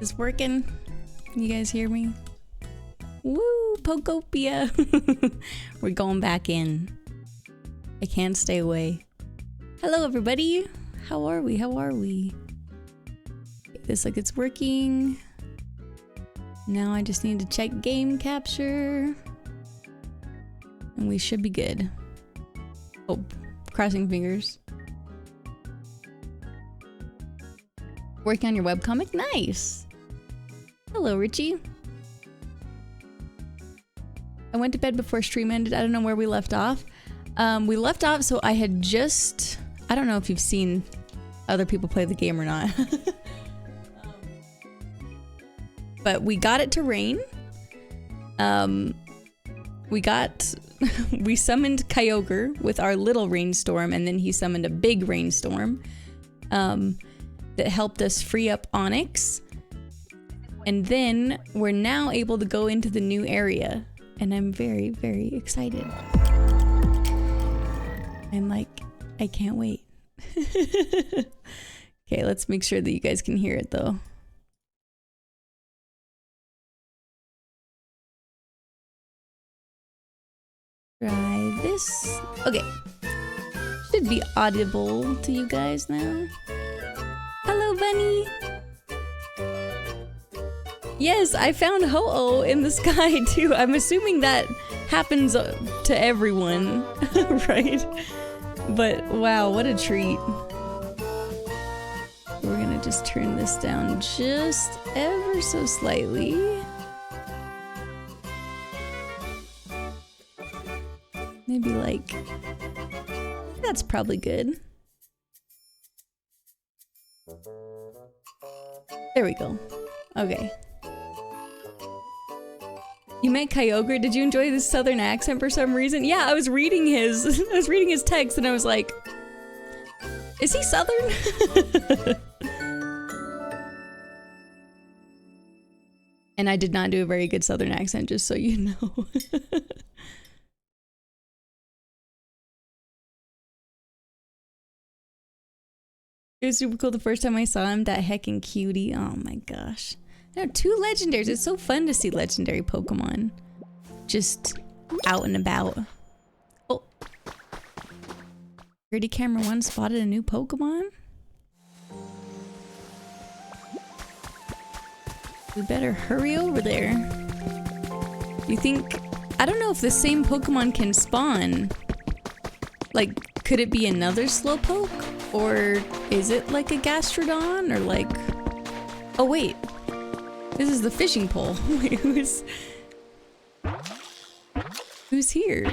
Is working? Can you guys hear me? Woo, POKOPIA. We're going back in. I can't stay away. Hello everybody. How are we? How are we? This like it's working. Now I just need to check game capture. And we should be good. Oh, crossing fingers. Working on your webcomic? Nice! Hello, Richie. I went to bed before stream ended. I don't know where we left off. We left off, so I had just... I don't know if you've seen other people play the game or not. But we got it to rain. We summoned Kyogre with our little rainstorm, and then he summoned a big rainstorm that helped us free up Onyx. And then we're now able to go into the new area, and I'm very, very excited. I'm like, I can't wait. Okay, let's make sure that you guys can hear it though. Try this. Okay. Should be audible to you guys now. Hello, bunny. Yes, I found Ho-Oh in the sky too. I'm assuming that happens to everyone, right? But wow, what a treat. We're gonna just turn this down just ever so slightly. Maybe like, that's probably good. There we go. Okay. You met Kyogre? Did you enjoy this southern accent for some reason? Yeah, I was reading his text and I was like, is he southern? And I did not do a very good southern accent, just so you know. It was super cool the first time I saw him, that heckin' cutie. Oh my gosh. No, 2 legendaries. It's so fun to see legendary Pokemon just out and about. Oh. Pretty Camera 1 spotted a new Pokemon? We better hurry over there. You think... I don't know if the same Pokemon can spawn. Like, could it be another Slowpoke? Or is it like a Gastrodon? Or like... Oh wait. This is the fishing pole. Wait, who's here?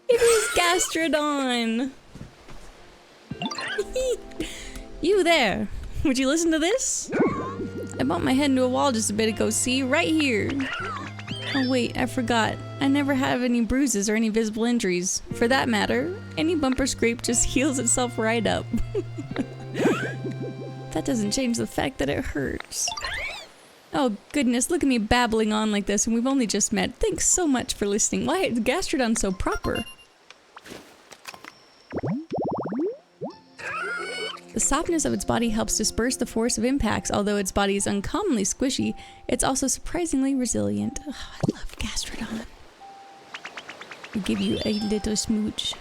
It is Gastrodon! You there! Would you listen to this? I bumped my head into a wall just a bit ago. See? Right here. Oh wait, I forgot. I never have any bruises or any visible injuries. For that matter, any bumper scrape just heals itself right up. That doesn't change the fact that it hurts. Oh goodness, look at me babbling on like this and we've only just met. Thanks so much for listening. Why is Gastrodon so proper? The softness of its body helps disperse the force of impacts. Although its body is uncommonly squishy, it's also surprisingly resilient. Oh, I love Gastrodon. I'll give you a little smooch.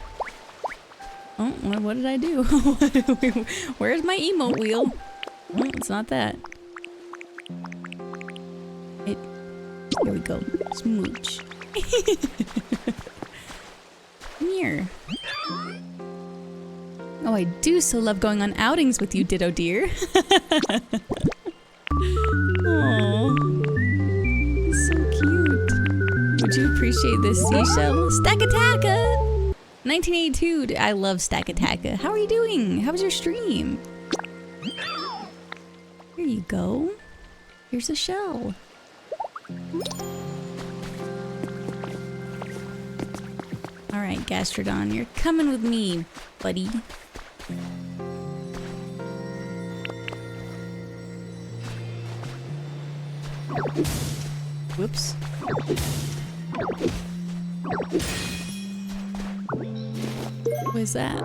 Oh, what did I do? Where's my emote wheel? Oh, it's not that. Here we go. Smooch. Come here. Oh, I do so love going on outings with you, Ditto dear. Aww. So cute. Would you appreciate this seashell? Stack-a-tacka! 1982. I love Stack-a-tacka. How are you doing? How was your stream? Here you go. Here's a shell. Alright, Gastrodon, you're coming with me, buddy. Whoops. What is that?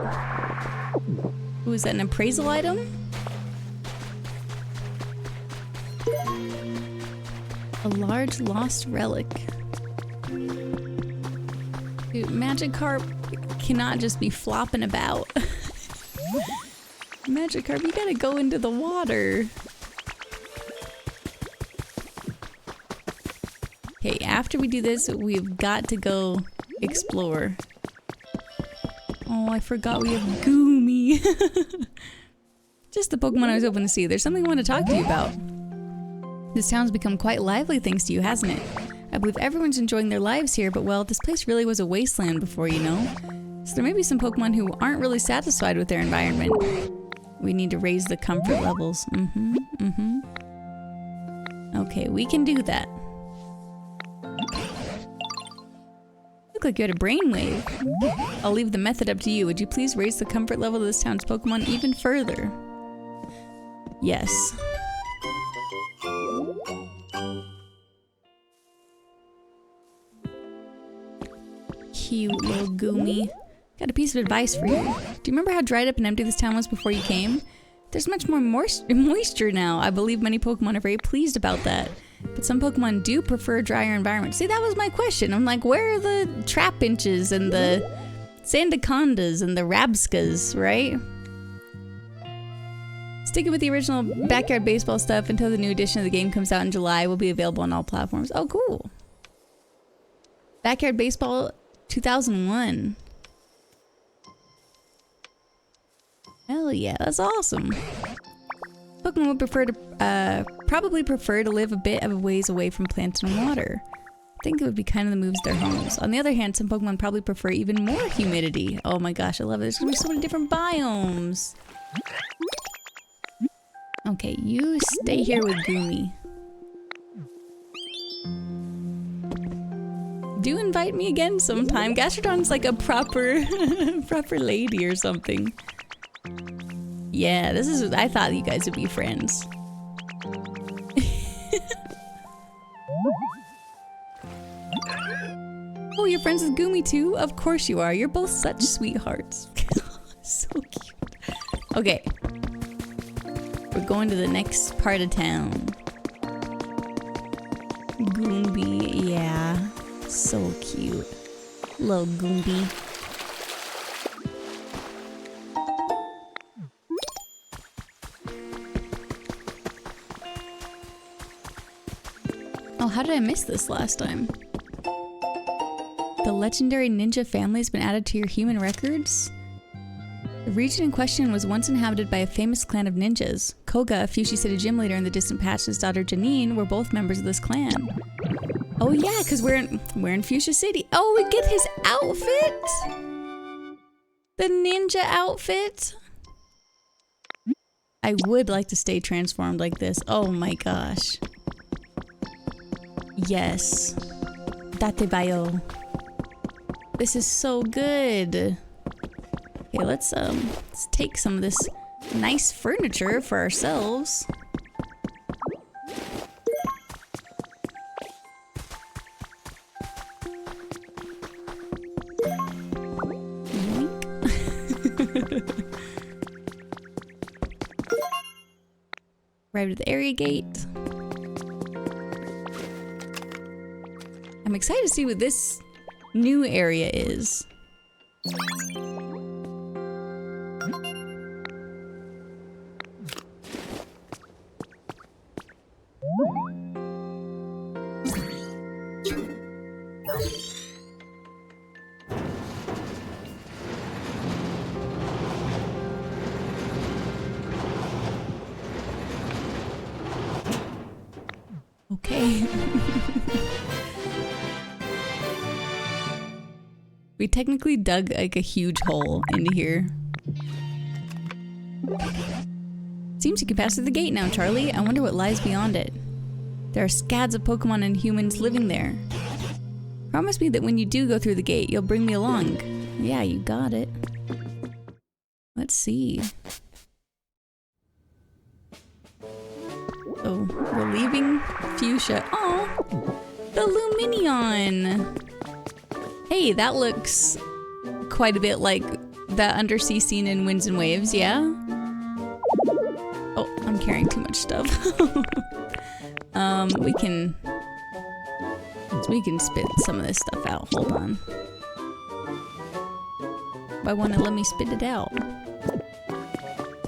Ooh, is that an appraisal item? A large lost relic. Dude, Magikarp cannot just be flopping about. Magikarp, you gotta go into the water. Okay, after we do this, we've got to go explore. Oh, I forgot we have Goomy. Just the Pokemon I was hoping to see. There's something I want to talk to you about. This town's become quite lively thanks to you, hasn't it? I believe everyone's enjoying their lives here, but well, this place really was a wasteland before, you know? So there may be some Pokemon who aren't really satisfied with their environment. We need to raise the comfort levels. Okay, we can do that. Looked like you had a brainwave. I'll leave the method up to you. Would you please raise the comfort level of this town's Pokemon even further? Yes. Cute little Goomy. Got a piece of advice for you. Do you remember how dried up and empty this town was before you came? There's much more moisture now. I believe many Pokemon are very pleased about that. But some Pokemon do prefer a drier environment. See, that was my question. I'm like, where are the Trapinches and the Sandacondas and the Rabskas, right? Sticking with the original backyard baseball stuff until the new edition of the game comes out in July. Will be available on all platforms. Oh, cool. Backyard baseball 2001. Hell yeah, that's awesome. Pokemon would prefer to, probably prefer to live a bit of a ways away from plants and water. I think it would be kind of the moves their homes. On the other hand, some Pokemon probably prefer even more humidity. Oh my gosh, I love it. There's gonna be so many different biomes. Okay, you stay here with Goomy. Do invite me again sometime. Gastrodon's like a proper, proper lady or something. Yeah, this is. I thought you guys would be friends. Oh, you're friends with Goomy too? Of course you are. You're both such sweethearts. So cute. Okay. We're going to the next part of town. Goomby, yeah. So cute. Little Goomby. Oh, how did I miss this last time? The legendary ninja family has been added to your human records? The region in question was once inhabited by a famous clan of ninjas. Koga, a Fuchsia City gym leader, and the distant Patch's daughter Janine were both members of this clan. Oh yeah, because we're in Fuchsia City. Oh, we get his outfit? The ninja outfit? I would like to stay transformed like this. Oh my gosh. Yes. Date bayo. This is so good. Okay, let's take some of this nice furniture for ourselves. Arrived at the area gate. I'm excited to see what this new area is. Okay. We technically dug like a huge hole into here. Seems you can pass through the gate now, Charlie. I wonder what lies beyond it. There are scads of Pokemon and humans living there. Promise me that when you do go through the gate, you'll bring me along. Yeah, you got it. Let's see. Oh, we're leaving Fuchsia. Oh, the Vermillion. Hey, that looks quite a bit like That undersea scene in Winds and Waves, yeah? Oh, I'm carrying too much stuff. we can spit some of this stuff out. Hold on. Why won't it let me spit it out?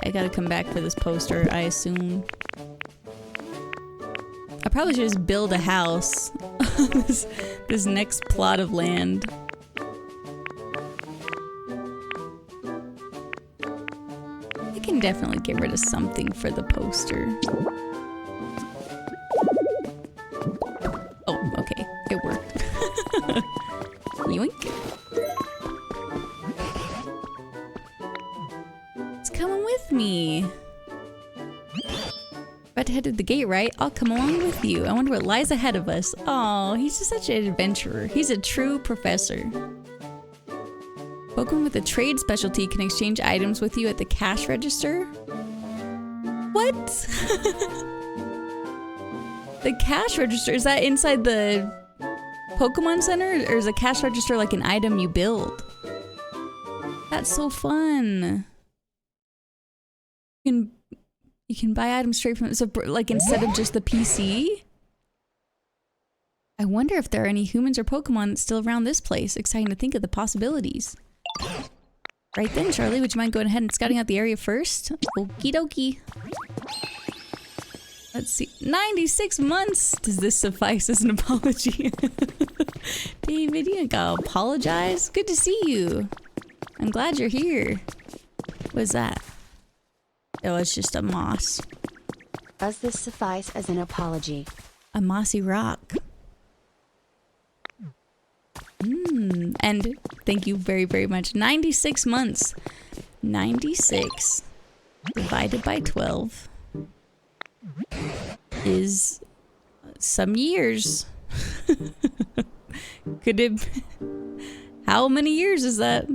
I gotta come back for this poster, I assume. I probably should just build a house. this next plot of land. I can definitely get rid of something for the poster. Oh, okay. It worked. Yoink. It's coming with me. About to head to the gate, right? I'll come along with you. I wonder what lies ahead of us. Oh, he's just such an adventurer. He's a true professor. Pokemon with a trade specialty can exchange items with you at the cash register? What? The cash register? Is that inside the Pokemon Center? Or is a cash register like an item you build? That's so fun. You can buy items straight from, so like instead of just the PC? I wonder if there are any humans or Pokemon still around this place. Exciting to think of the possibilities. Right then, Charlie, would you mind going ahead and scouting out the area first? Okie dokie. Let's see. 96 months! Does this suffice as an apology? David, you gotta apologize? Good to see you. I'm glad you're here. What is that? Oh, it's just a moss. Does this suffice as an apology? A mossy rock. And thank you very, very much. 96 months. 96 divided by 12 is some years. Could it... How many years is that?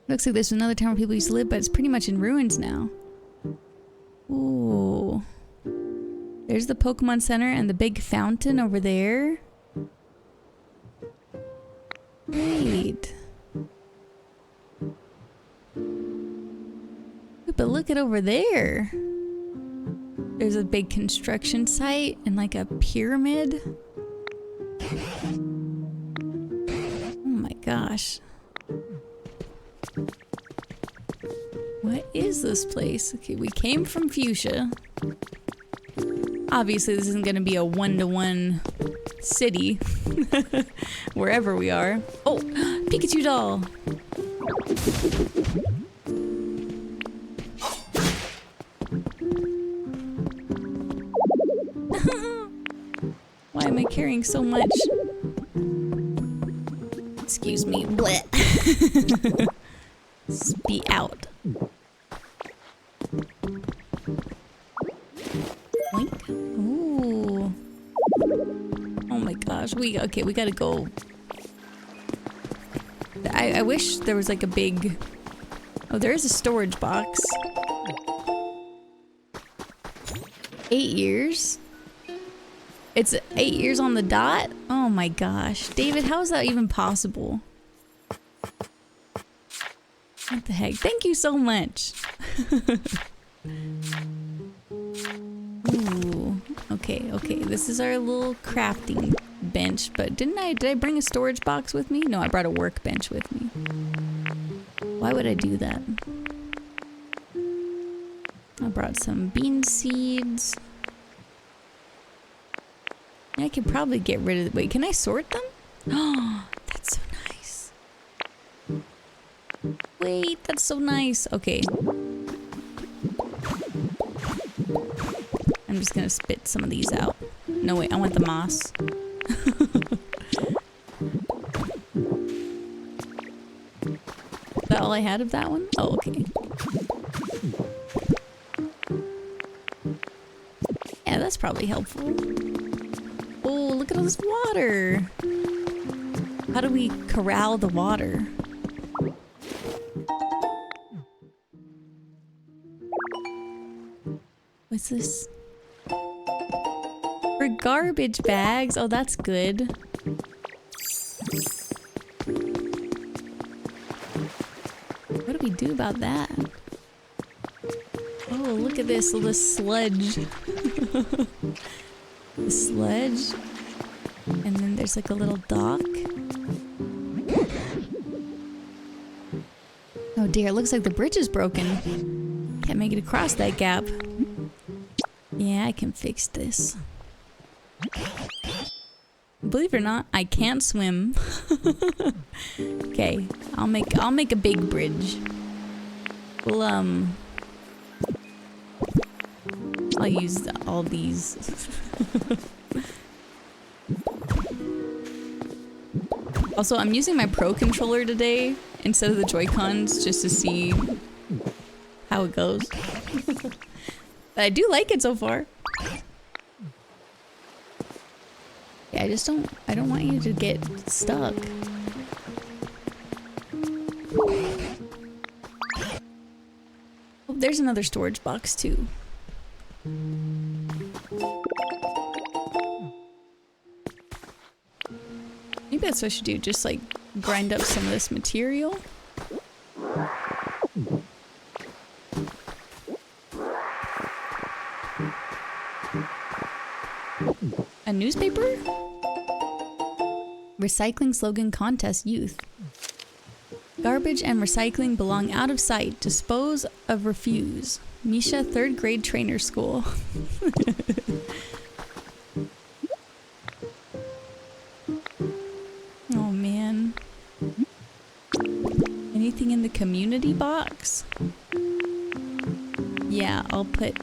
Looks like there's another town where people used to live, but it's pretty much in ruins now. Ooh. There's the Pokemon Center and the big fountain over there. Wait. But look at over there. There's a big construction site and like a pyramid. Oh my gosh. What is this place? Okay, we came from Fuchsia. Obviously, this isn't gonna be a one-to-one city. Wherever we are. Oh! Pikachu doll! Why am I carrying so much? Excuse me. Blech. Spit out. Wink. Ooh. Oh my gosh. We gotta go. I wish there was like a big... Oh, there is a storage box. 8 years? It's 8 years on the dot? Oh my gosh. David, how is that even possible? What the heck? Thank you so much. Ooh. Okay. This is our little crafting bench, but did I bring a storage box with me? No, I brought a workbench with me. Why would I do that? I brought some bean seeds. I could probably get rid of... Wait, can I sort them? Oh, that's so nice. Wait, that's so nice. Okay. I'm just gonna spit some of these out. No, wait, I want the moss. Is that all I had of that one? Oh, okay. Yeah, that's probably helpful. Oh, look at all this water. How do we corral the water? What's this? For garbage bags? Oh, that's good. do we do about that? Oh, look at this little sludge. The sludge. And then there's like a little dock. Oh dear, it looks like the bridge is broken. Can't make it across that gap. Yeah, I can fix this. Believe it or not, I can't swim. Okay, I'll make a big bridge. Well, I'll use all these. Also, I'm using my Pro controller today instead of the Joy-Cons just to see how it goes. But I do like it so far. Yeah, I don't want you to get stuck. Oh, there's another storage box too. Maybe that's what I should do, just like grind up some of this material. A newspaper? Recycling slogan contest youth. Garbage and recycling belong out of sight. Dispose of refuse. Misha 3rd grade trainer school. Oh man. Anything in the community box? Yeah, I'll put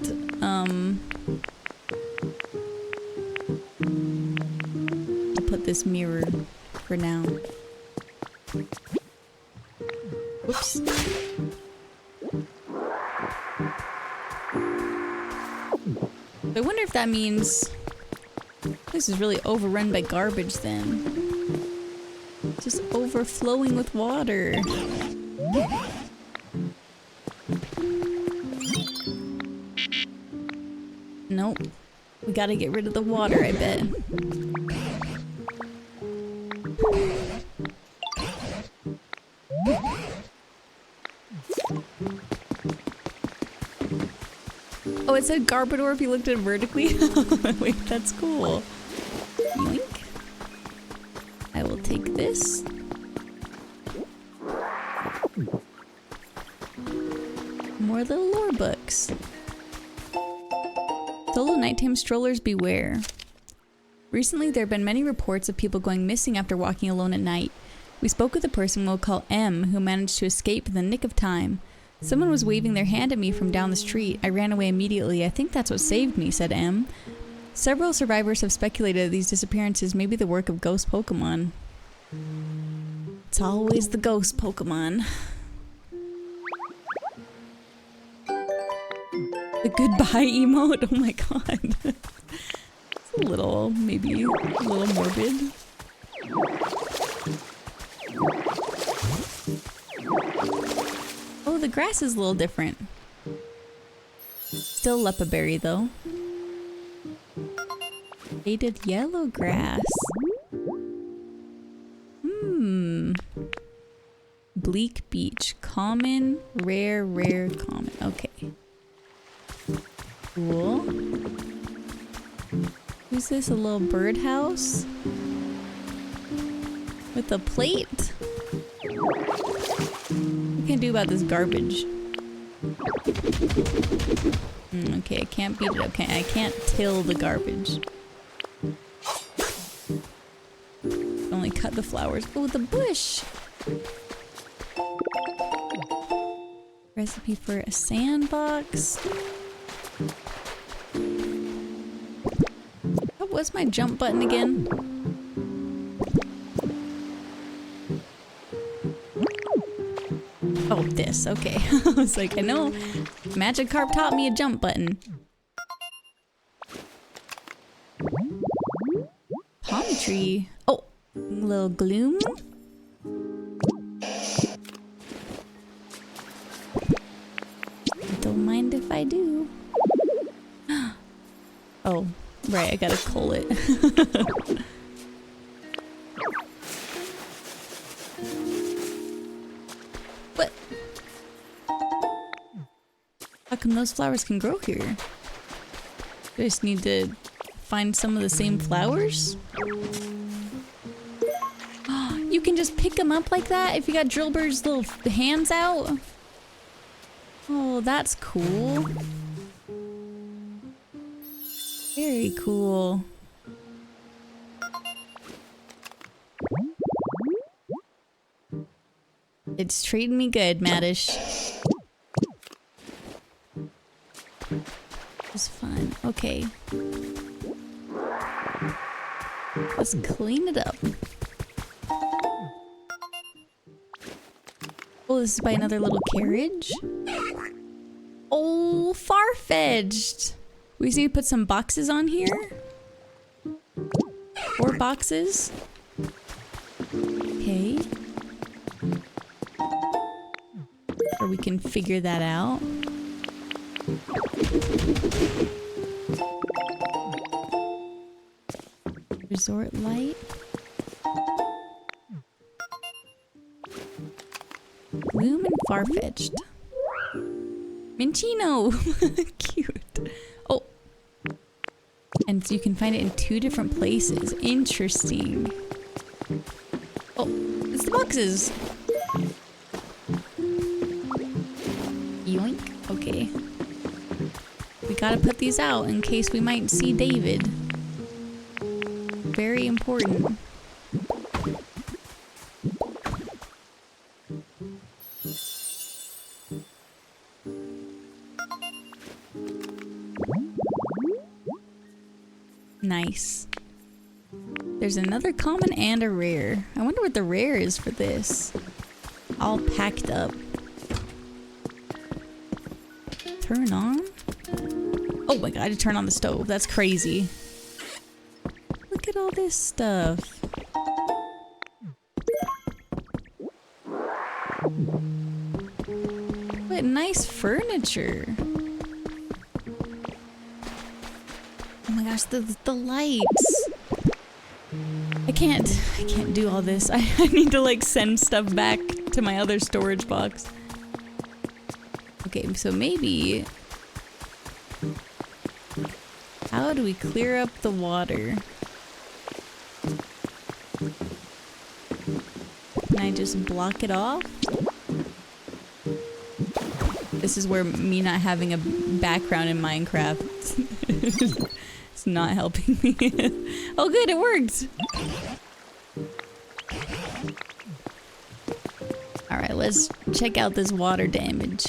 this mirror for now. Whoops. I wonder if that means this is really overrun by garbage then. Just overflowing with water. Nope. We gotta get rid of the water, I bet. Oh, it said Garbodor if you looked at it vertically. Wait, that's cool. Yoink. I will take this. More little lore books. Solo nighttime strollers beware. Recently, there have been many reports of people going missing after walking alone at night. We spoke with a person we'll call M, who managed to escape in the nick of time. Someone was waving their hand at me from down the street. I ran away immediately. I think that's what saved me, said M. Several survivors have speculated that these disappearances may be the work of ghost Pokemon. It's always the ghost Pokemon. The goodbye emote? Oh my god. It's a little, maybe a little morbid. Oh, the grass is a little different. Still lepaberry though. Faded yellow grass. Bleak beach. Common, rare, common. Okay. Cool. Who's this? A little birdhouse? With a plate? What can I do about this garbage? Okay, I can't beat it up. I can't till the garbage. Only cut the flowers. Oh, the bush! Recipe for a sandbox. What was my jump button again? Oh, this. Okay. I was like, I know Magikarp taught me a jump button. Palm tree. Oh, a little gloom. Don't mind if I do. Oh, right. I gotta cull it. What? How come those flowers can grow here? I just need to find some of the same flowers? You can just pick them up like that if you got Drillbird's little hands out? Oh, that's cool. Very cool. It's treating me good, Maddish. It's fun. Okay. Let's clean it up. Oh, this is by another little carriage. Oh, far-fetched. We just need to put some boxes on here. 4 boxes. Okay. Or we can figure that out. Resort light. Bloom and far-fetched. Minchino! Cute. Oh. And so you can find it in 2 different places. Interesting. Oh, it's the boxes. Yoink. Okay. We gotta put these out in case we might see David. Very important. Nice. There's another common and a rare. I wonder what the rare is for this. All packed up. Turn on? Oh my god, I had to turn on the stove. That's crazy. Look at all this stuff. What nice furniture. Oh my gosh, the lights. I can't do all this. I need to like send stuff back to my other storage box. Okay, so maybe... How do we clear up the water? Can I just block it off? This is where me not having a background in Minecraft it's not helping me. Oh good, it worked! Alright, let's check out this water damage.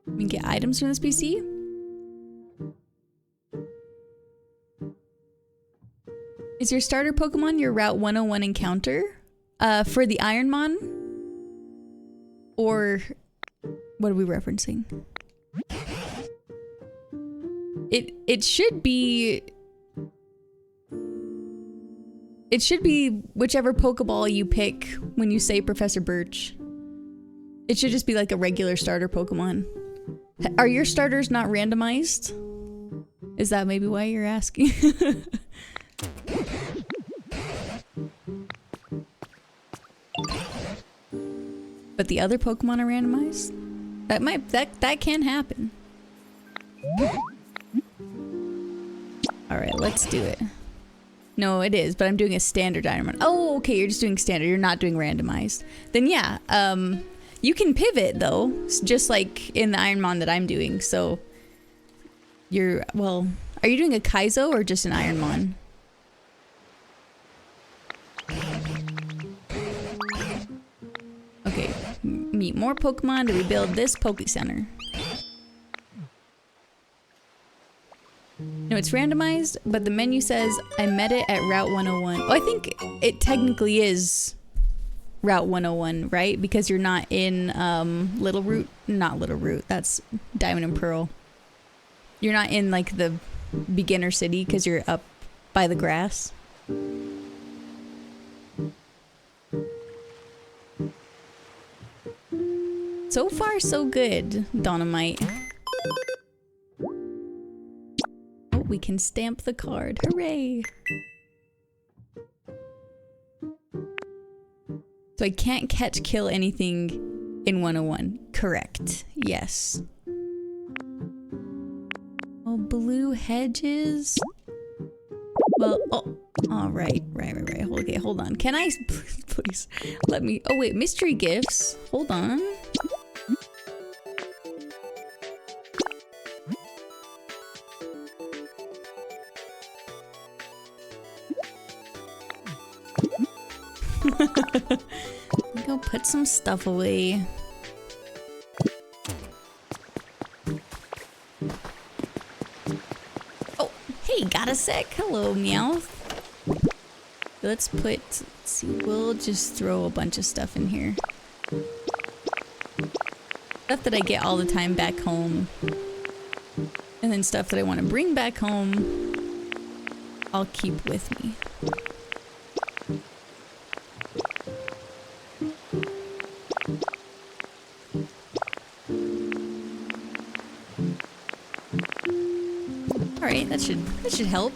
We can get items from this PC? Is your starter Pokemon your Route 101 encounter? For the Ironmon? Or what are we referencing? It should be... It should be whichever Pokeball you pick when you say Professor Birch. It should just be like a regular starter Pokemon. Are your starters not randomized? Is that maybe why you're asking? But the other Pokemon are randomized? That can happen. Alright, let's do it. No, it is, but I'm doing a standard Ironmon. Oh, okay, you're just doing standard. You're not doing randomized. Then yeah, you can pivot though, just like in the Ironmon that I'm doing. So you're, well, are you doing a Kaizo or just an Ironmon? Okay, meet more Pokemon to rebuild this Poke Center. No, it's randomized, but the menu says I met it at Route 101. Oh, I think it technically is Route 101, right? Because you're not in Little Root. Not Little Root, that's Diamond and Pearl. You're not in like the beginner city because you're up by the grass. So far, so good, Dynamite. Oh, We can stamp the card. Hooray! So I can't catch, kill anything in 101. Correct. Yes. Oh, blue hedges. Well, oh, right. Okay, hold on. Can I, please, let me, oh wait, mystery gifts. Hold on. Go put some stuff away. Oh, hey, got a sec. Hello, Meowth. Let's see, we'll just throw a bunch of stuff in here. Stuff that I get all the time back home. And then stuff that I want to bring back home, I'll keep with me. Alright, that should help.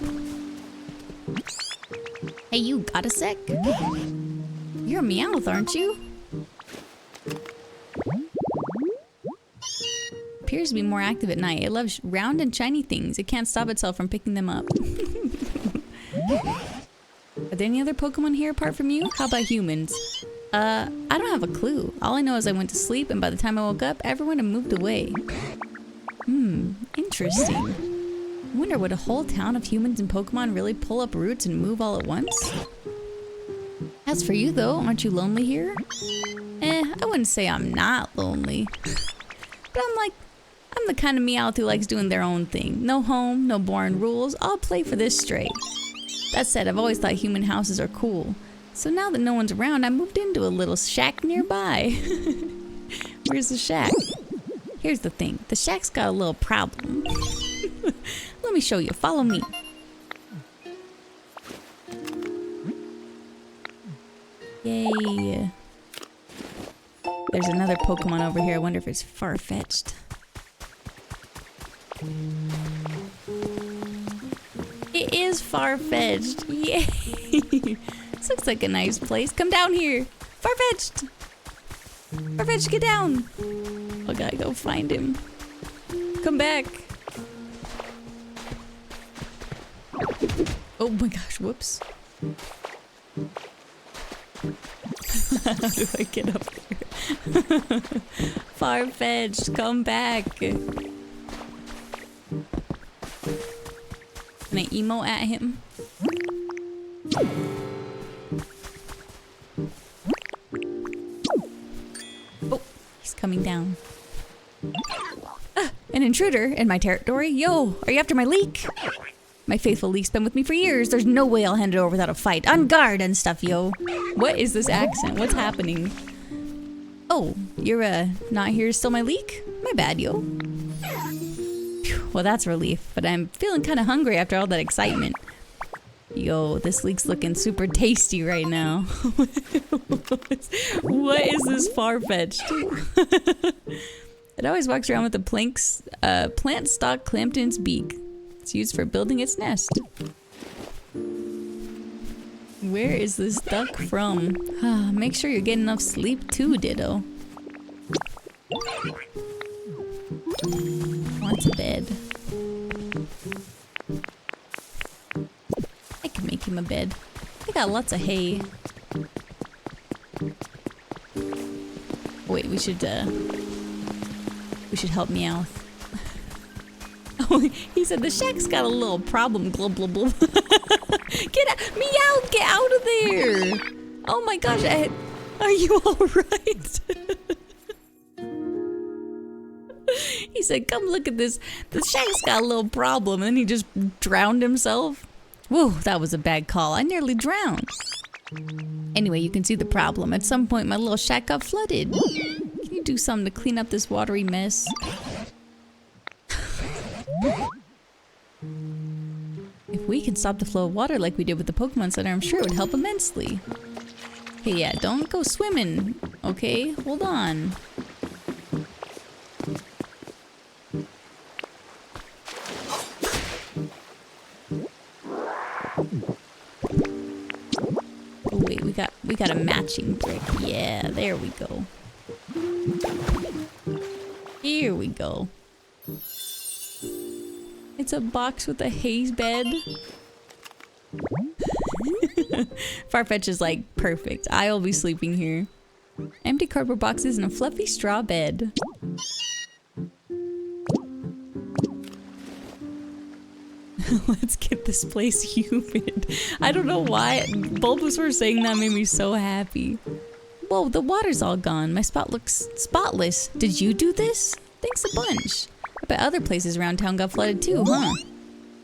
Hey, you got a sec? You're a Meowth, aren't you? Appears to be more active at night. It loves round and shiny things. It can't stop itself from picking them up. Are there any other Pokemon here apart from you? How about humans? I don't have a clue. All I know is I went to sleep, and by the time I woke up, everyone had moved away. Interesting. I wonder, would a whole town of humans and Pokemon really pull up roots and move all at once? As for you though, aren't you lonely here? I wouldn't say I'm not lonely. But I'm the kind of Meowth who likes doing their own thing. No home, no boring rules, I'll play for this stray. That said, I've always thought human houses are cool. So now that no one's around, I moved into a little shack nearby. Where's the shack? Here's the thing, the shack's got a little problem. Let me show you, follow me. Yay. There's another Pokemon over here, I wonder if it's far-fetched. It is far-fetched, yay! This looks like a nice place, come down here! Far-fetched! Far-fetched, get down! I gotta go find him. Come back! Oh my gosh, whoops. How do I get up there? Far-fetched, come back. Can I emo at him? Oh, he's coming down. An intruder in my territory? Yo, are you after my leek? My faithful leek's been with me for years. There's no way I'll hand it over without a fight. On guard and stuff, yo. What is this accent? What's happening? Oh, you're not here to steal my leek? My bad, yo. Phew, well, that's a relief, but I'm feeling kind of hungry after all that excitement. Yo, this leek's looking super tasty right now. What is this far-fetched? It always walks around with a plant stalk clamped in its beak. It's used for building its nest. Where is this duck from? Make sure you're getting enough sleep too, Ditto. Wants a bed. I can make him a bed. I got lots of hay. Wait, we should help Meowth. Oh, he said the shack's got a little problem. Glub, blub, blub. Get out, Meowth, get out of there! Oh my gosh, are you alright? He said, come look at this. The shack's got a little problem, and he just drowned himself. Whoa, that was a bad call. I nearly drowned. Anyway, you can see the problem. At some point, my little shack got flooded. Can you do something to clean up this watery mess? If we can stop the flow of water like we did with the Pokemon Center, I'm sure it would help immensely. Hey, yeah, don't go swimming, okay? Hold on. We got a matching brick. Yeah, there we go. Here we go. It's a box with a haze bed. Farfetch is like, perfect. I'll be sleeping here. Empty cardboard boxes and a fluffy straw bed. Let's get this place humid. I don't know why. Bulbasaur saying that made me so happy. Whoa, the water's all gone. My spot looks spotless. Did you do this? Thanks a bunch. I bet other places around town got flooded too, huh? I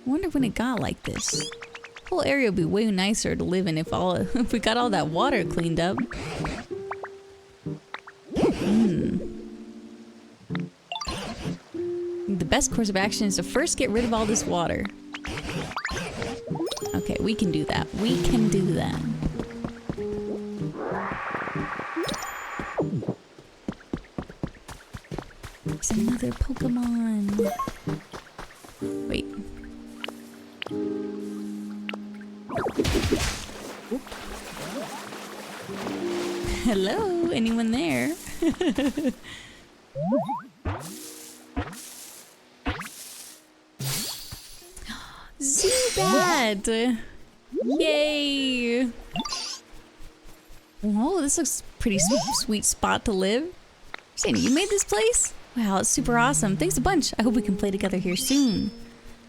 wonder when it got like this. The whole area would be way nicer to live in if we got all that water cleaned up. The best course of action is to first get rid of all this water. Okay, we can do that. We can do that. There's another Pokemon. Wait. Oop. Hello? Anyone there? Zubat! Yay! Whoa, this looks pretty sweet spot to live. Sandy, you made this place? Wow, it's super awesome. Thanks a bunch. I hope we can play together here soon.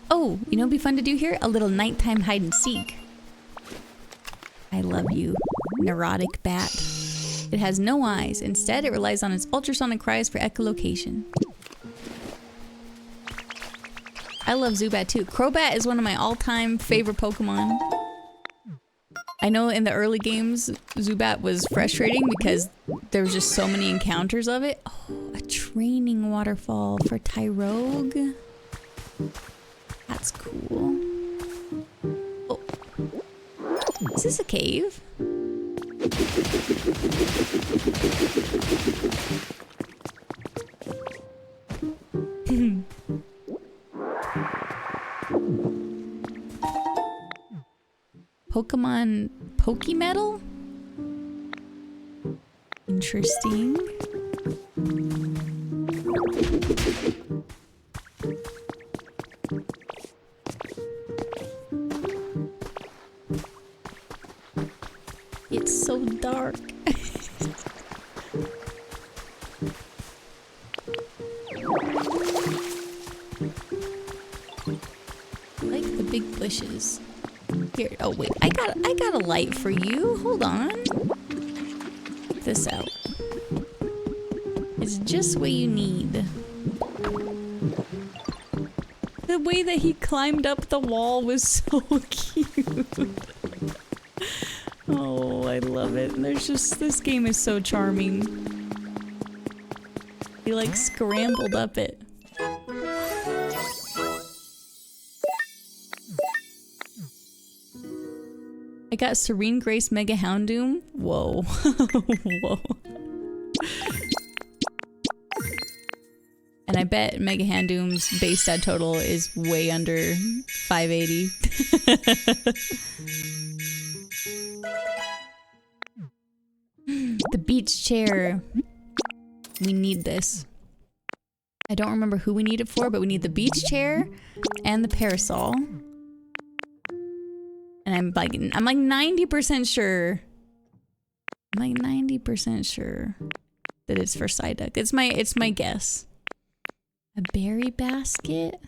Oh, you know what'd be fun to do here? A little nighttime hide and seek. I love you, neurotic bat. It has no eyes. Instead, it relies on its ultrasonic cries for echolocation. I love Zubat too. Crobat is one of my all-time favorite Pokemon. I know in the early games, Zubat was frustrating because there was just so many encounters of it. Oh, a training waterfall for Tyrogue. That's cool. Oh. Is this a cave? Pokemon Pokemetal? Interesting. It's so dark. I like the big bushes. Here, oh wait, I got a light for you. Hold on. Check this out. It's just what you need. The way that he climbed up the wall was so cute. Oh, I love it. There's just, this game is so charming. He like scrambled up it. I got Serene Grace Mega Houndoom. Whoa. Whoa. And I bet Mega Houndoom's base stat total is way under 580. The beach chair. We need this. I don't remember who we need it for, but we need the beach chair and the parasol. And I'm like 90% sure. I'm like 90% sure that it's for Psyduck. It's my guess. A berry basket?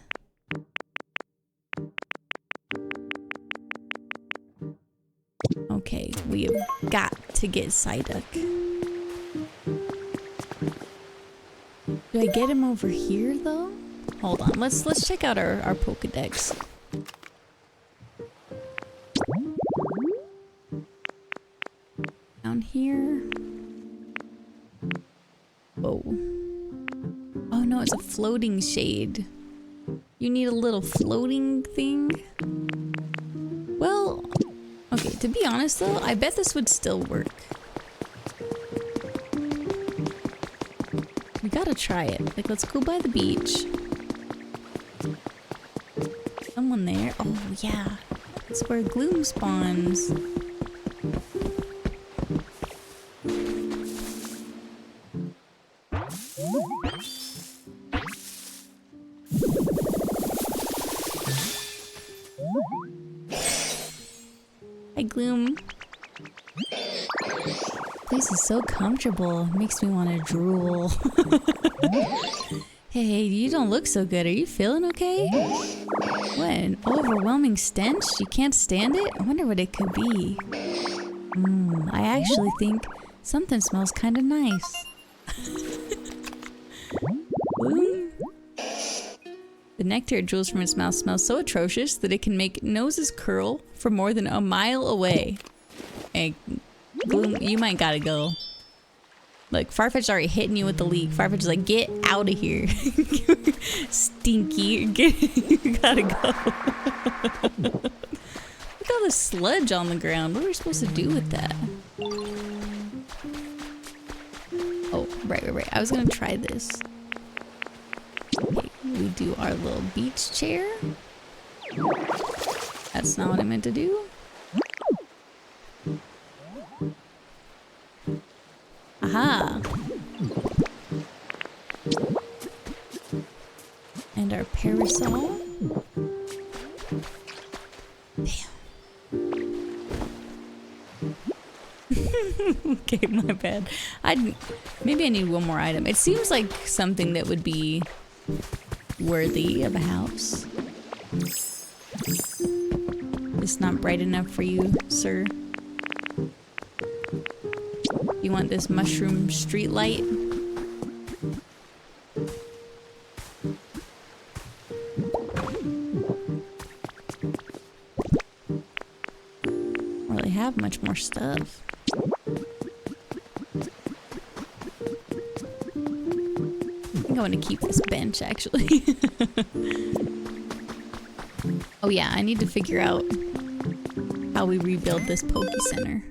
Okay, we have got to get Psyduck. Do I get him over here though? Hold on, let's check out our Pokedex. Down here. Whoa. Oh no, it's a floating shade. You need a little floating thing? Well, okay, to be honest though, I bet this would still work. We gotta try it. Like, let's go by the beach. Someone there. Oh yeah. That's where Gloom spawns. Hi, Gloom. This is so comfortable. Makes me want to drool. Hey, you don't look so good. Are you feeling okay? What, an overwhelming stench? You can't stand it? I wonder what it could be. I actually think something smells kind of nice. The nectar it drools from its mouth smells so atrocious that it can make noses curl from more than a mile away. Hey, Gloom, you might gotta go. Look, Farfetch's already hitting you with the leak. Farfetch's like, get out of here. Stinky. You gotta go. Look at all the sludge on the ground. What are we supposed to do with that? Oh, right. I was gonna try this. Okay, we do our little beach chair. That's not what I meant to do. Aha! And our parasol. Damn. Okay, my bad. Maybe I need one more item. It seems like something that would be worthy of a house. It's not bright enough for you, sir. You want this mushroom street light? Don't really have much more stuff. I think I want to keep this bench, actually. Oh yeah, I need to figure out how we rebuild this Poke Center.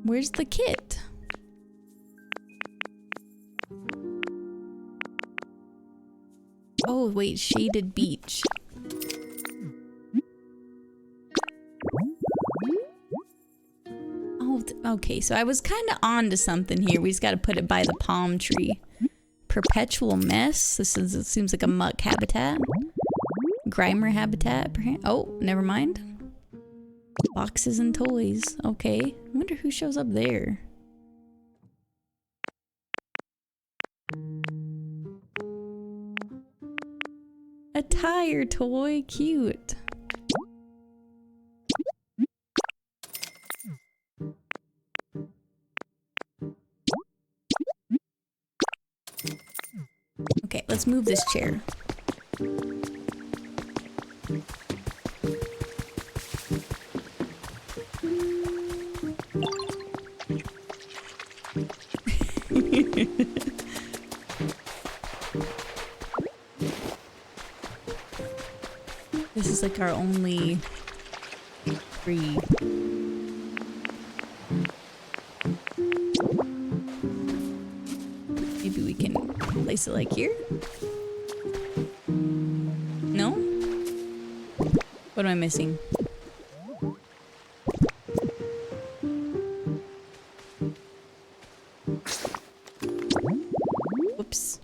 Where's the kit? Oh, wait, shaded beach. Oh, okay, so I was kind of on to something here. We just got to put it by the palm tree. Perpetual mess. It seems like a muck habitat. Grimer habitat, perhaps. Oh, never mind. Boxes and toys. Okay. I wonder who shows up there. A tire toy. Cute. Okay, let's move this chair. This is like our only free. Maybe we can place it like here? No? What am I missing? Whoops.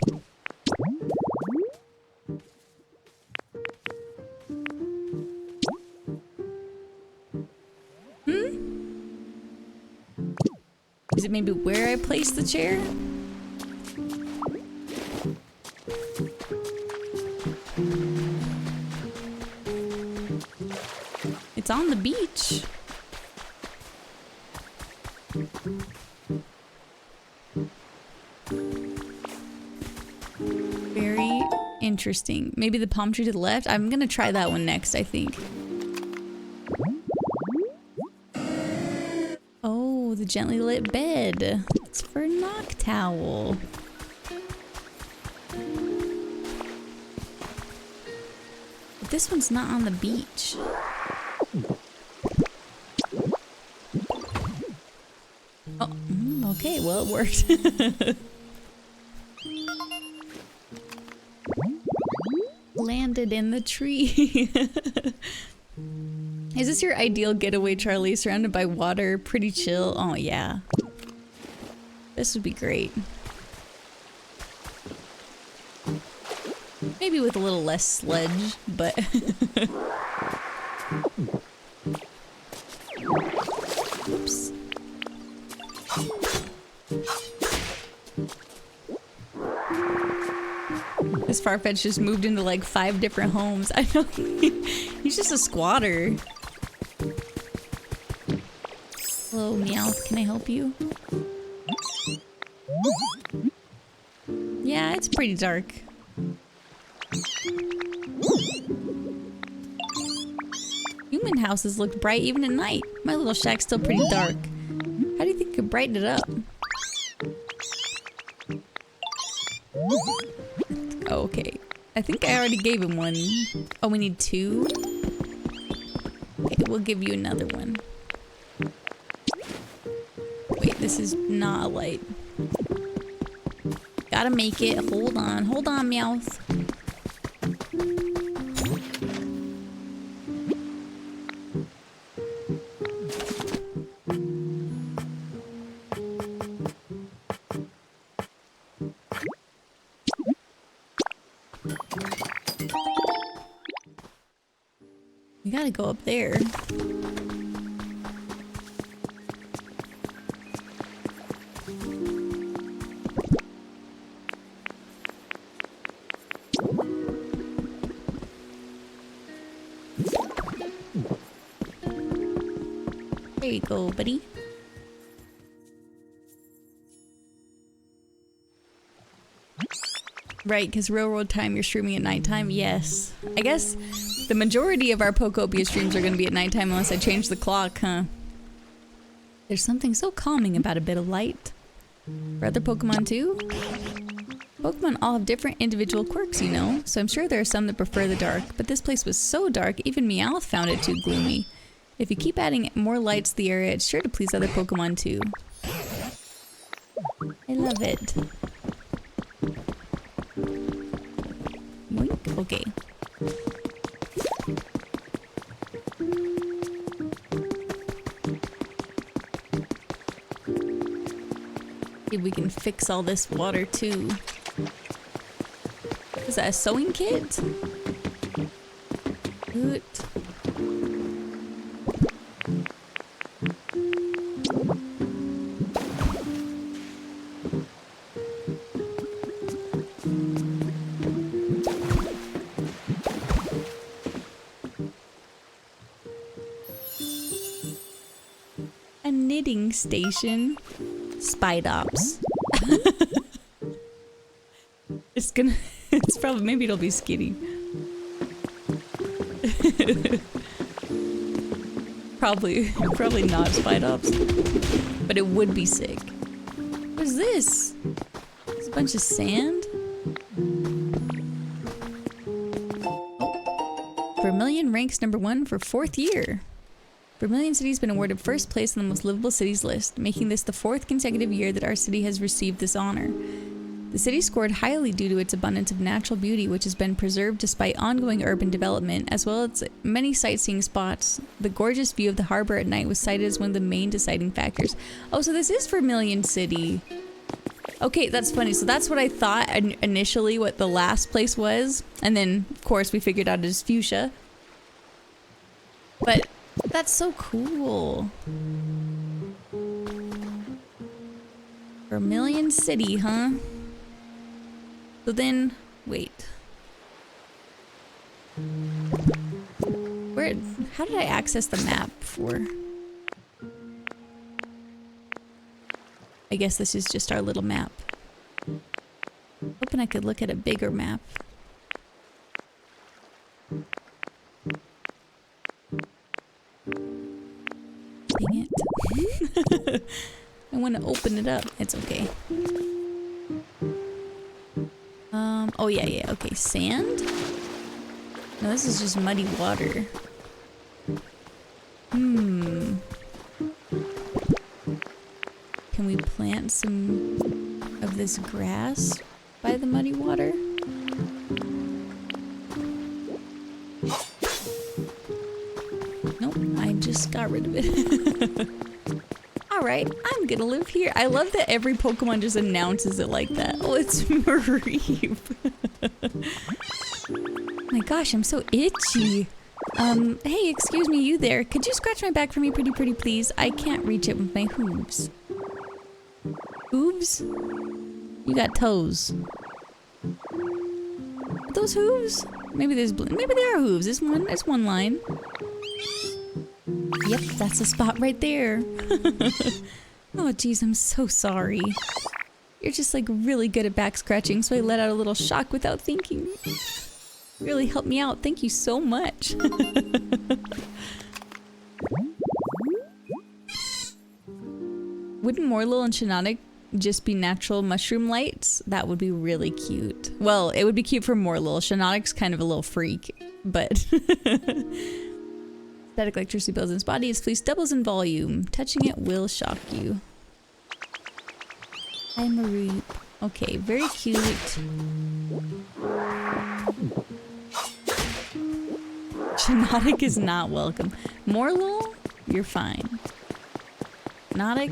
Is it maybe where I place the chair? It's on the beach. Very interesting. Maybe the palm tree to the left? I'm gonna try that one next, I think. Oh, the gently lit bed. It's for knock towel. But this one's not on the beach. Oh, okay, well, it worked. Landed in the tree. It Is this your ideal getaway, Charlie? Surrounded by water, pretty chill. Oh yeah. This would be great. Maybe with a little less sludge, but... Oops. This Farfetch just moved into like 5 different homes. I know. He's just a squatter. Hello, Meowth. Can I help you? Yeah, it's pretty dark. Human houses look bright even at night. My little shack's still pretty dark. How do you think you could brighten it up? Oh, okay. I think I already gave him one. Oh, we need 2? Okay, we'll give you another one. Wait, this is not a light. Gotta make it. Hold on, Meowth. We gotta go up there. There you go, buddy. Right, because railroad time, you're streaming at nighttime? Yes. I guess the majority of our POKOPIA streams are going to be at nighttime unless I change the clock, huh? There's something so calming about a bit of light. For other Pokemon too? Pokemon all have different individual quirks, you know, so I'm sure there are some that prefer the dark, but this place was so dark, even Meowth found it too gloomy. If you keep adding more lights to the area, it's sure to please other Pokemon too. I love it. Yoink. Okay. See if we can fix all this water too. Is that a sewing kit? Good. A knitting station. Spidops. It's probably, maybe it'll be skinny. Probably not Spidops. But it would be sick. What is this? It's a bunch of sand? Oh. Vermillion ranks #1 for 4th year. Vermillion City has been awarded 1st place on the most livable cities list, making this the 4th consecutive year that our city has received this honor. The city scored highly due to its abundance of natural beauty, which has been preserved despite ongoing urban development, as well as many sightseeing spots. The gorgeous view of the harbor at night was cited as one of the main deciding factors. Oh, so this is Vermillion City. Okay, that's funny. So that's what I thought initially what the last place was, and then, of course, we figured out it is Fuchsia. But that's so cool. Vermillion City, huh? So then, wait. How did I access the map for? I guess this is just our little map. Hoping I could look at a bigger map. Dang it. I want to open it up. It's okay. Oh yeah, okay. Sand? No, this is just muddy water. Can we plant some of this grass by the muddy water? Nope, I just got rid of it. Alright, I'm gonna live here. I love that every Pokemon just announces it like that. Oh, it's Mareep. My gosh, I'm so itchy. Hey, excuse me, you there. Could you scratch my back for me, pretty please? I can't reach it with my hooves. Hooves? You got toes. Are those hooves? Maybe they are hooves. It's one line. Yep, that's the spot right there. Oh, geez, I'm so sorry. You're just like really good at back scratching, so I let out a little shock without thinking. Really helped me out. Thank you so much. Wouldn't Morlul and Shiinotic just be natural mushroom lights? That would be really cute. Well, it would be cute for Morlul. Shiinotic's kind of a little freak, but static electricity builds in its body. Its fleece doubles in volume. Touching it will shock you. Hi, Mareep. Okay, very cute. Shiinotic is not welcome. Morlul, you're fine. Shiinotic,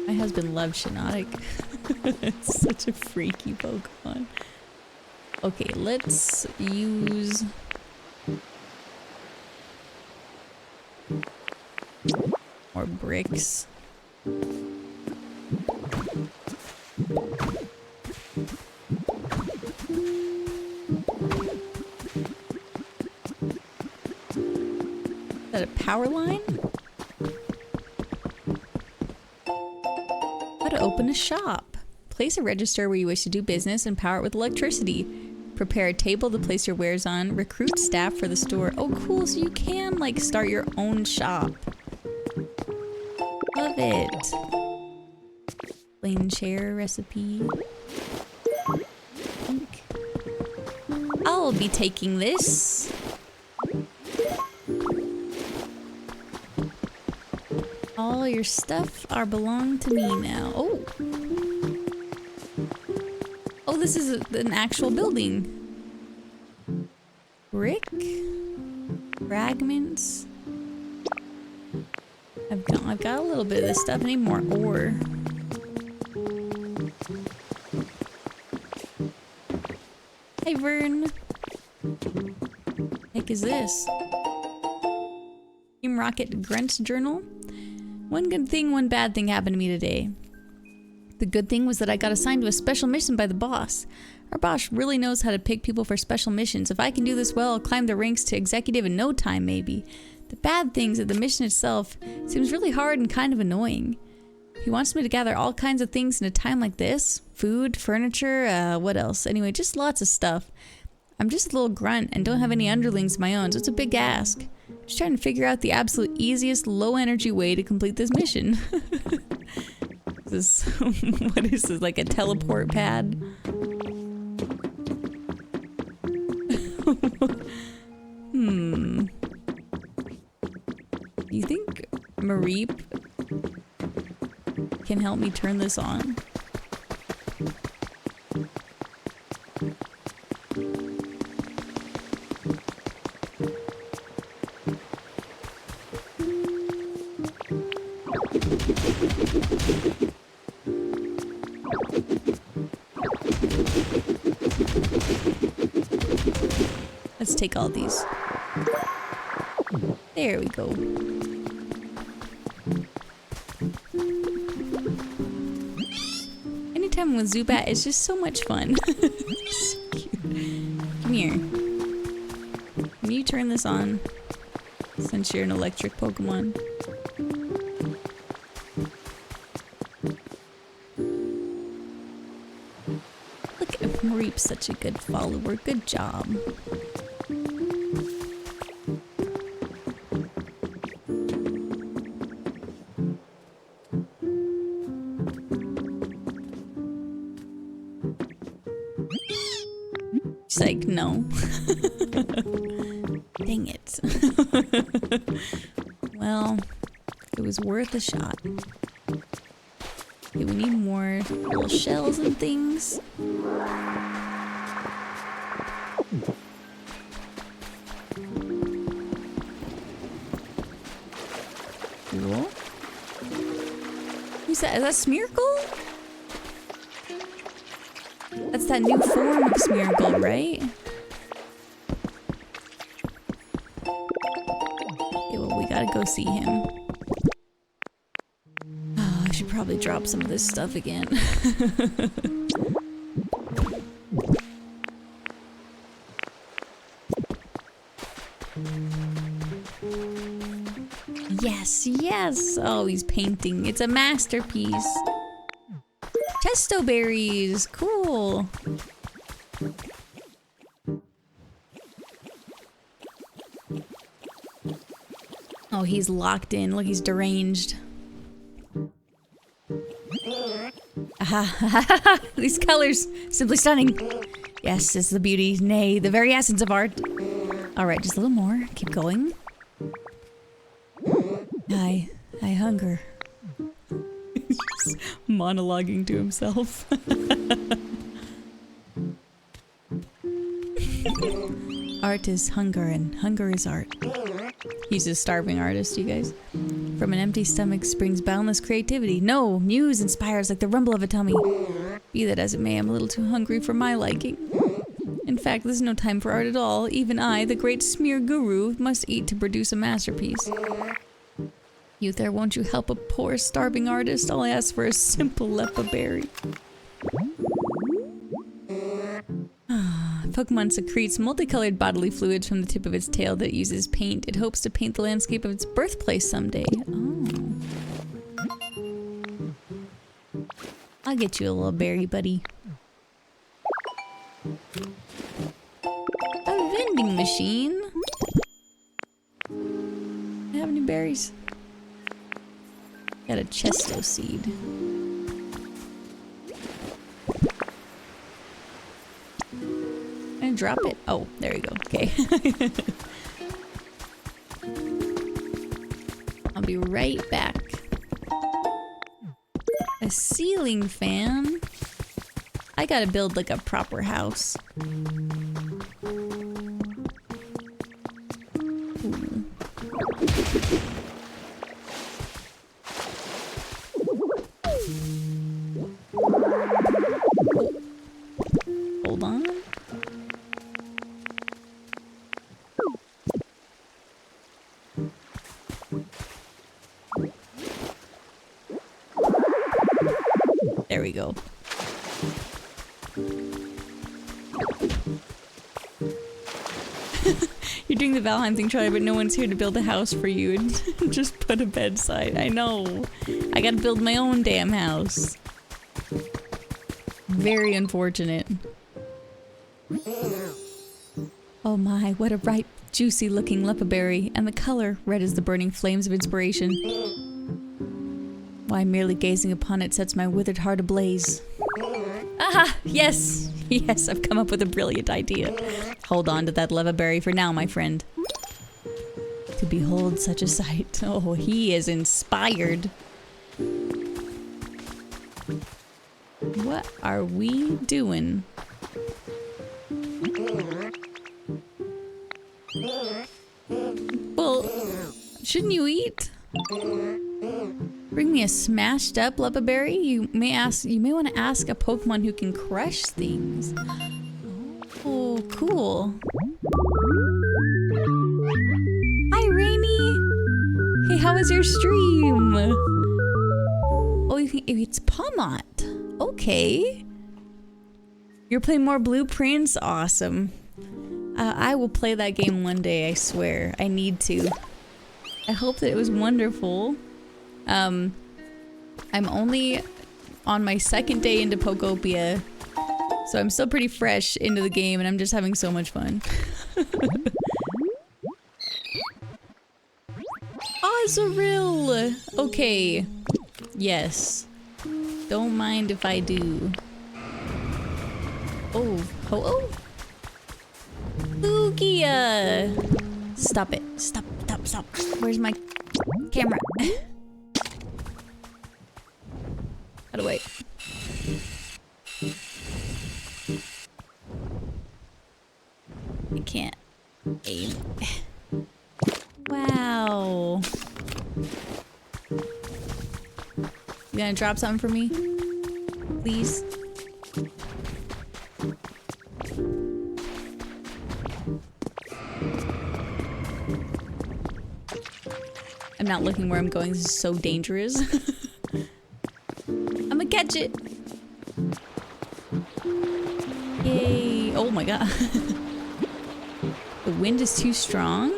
my husband loves Shiinotic. It's such a freaky Pokemon. Okay, let's use... more bricks. Is that a power line? How to open a shop. Place a register where you wish to do business and power it with electricity. Prepare a table to place your wares on. Recruit staff for the store. Oh, cool. So you can, like, start your own shop. Love it. Plain chair recipe. I'll be taking this. All your stuff belong to me now. Oh. Oh, this is an actual building. Brick? Fragments? I've got a little bit of this stuff. I need more ore. Hey, Vern. Heck is this? Team Rocket Grunt's journal. One good thing, one bad thing happened to me today. The good thing was that I got assigned to a special mission by the boss. Our boss really knows how to pick people for special missions. If I can do this well, I'll climb the ranks to executive in no time, maybe. The bad thing is that the mission itself seems really hard and kind of annoying. He wants me to gather all kinds of things in a time like this. Food, furniture, what else? Anyway, just lots of stuff. I'm just a little grunt and don't have any underlings of my own, so it's a big ask. Just trying to figure out the absolute easiest, low-energy way to complete this mission. What is this, like a teleport pad? You think Mareep can help me turn this on? Let's take all these. There we go. Anytime with Zubat is just so much fun. So cute. Come here. Can you turn this on? Since you're an electric Pokemon. Look at Mareep's such a good follower. Good job. She's like, no. Dang it. Well, it was worth a shot. Okay, we need more little shells and things. Is that Smeargle? That's that new form of Smeargle, right? Okay, well, we gotta go see him. Oh, I should probably drop some of this stuff again. Yes, yes! Oh, he's painting. It's a masterpiece. Chesto berries! Cool! Oh, he's locked in. Look, he's deranged. Aha! These colors! Simply stunning! Yes, it's the beauty, nay, the very essence of art. Alright, just a little more. Keep going. I hunger. He's just monologuing to himself. Art is hunger and hunger is art. He's a starving artist, you guys. From an empty stomach springs boundless creativity. No, muse inspires like the rumble of a tummy. Be that as it may, I'm a little too hungry for my liking. In fact, there's no time for art at all. Even I, the great smear guru, must eat to produce a masterpiece. You there, won't you help a poor starving artist? All I ask for is simple lepa berry. Pokemon secretes multicolored bodily fluids from the tip of its tail that uses paint. It hopes to paint the landscape of its birthplace someday. Oh. I'll get you a little berry, buddy. A vending machine? Do I have any berries? Got a Chesto seed. Can I drop it? Oh, there you go. Okay. I'll be right back. A ceiling fan? I gotta build like a proper house. Ooh. Hold on. There we go. You're doing the Valheim thing, Charlie, but no one's here to build a house for you and just put a bedside. I know. I gotta build my own damn house. Very unfortunate. Oh my, what a ripe, juicy looking lepa berry, and the color, red as the burning flames of inspiration. Why, merely gazing upon it sets my withered heart ablaze. Aha! Yes! Yes, I've come up with a brilliant idea. Hold on to that lepa berry for now, my friend. To behold such a sight. Oh, he is inspired. What are we doing? Well, shouldn't you eat? Bring me a smashed up lepa berry? You may want to ask a Pokemon who can crush things. Oh, cool. Hi, Rainy. Hey, how was your stream? Oh, it's Pomot. Okay. You're playing more Blueprints? Awesome. I will play that game one day, I swear. I need to. I hope that it was wonderful. I'm only on my second day into POKOPIA, so I'm still pretty fresh into the game and I'm just having so much fun. Azurill! Okay. Yes. Don't mind if I do. Oh, oh, oh! Lugia! Stop it. Stop, stop, stop. Where's my camera? How do I... I can't aim. Wow. You gonna drop something for me? Please? I'm not looking where I'm going. This is so dangerous. I'm gonna catch it. Yay. Oh my god. The wind is too strong?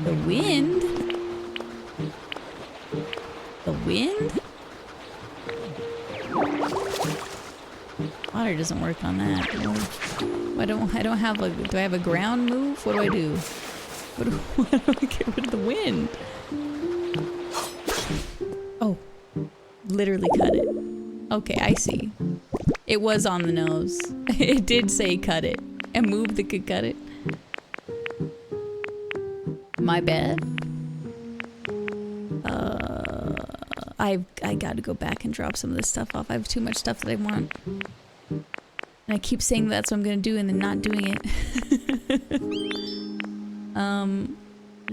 The wind? The wind? Water doesn't work on that. I don't have a, do I have a ground move? What do I do? What do I get rid of the wind? Oh, literally cut it. Okay, I see. It was on the nose. It did say cut it. And move that could cut it. My bad. I gotta go back and drop some of this stuff off. I have too much stuff that I want. And I keep saying that's what I'm gonna do and then not doing it.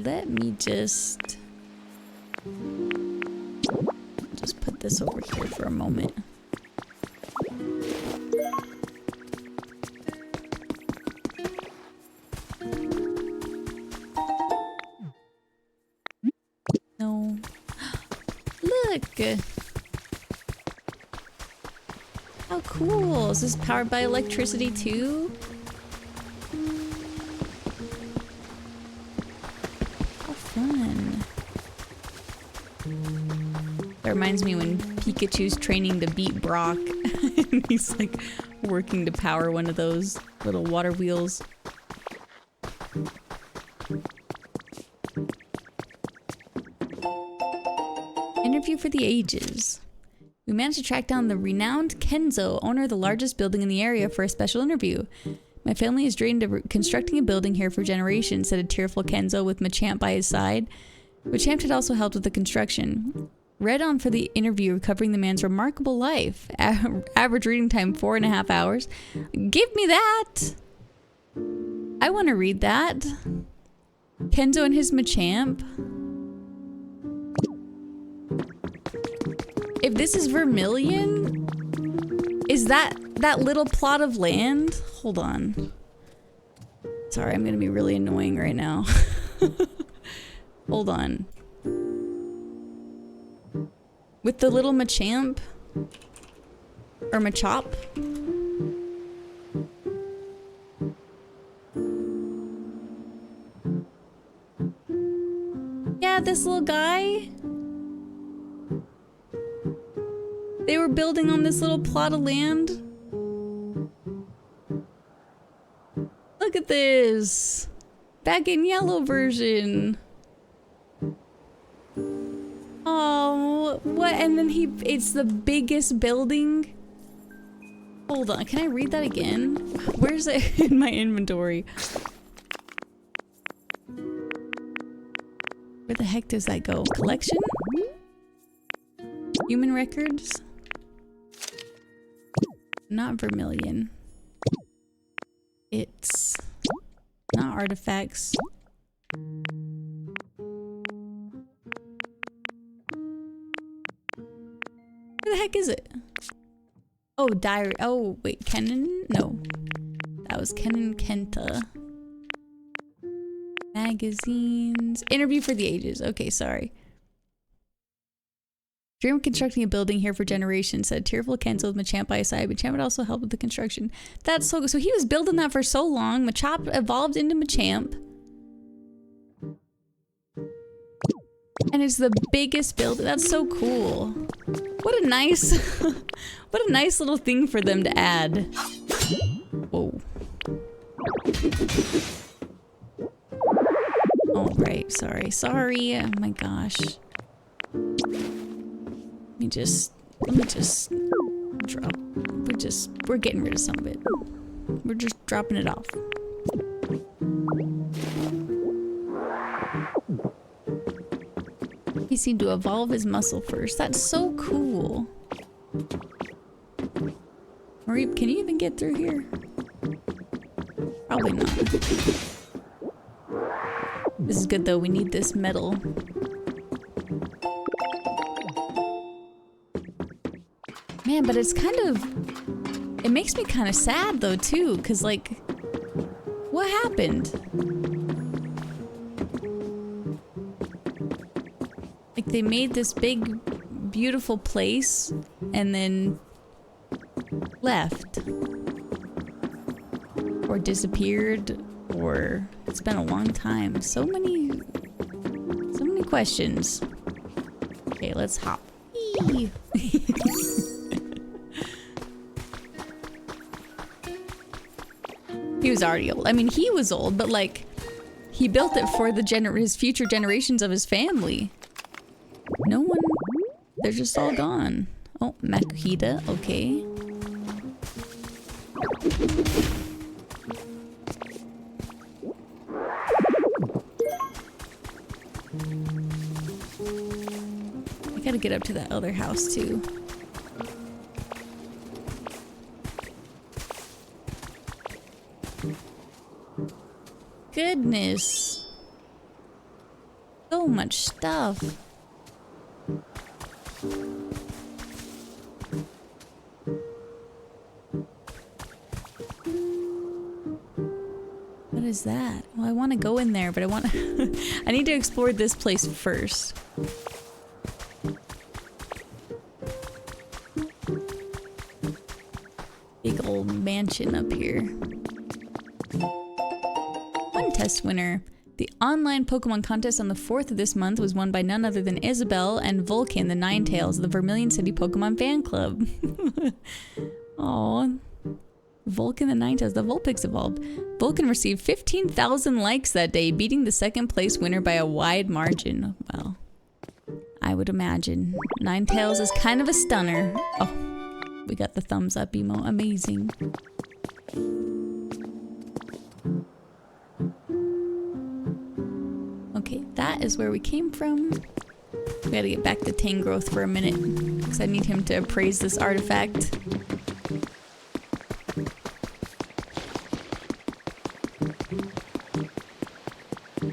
Let me just put this over here for a moment. No. Look! How cool! Is this powered by electricity too? How fun. That reminds me when Pikachu's training to beat Brock. And he's like working to power one of those little water wheels. Interview for the ages. We managed to track down the renowned Kenzo, owner of the largest building in the area, for a special interview. My family has dreamed of constructing a building here for generations, said a tearful Kenzo with Machamp by his side. Machamp had also helped with the construction. Read on for the interview covering the man's remarkable life. Average reading time 4.5 hours. Give me that! I want to read that. Kenzo and his Machamp. If this is Vermillion, is that little plot of land? Hold on. Sorry, I'm gonna be really annoying right now. Hold on. With the little Machamp? Or Machop? Yeah, this little guy. They were building on this little plot of land. Look at this. Back in yellow version. Oh, what? And then it's the biggest building. Hold on, can I read that again? Where's it in my inventory? Where the heck does that go? Collection? Human records? Not Vermillion. It's not artifacts. Where the heck is it? Oh, diary. Oh, wait, Kennen? No. That was Kennen Kenta. Magazines. Interview for the ages. Okay, sorry. Dream of constructing a building here for generations, said tearful Kenzo with Machamp by his side. Machamp would also help with the construction. That's so good. So he was building that for so long. Machamp evolved into Machamp. And it's the biggest building. That's so cool. What a nice, what a nice little thing for them to add. Whoa. Oh, right. Sorry. Sorry. Oh my gosh. Let me just drop. We're getting rid of some of it. We're just dropping it off. He seemed to evolve his muscle first. That's so cool. Marie, can you even get through here? Probably not. This is good though, we need this metal. Man, but it's kind of... It makes me kind of sad though too, because like... What happened? Like they made this big, beautiful place and then left. Or disappeared, or it's been a long time. So many questions. Okay, let's hop. Eee. He was already old. I mean, he was old, but like, he built it for the his future generations of his family. No one, they're just all gone. Oh, Makuhita, okay. I gotta get up to that other house too. Goodness. So much stuff. What is that? Well, I want to go in there, but I want to I need to explore this place first. Big old mansion up here. One test winner. The online Pokemon contest on the 4th of this month was won by none other than Isabelle and Vulcan, the Ninetales of the Vermillion City Pokemon fan club. Aww. Vulcan the Ninetales, the Vulpix evolved. Vulcan received 15,000 likes that day, beating the second place winner by a wide margin. Well, I would imagine. Ninetales is kind of a stunner. Oh, we got the thumbs up emote. Amazing. Okay, that is where we came from. We gotta get back to Tangrowth for a minute, because I need him to appraise this artifact.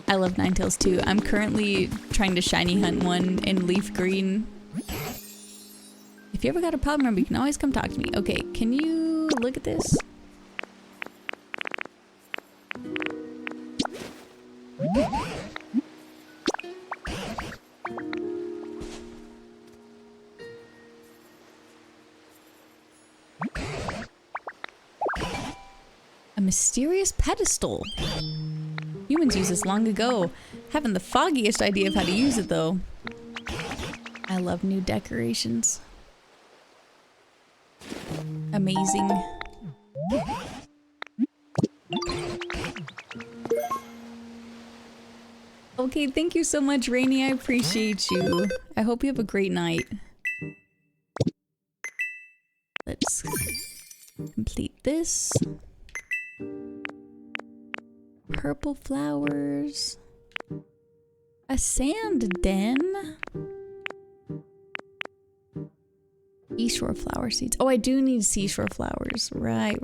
I love Ninetales too. I'm currently trying to shiny hunt one in leaf green. If you ever got a problem, remember you can always come talk to me. Okay, can you look at this? A mysterious pedestal. Humans used this long ago. Haven't the foggiest idea of how to use it though. I love new decorations. Amazing. Okay, thank you so much, Rainy. I appreciate you. I hope you have a great night. Let's complete this. Purple flowers. A sand den. Seashore flower seeds. Oh, I do need seashore flowers. Right.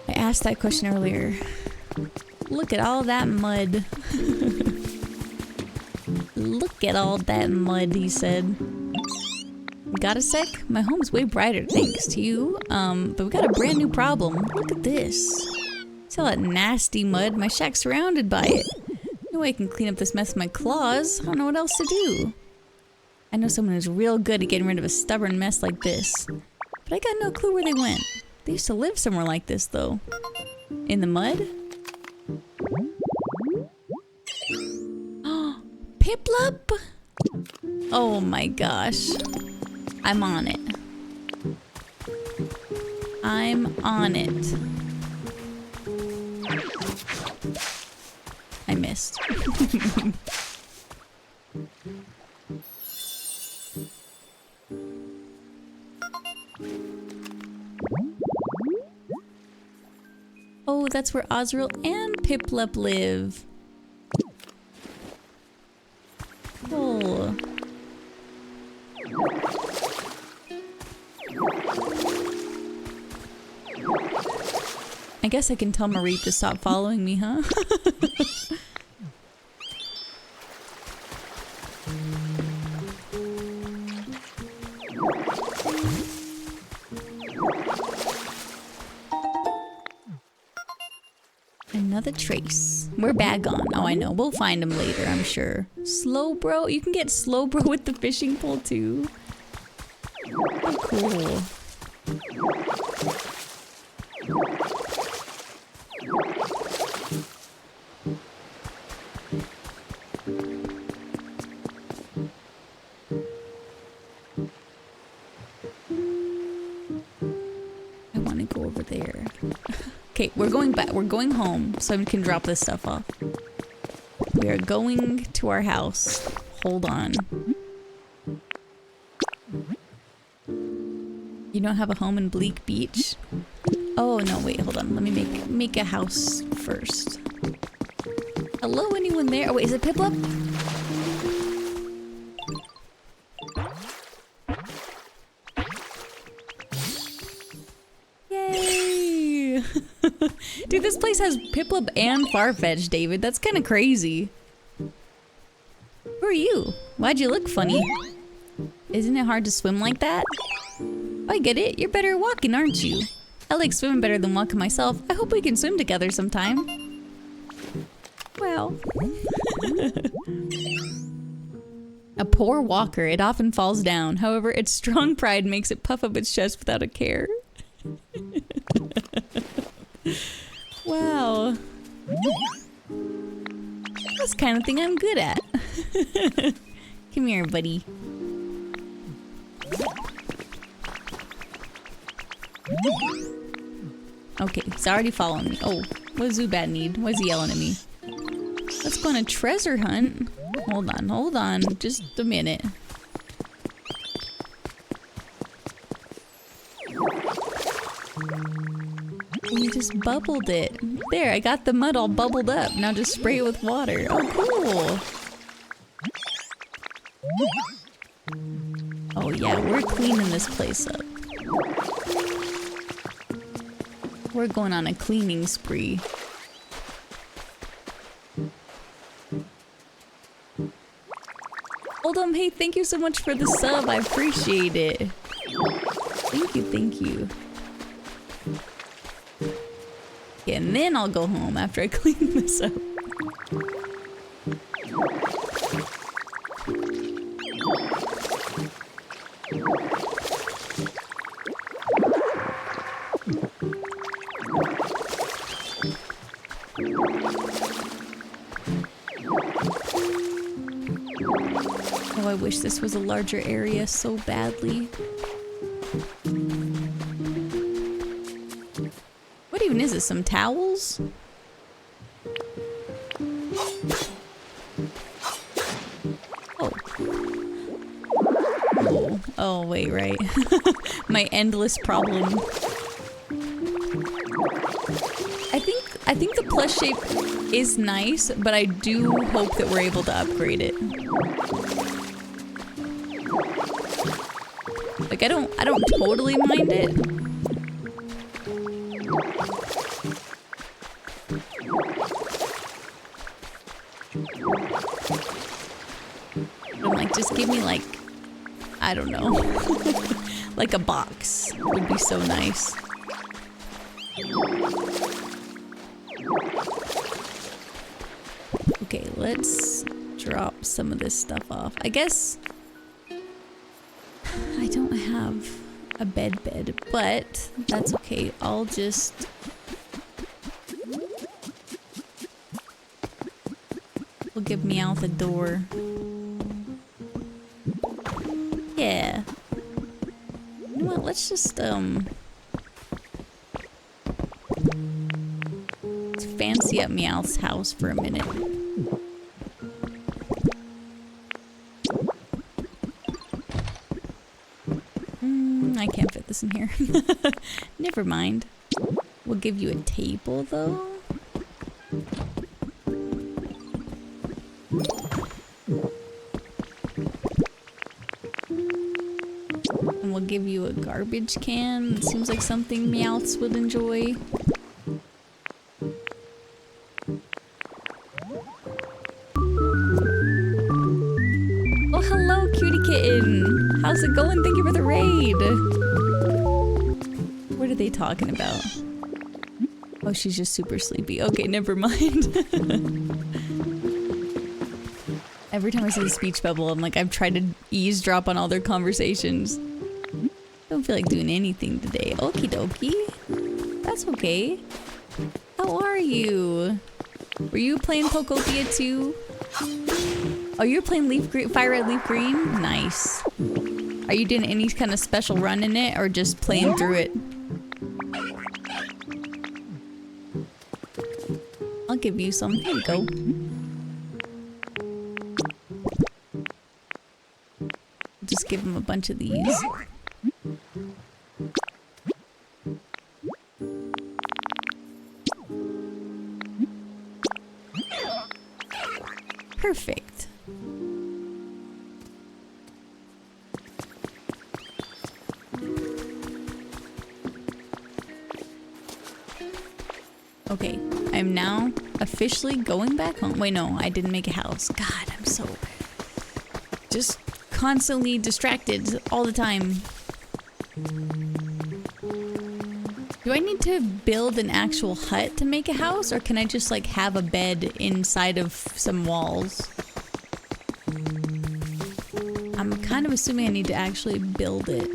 I asked that question earlier. Look at all that mud. Look at all that mud, he said. Got a sec? My home's way brighter thanks to you. But we got a brand new problem. Look at this. See all that nasty mud? My shack's surrounded by it. No way I can clean up this mess with my claws. I don't know what else to do. I know someone who's real good at getting rid of a stubborn mess like this. But I got no clue where they went. They used to live somewhere like this, though. In the mud? Oh, Piplup! Oh my gosh. I'm on it. I'm on it. I missed. Oh, that's where Osriel and Piplup live. Oh. I guess I can tell Marie to stop following me, huh? Another trace. We're back on. Oh, I know. We'll find him later, I'm sure. Slow bro. You can get slow bro with the fishing pole too. Oh, cool. I want to go over there. Okay, we're going back. We're going home so we can drop this stuff off. We are going to our house. Hold on. You don't have a home in Bleak Beach? Oh, no, wait, hold on. Let me make a house first. Hello, anyone there? Oh, wait, is it Piplup? Yay! Dude, this place has Piplup and Farfetch, David. That's kind of crazy. Who are you? Why'd you look funny? Isn't it hard to swim like that? I get it. You're better at walking, aren't you? I like swimming better than walking myself. I hope we can swim together sometime. Well. A poor walker. It often falls down. However, its strong pride makes it puff up its chest without a care. Wow. That's the kind of thing I'm good at. Come here, buddy. Okay, it's already following me. Oh, what does Zubat need? Why is he yelling at me? Let's go on a treasure hunt. Hold on, just a minute. You just bubbled it. There, I got the mud all bubbled up. Now just spray it with water. Oh, cool. Oh yeah, we're cleaning this place up. We're going on a cleaning spree. Hold on, hey, thank you so much for the sub. I appreciate it. Thank you, thank you. Yeah, and then I'll go home after I clean this up. Oh, I wish this was a larger area so badly. What even is this? Some towels? Oh. Oh, oh wait, right. My endless problem. I think the plush shape is nice, but I do hope that we're able to upgrade it. Like I don't totally mind it. But I'm like, just give me like, I don't know, like a box would be so nice. Okay, let's drop some of this stuff off. I guess I don't have a bed, but that's okay. I'll just... We'll give Meowth the door. Yeah. You know what, let's just, let's fancy up Meowth's house for a minute. I can't fit this in here. Never mind. We'll give you a table, though. And we'll give you a garbage can. It seems like something Meowths would enjoy. Oh, hello, cutie kitten. How's it going? Thank you for the raid. What are they talking about? Oh, she's just super sleepy. Okay, never mind. Every time I see the speech bubble, I'm like, I've tried to eavesdrop on all their conversations. Don't feel like doing anything today. Okie dokie. That's okay. How are you? Were you playing Pokopia too? Oh, you're playing Leaf Green, Fire Red Leaf Green? Nice. Are you doing any kind of special run in it or just playing through it? I'll give you some. Here you go. Just give him a bunch of these. Perfect. Okay, I'm now officially going back home. Wait, no, I didn't make a house. God, I'm so just constantly distracted all the time. Do I need to build an actual hut to make a house, or can I just like have a bed inside of some walls? I'm kind of assuming I need to actually build it.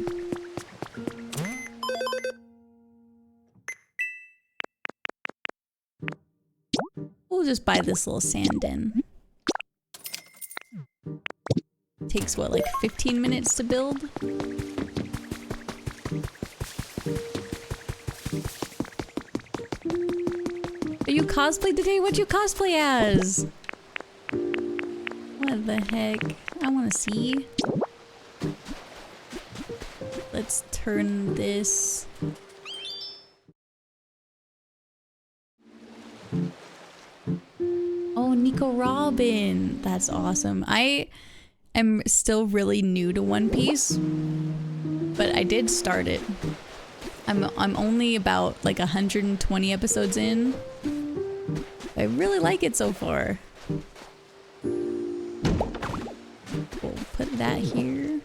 We'll just buy this little sand den. Takes what, like 15 minutes to build? Are you cosplayed today? What'd you cosplay as? What the heck? I wanna see. Let's turn this. Oh, Nico Robin. That's awesome. I am still really new to One Piece, but I did start it. I'm only about like 120 episodes in. I really like it so far. We'll put that here.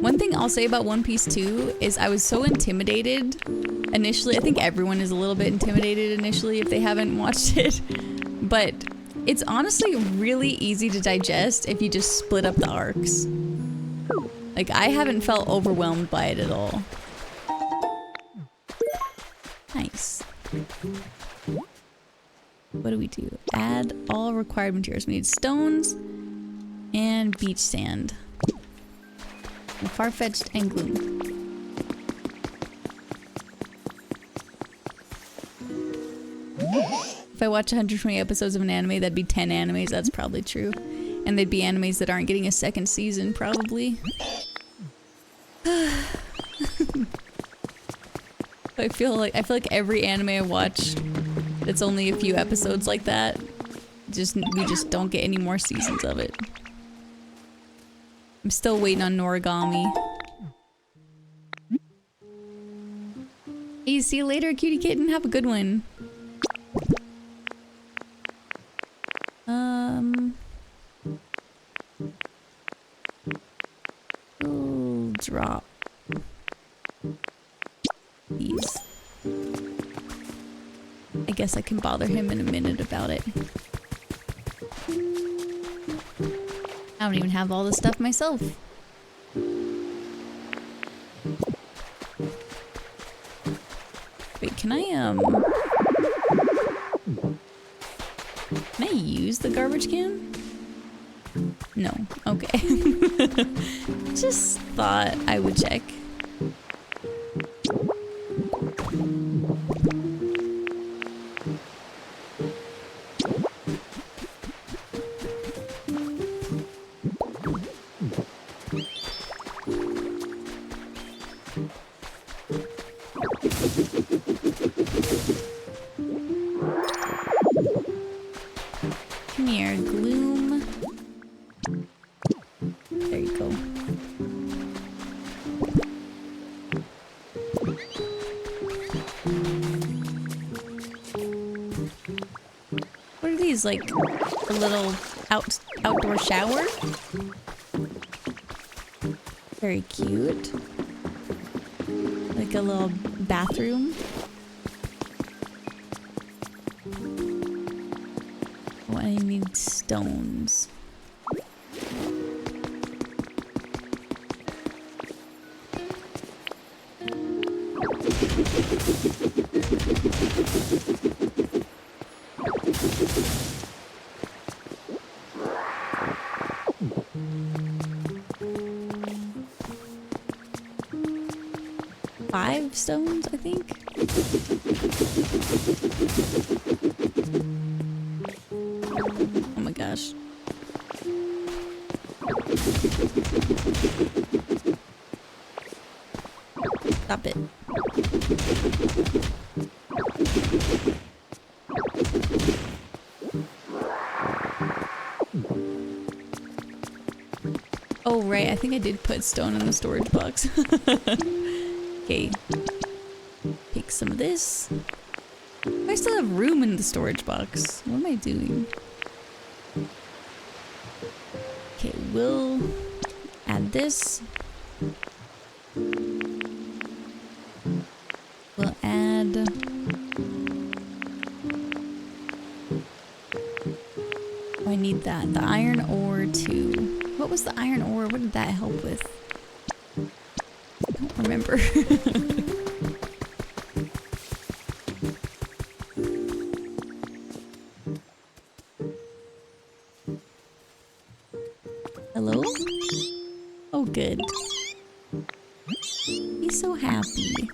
One thing I'll say about One Piece 2 is I was so intimidated initially. I think everyone is a little bit intimidated initially if they haven't watched it. But it's honestly really easy to digest if you just split up the arcs. Like, I haven't felt overwhelmed by it at all. Nice. What do we do? Add all required materials. We need stones and beach sand. And Farfetch'd and gloom. If I watch 120 episodes of an anime, that'd be 10 animes. That's probably true. And they'd be animes that aren't getting a second season, probably. I feel like every anime I watch that's only a few episodes like that, we just don't get any more seasons of it. I'm still waiting on Noragami. Hey, see you later, cutie kitten. Have a good one. We'll drop these. I guess I can bother him in a minute about it. I don't even have all this stuff myself. Wait, can I use the garbage can? No. Okay. Just thought I would check. Come here, gloom. There you go. What are these, like a little outdoor shower? Very cute. Like a little bathroom. Oh, I need stones. Five stones, I think. Oh my gosh. Stop it. Oh, right. I think I did put stone in the storage box. Okay. Take some of this. I still have room in the storage box. What am I doing? Okay, we'll add this. We'll add... Oh, I need that. The iron ore too. What was the iron ore? What did that help with? I don't remember. Hello? Oh, good. He's so happy.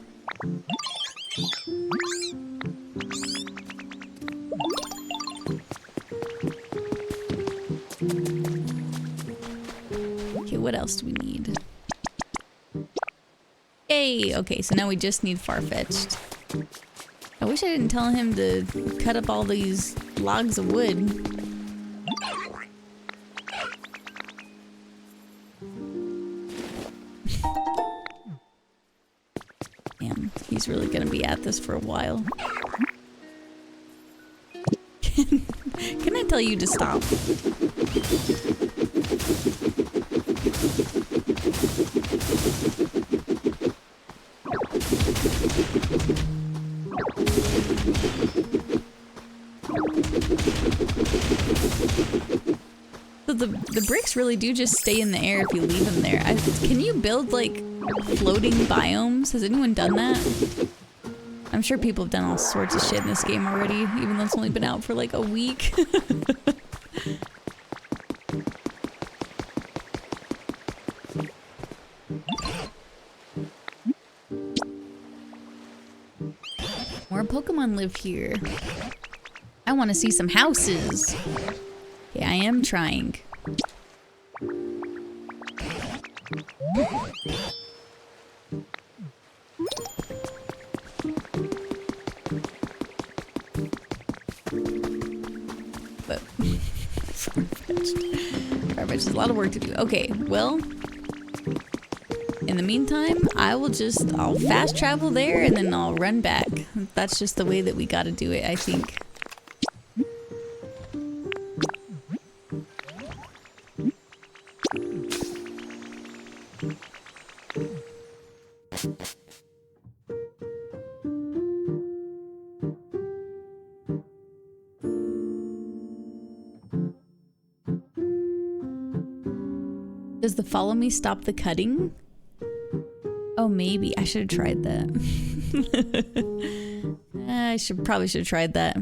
Okay, what else do we need? Yay! Okay, so now we just need far-fetched. I wish I didn't tell him to cut up all these logs of wood. Damn, he's really gonna be at this for a while. Can I tell you to stop? So the bricks really do just stay in the air if you leave them there. Can you build like floating biomes? Has anyone done that? I'm sure people have done all sorts of shit in this game already, even though it's only been out for like a week. More Pokemon live here. I want to see some houses. Okay, I am trying. But Far-fetched is a lot of work to do. Okay, well, in the meantime, I'll fast travel there and then I'll run back. That's just the way that we gotta do it, I think. Does the follow me stop the cutting? Oh, maybe. I should have tried that. I probably should have tried that.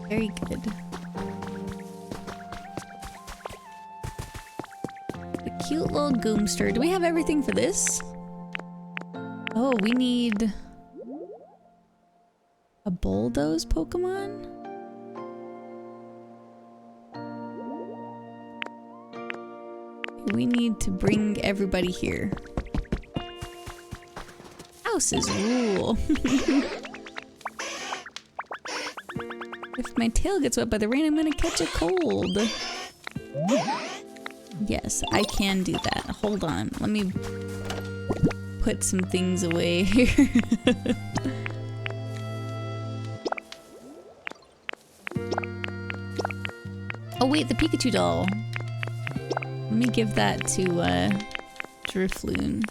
Very good. A cute little Goomster. Do we have everything for this? Oh, we need a bulldoze Pokemon? We need to bring everybody here. Houses rule. If my tail gets wet by the rain, I'm gonna catch a cold. Yes, I can do that. Hold on, let me put some things away here. Oh wait, the Pikachu doll. Let me give that to Drifloon.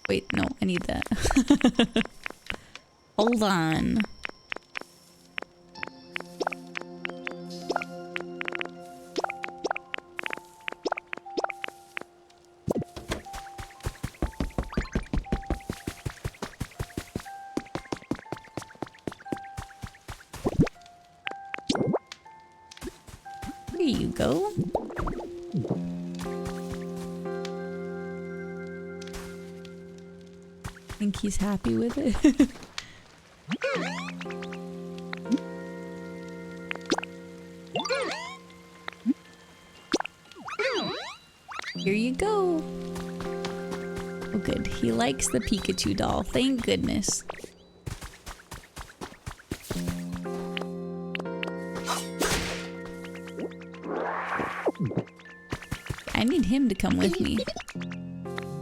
Wait, no, I need that. Hold on. There you go. Think he's happy with it. Here you go. Oh good, he likes the Pikachu doll, thank goodness. I need him to come with me.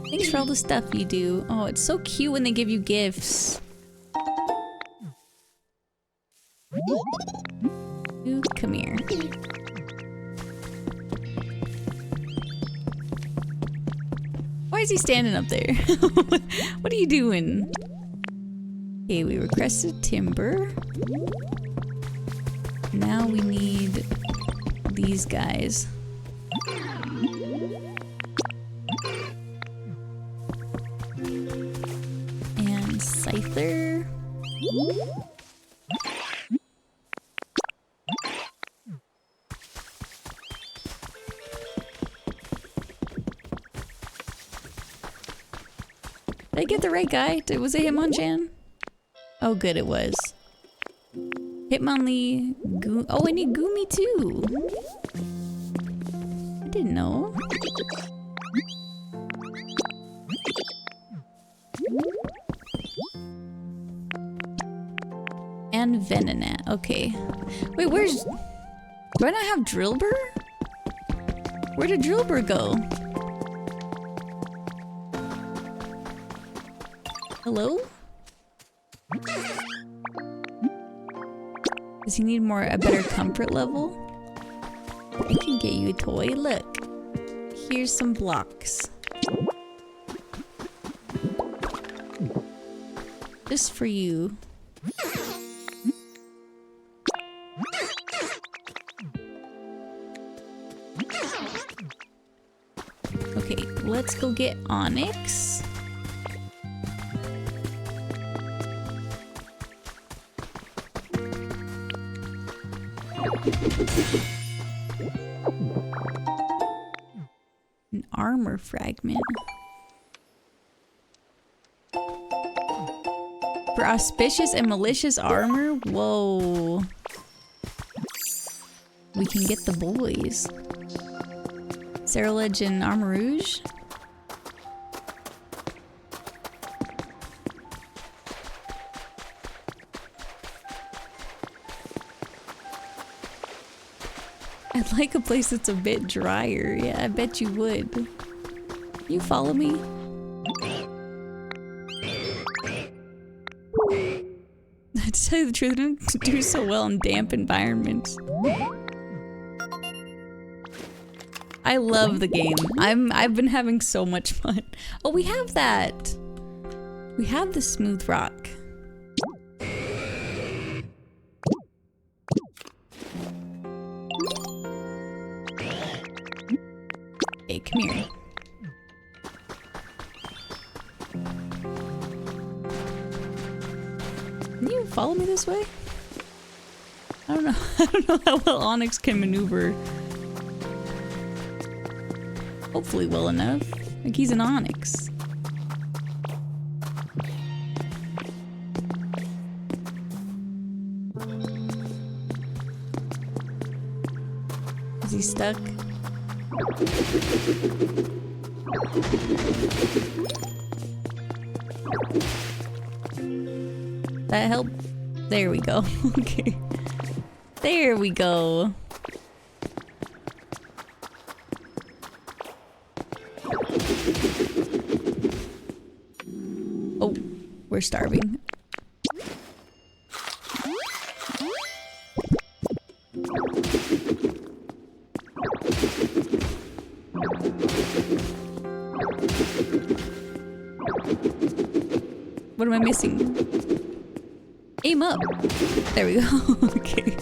Thanks for all the stuff you do. Oh, it's so cute when they give you gifts. Ooh, come here. Why is he standing up there? What are you doing? Okay, we requested timber. Now we need these guys. And Scyther. Did I get the right guy? Was it Hitmonchan? Oh good, it was. Hitmonlee, oh I need Goomy too. I didn't know. And Venonat, okay. Wait, where's... Do I not have Drillbur? Where did Drillbur go? Hello? Does he need a better comfort level? I can get you a toy, look. Here's some blocks. Just for you. Okay, let's go get Onyx. An armor fragment. For auspicious and malicious armor? Whoa. We can get the boys. Cerulege and Armarouge? I'd like a place that's a bit drier. Yeah, I bet you would. You follow me? To tell you the truth, I don't do so well in damp environments. I love the game. I've been having so much fun. Oh, we have that. We have the smooth rock. Hey, come here. Can you follow me this way? I don't know. I don't know how well Onyx can maneuver. Hopefully well enough. Like he's an Onyx. Is he stuck? That help? There we go. Okay. There we go. Oh, we're starving. What am I missing? Aim up. There we go. Okay.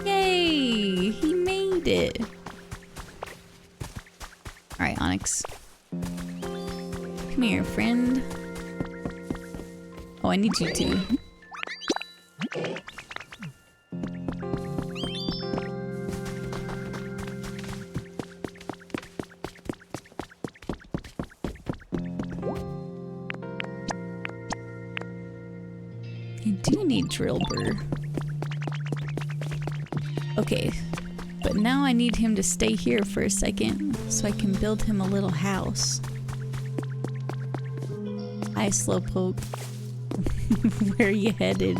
Yay! He made it. Alright, Onyx. Come here, friend. Oh, I need you too. I do need Drillbur. Okay, but now I need him to stay here for a second so I can build him a little house. Hi, Slowpoke. Where are you headed?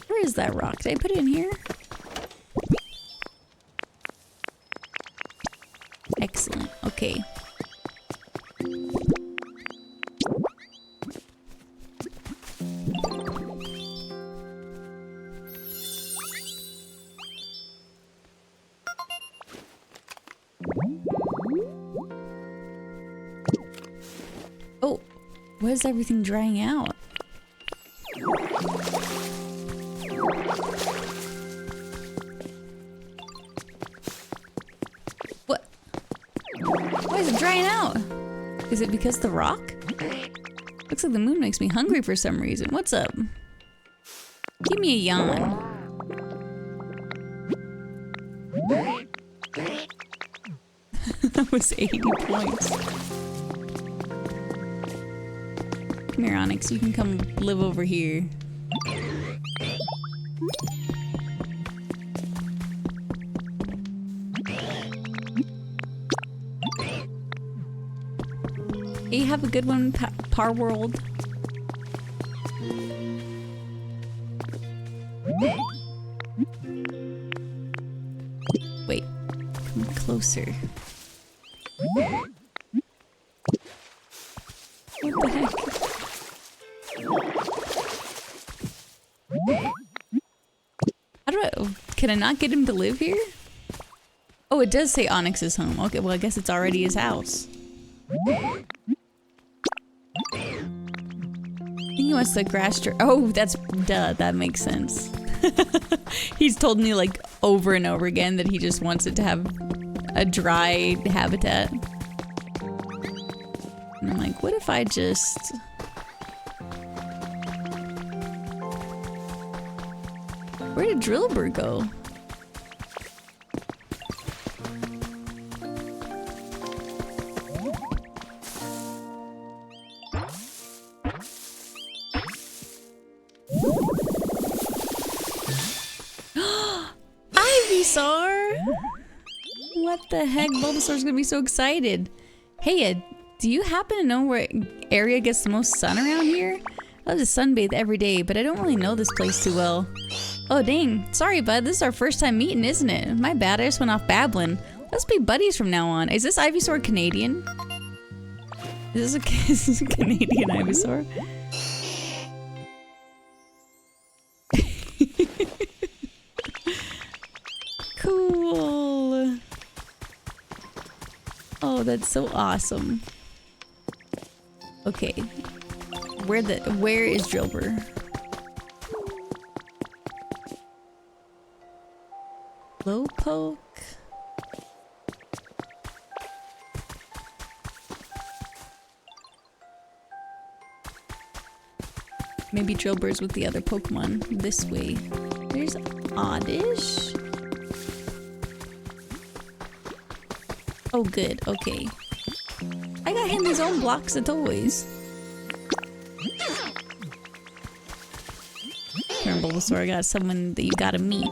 Where is that rock? Did I put it in here? Excellent. Okay. Oh, why is everything drying out? What? Why is it drying out? Is it because of the rock? Looks like the moon makes me hungry for some reason. What's up? Give me a yawn. That was 80 points. Come here, Onyx. You can come live over here. Hey, have a good one, Par World. Wait, come closer. What the heck? How do I... Can I not get him to live here? Oh, it does say Onyx's home. Okay, well, I guess it's already his house. I think he wants the grass... Oh, that's... Duh, that makes sense. He's told me, like, over and over again that he just wants it to have a dry habitat. And I'm like, what if I just... Where did Drillbur go? Ivysaur! What the heck? Bulbasaur's gonna be so excited. Hey, do you happen to know where area gets the most sun around here? I love to sunbathe every day, but I don't really know this place too well. Oh dang, sorry bud, this is our first time meeting, isn't it? My bad, I just went off babbling. Let's be buddies from now on. Is this Ivysaur Canadian? Is this a Canadian Ivysaur? Cool. Oh, that's so awesome. Okay. Where is Drillbur? Slowpoke. Maybe Drillbur's with the other Pokemon this way. There's Oddish. Oh, good. Okay. I got him his own blocks of toys. Turn Bulbasaur, I got someone that you gotta meet.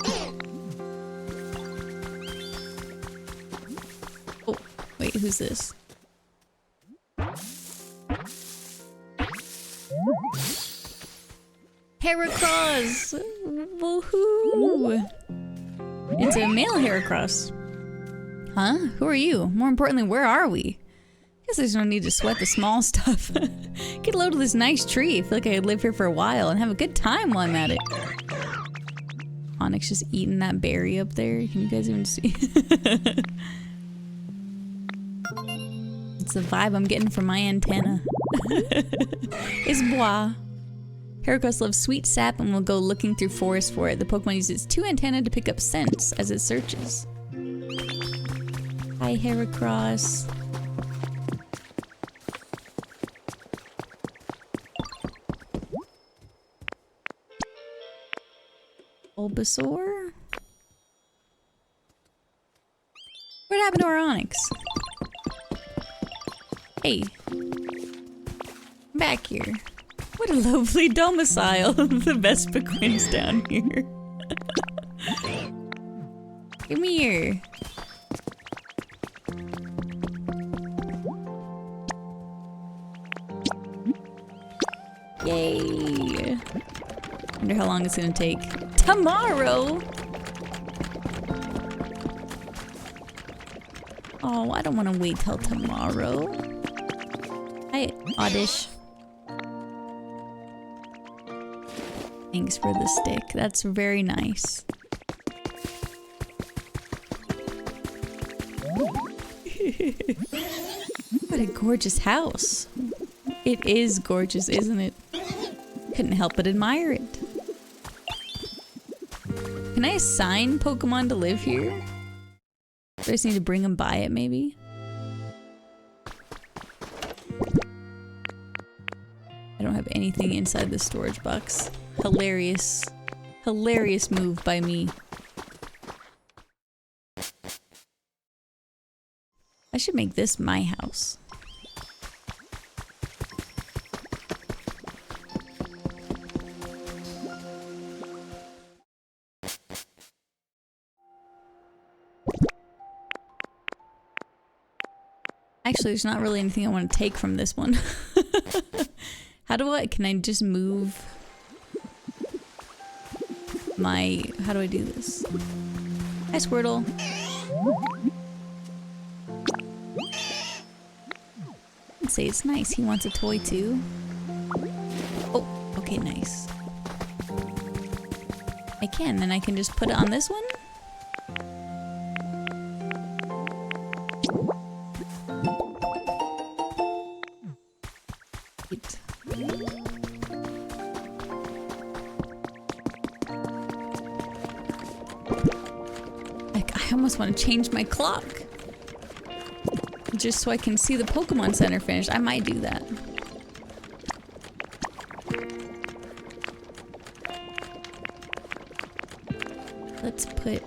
Oh, wait, who's this? Heracross! Woohoo! It's a male Heracross. Huh? Who are you? More importantly, where are we? Guess there's no need to sweat the small stuff. Get a load of this nice tree. I feel like I could live here for a while and have a good time while I'm at it. Onyx just eating that berry up there. Can you guys even see? It's the vibe I'm getting from my antenna. It's bois. Heracross loves sweet sap and will go looking through forest for it. The Pokemon uses 2 antennae to pick up scents as it searches. Hi, Heracross. Bulbasaur? What happened to our Onyx? Hey. I'm back here. What a lovely domicile. The best Pequins down here. Come here. Yay. Wonder how long it's gonna take. Tomorrow? Oh, I don't want to wait till tomorrow. Hi, Oddish. Thanks for the stick. That's very nice. What a gorgeous house. It is gorgeous, isn't it? Couldn't help but admire it. Can I assign Pokemon to live here? Do I just need to bring them by it, maybe? I don't have anything inside the storage box. Hilarious. Hilarious move by me. I should make this my house. Actually, there's not really anything I want to take from this one. Can I just move my, how do I do this? Hi, Squirtle. I'd say it's nice. He wants a toy too. Oh, okay, nice. Then I can just put it on this one? I almost want to change my clock. Just so I can see the Pokemon Center finished. I might do that. Let's put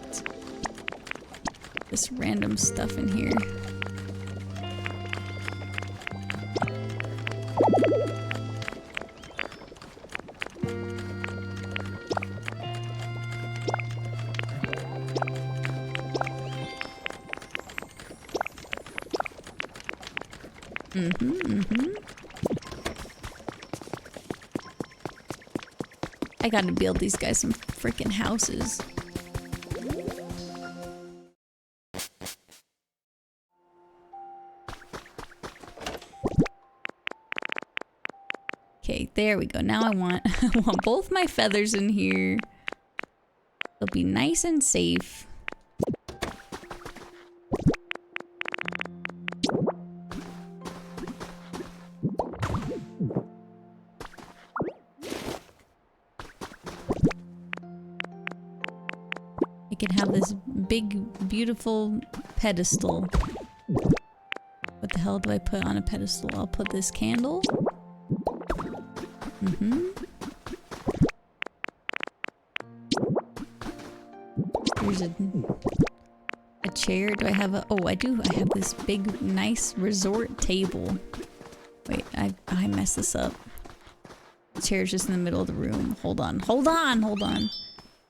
this random stuff in here. I gotta build these guys some freaking houses. Okay, there we go. Now I want both my feathers in here. They'll be nice and safe. I could have this big, beautiful pedestal. What the hell do I put on a pedestal? I'll put this candle. Here's a chair. Do I have a... Oh, I do. I have this big, nice resort table. Wait, I messed this up. The chair's just in the middle of the room. Hold on.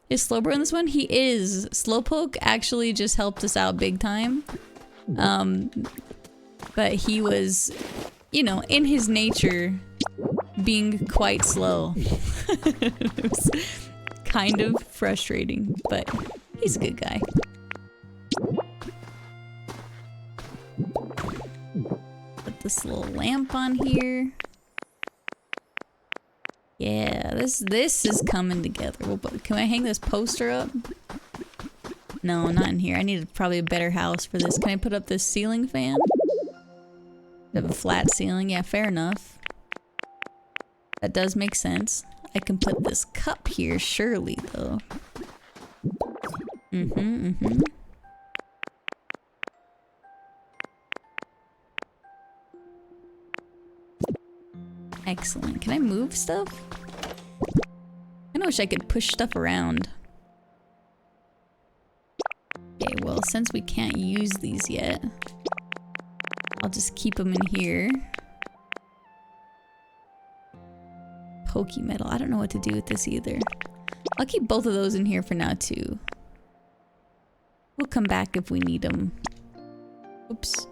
Is Slowbro in this one? He is. Slowpoke actually just helped us out big time. But he was, you know, in his nature, being quite slow. It was kind of frustrating, but he's a good guy. put this little lamp on here. Yeah, this is coming together. Well, can I hang this poster up? No, not in here. I need probably a better house for this. Can I put up this ceiling fan? I have a flat ceiling. Yeah, fair enough. That does make sense. I can put this cup here, surely, though. Excellent. Can I move stuff? I wish I could push stuff around. Okay, well, since we can't use these yet, I'll just keep them in here. Pokey metal. I don't know what to do with this either. I'll keep both of those in here for now, too. We'll come back if we need them. Oops.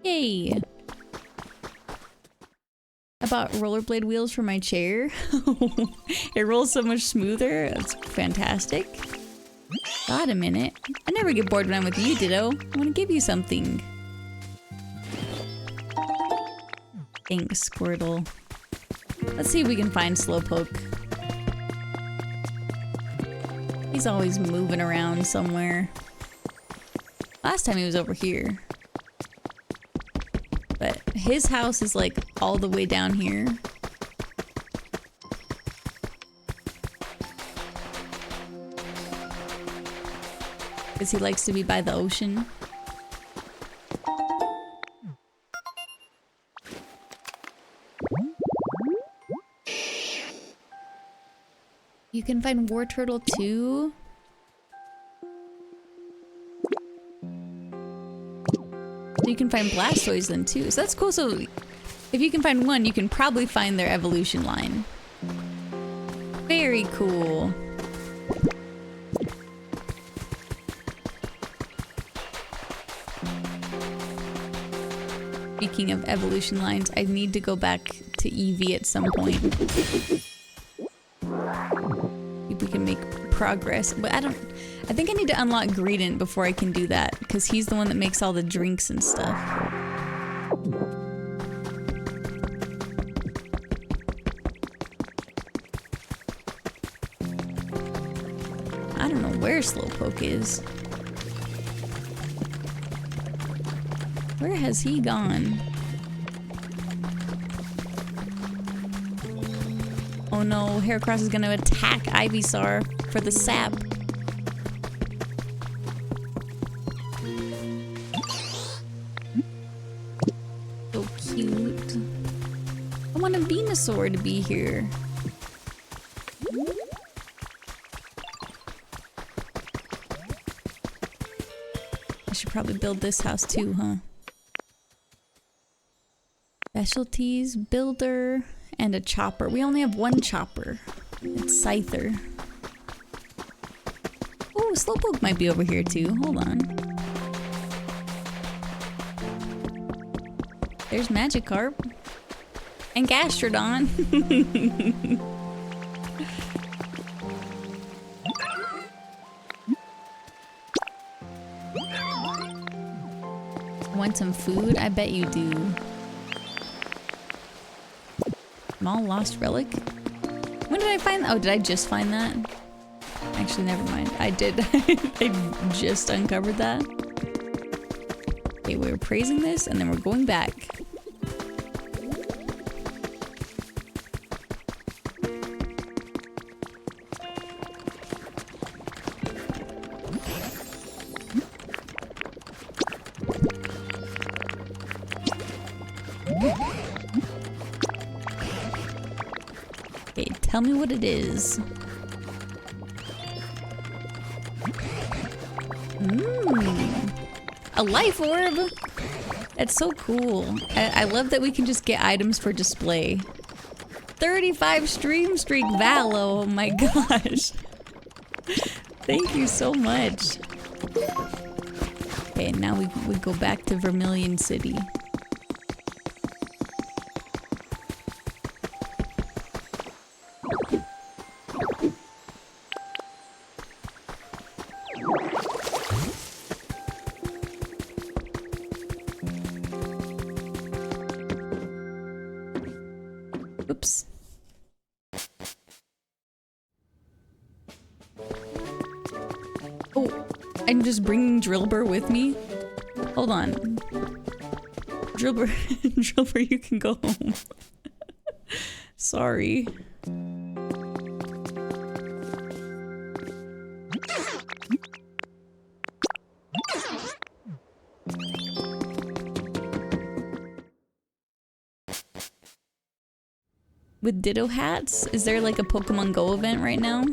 Yay! I bought rollerblade wheels for my chair. It rolls so much smoother. That's fantastic. God, a minute. I never get bored when I'm with you, Ditto. I want to give you something. Thanks, Squirtle. Let's see if we can find Slowpoke. He's always moving around somewhere. Last time he was over here. But his house is like all the way down here. Because he likes to be by the ocean. You can find War Turtle too. So you can find Blastoise then too. So that's cool. So if you can find one, you can probably find their evolution line. Very cool. Speaking of evolution lines, I need to go back to Eevee at some point. If we can make progress. But I think I need to unlock Greedent before I can do that, because he's the one that makes all the drinks and stuff. I don't know where Slowpoke is. Where has he gone? Oh no, Heracross is gonna attack Ivysaur for the sap. So cute. I want a Venusaur to be here. I should probably build this house too, huh? Specialties, builder, and a chopper. We only have one chopper. It's Scyther. Oh, Slowpoke might be over here too. Hold on. There's Magikarp. And Gastrodon. Want some food? I bet you do. Small lost relic? When did I find that? Oh, did I just find that? Actually, never mind. I did. I just uncovered that. Okay, we were praising this and then we're going back. Tell me what it is. A life orb! That's so cool. I love that we can just get items for display. 35 stream streak Val, oh my gosh. Thank you so much. Okay, now we go back to Vermillion City. Oh, I'm just bringing Drillbur with me? Hold on. Drillbur, Drillbur, you can go home. Sorry. With Ditto hats? Is there like a Pokemon Go event right now?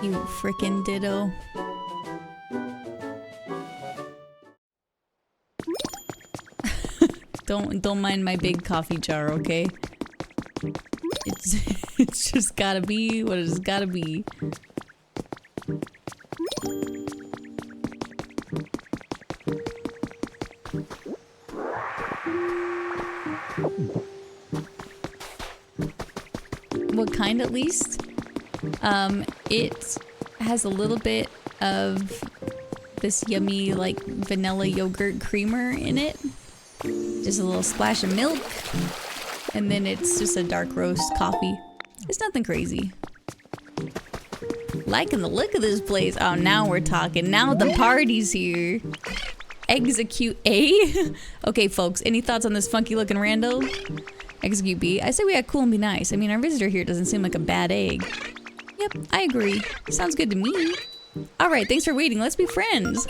You frickin' Ditto. Don't mind my big coffee jar, okay? It's just gotta be what it's gotta be. What kind, at least? It has a little bit of this yummy, like, vanilla yogurt creamer in it. Just a little splash of milk. And then it's just a dark roast coffee. It's nothing crazy. Liking the look of this place. Oh, now we're talking. Now the party's here. Execute A? Okay, folks, any thoughts on this funky looking rando? Execute B. I say we act cool and be nice. I mean, our visitor here doesn't seem like a bad egg. Yep, I agree. Sounds good to me. Alright, thanks for waiting. Let's be friends.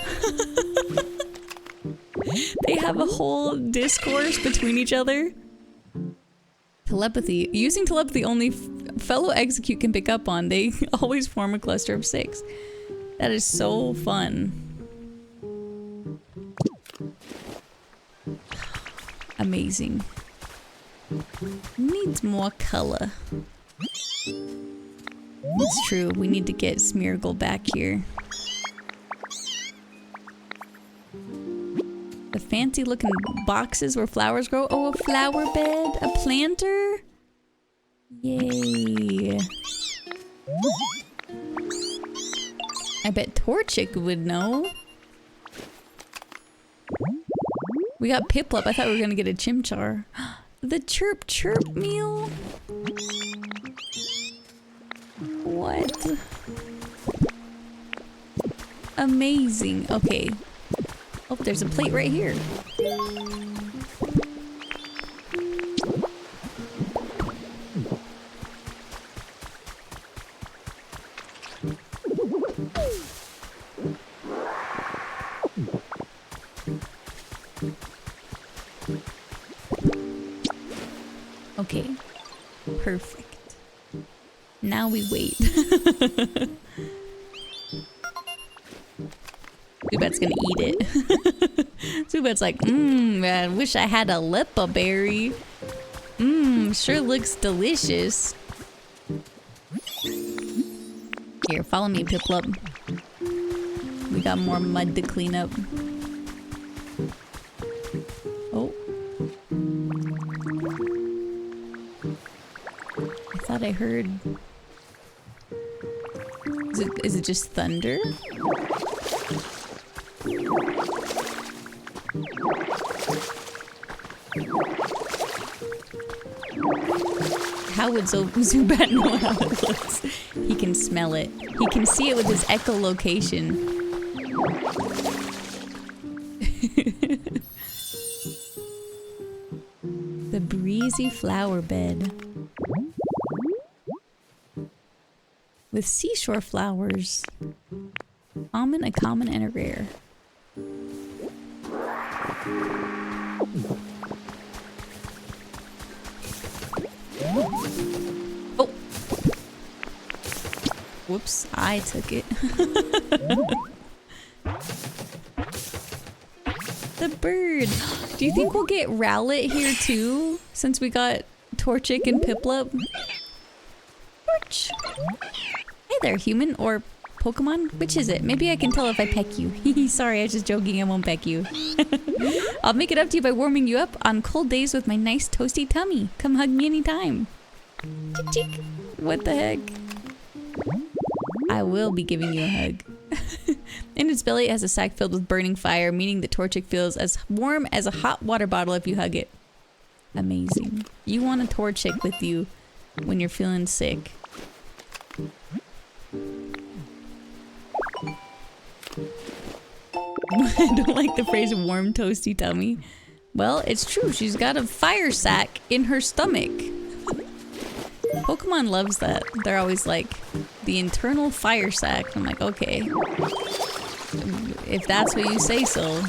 They have a whole discourse between each other. Telepathy. Using telepathy only fellow execute can pick up on. They always form a cluster of 6. That is so fun. Amazing. Needs more color. It's true, we need to get Smeargle back here. The fancy looking boxes where flowers grow. Oh, a flower bed? A planter? Yay. I bet Torchic would know. We got Piplup. I thought we were gonna get a Chimchar. The Chirp Chirp meal? What? Amazing. Okay. Oh, there's a plate right here. Okay. Perfect. Now we wait. Zubat's gonna eat it. Zubat's like, I wish I had a Lipa berry. Sure looks delicious. Here, follow me, Piplup. We got more mud to clean up. Oh. I thought I heard... Is it just thunder? How would Zubat know how it looks? He can smell it. He can see it with his echolocation. The breezy flower bed. With seashore flowers. Common, a common, and a rare. Oh! Whoops, I took it. The bird! Do you think we'll get Rowlet here too? Since we got Torchic and Piplup? Torch! Hey there, human or Pokemon? Which is it? Maybe I can tell if I peck you. Sorry, I was just joking, I won't peck you. I'll make it up to you by warming you up on cold days with my nice toasty tummy. Come hug me anytime. Chick, chick. What the heck? I will be giving you a hug. In its belly, it has a sack filled with burning fire, meaning the Torchic feels as warm as a hot water bottle if you hug it. Amazing. You want a Torchic with you when you're feeling sick. I don't like the phrase warm toasty tummy. Well, it's true. She's got a fire sack in her stomach. Pokemon loves that. They're always like, the internal fire sac. I'm like, okay. If that's what you say so.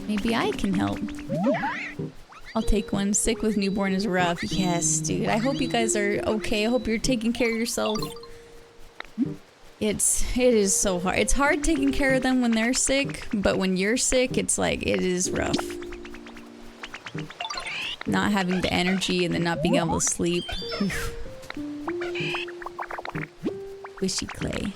Maybe I can help. I'll take one. Sick with newborn is rough. Yes, dude. I hope you guys are okay. I hope you're taking care of yourself. It is so hard. It's hard taking care of them when they're sick, but when you're sick, it's like, it is rough. Not having the energy and then not being able to sleep. Oof. Wishy clay.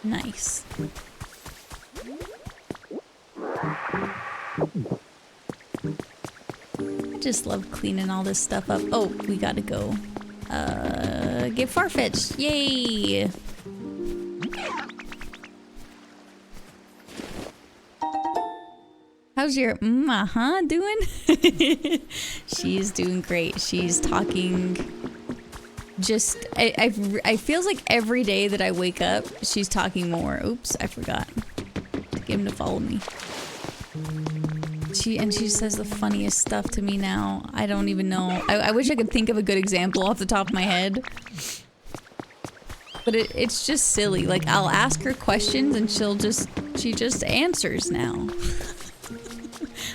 Nice. I just love cleaning all this stuff up. Oh, we gotta go. Get Farfetch'd. Yay! How's your doing? She's doing great. She's talking. Just, I feels like every day that I wake up, she's talking more. Oops, I forgot to get him to follow me. She says the funniest stuff to me now. I don't even know. I wish I could think of a good example off the top of my head. But it's just silly. Like, I'll ask her questions and she just answers now.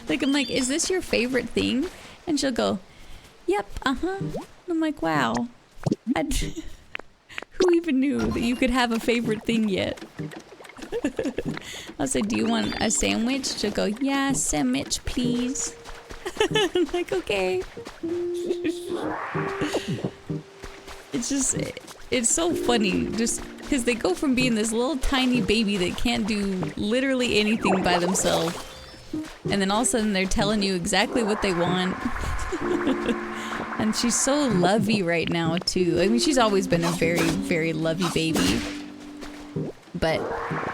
Like, I'm like, is this your favorite thing? And she'll go, yep, uh-huh. I'm like, wow. Who even knew that you could have a favorite thing yet? I'll say, do you want a sandwich? She'll go, yeah, sandwich, please. I'm like, okay. It's just, it's so funny. Just because they go from being this little tiny baby that can't do literally anything by themselves. And then all of a sudden they're telling you exactly what they want. And she's so lovey right now too. I mean, she's always been a very, very lovey baby. But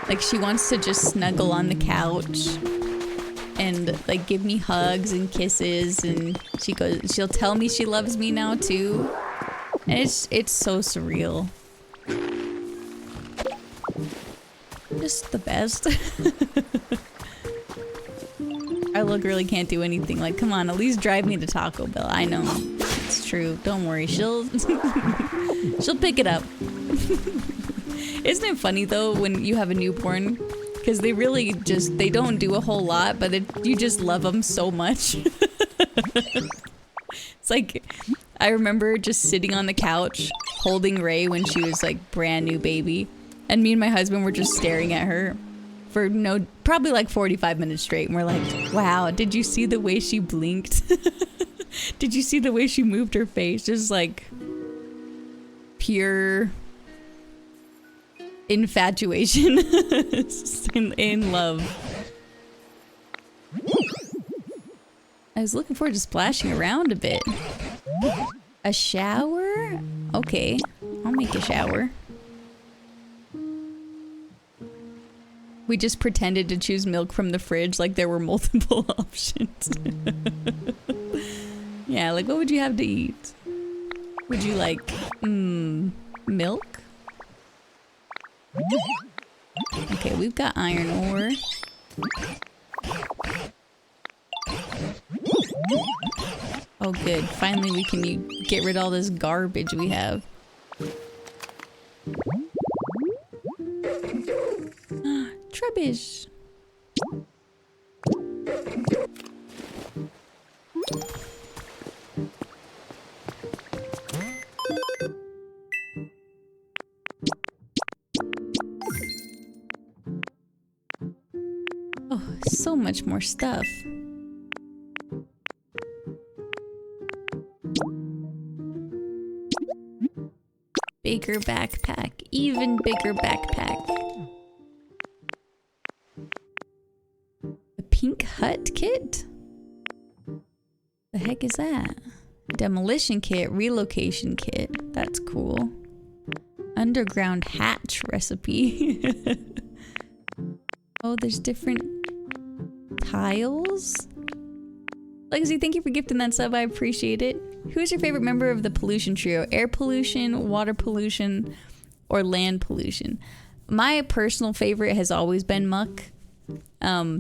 like, she wants to just snuggle on the couch and like give me hugs and kisses, and she'll tell me she loves me now too. And it's so surreal. Just the best. I really can't do anything. Like, come on, at least drive me to Taco Bell. I know. It's true. Don't worry. She'll pick it up. Isn't it funny though when you have a newborn? Because they really they don't do a whole lot, but you just love them so much. It's like, I remember just sitting on the couch holding Ray when she was like brand new baby. And me and my husband were just staring at her for probably like 45 minutes straight. And we're like, wow, did you see the way she blinked? Did you see the way she moved her face? Just like pure infatuation. in love. I was looking forward to splashing around a bit. A shower? Okay, I'll make a shower. We just pretended to choose milk from the fridge like there were multiple options. Yeah, like what would you have to eat? Would you like, milk? Okay, we've got iron ore. Oh good, finally we can get rid of all this garbage we have. Trubbish. Oh, so much more stuff. bigger backpack. Even bigger backpack. The pink hut kit? The heck is that? Demolition kit, relocation kit. That's cool. Underground hatch recipe. Oh, there's different tiles? Legacy, thank you for gifting that sub. I appreciate it. Who's your favorite member of the pollution trio? Air pollution, water pollution, or land pollution? My personal favorite has always been Muck. I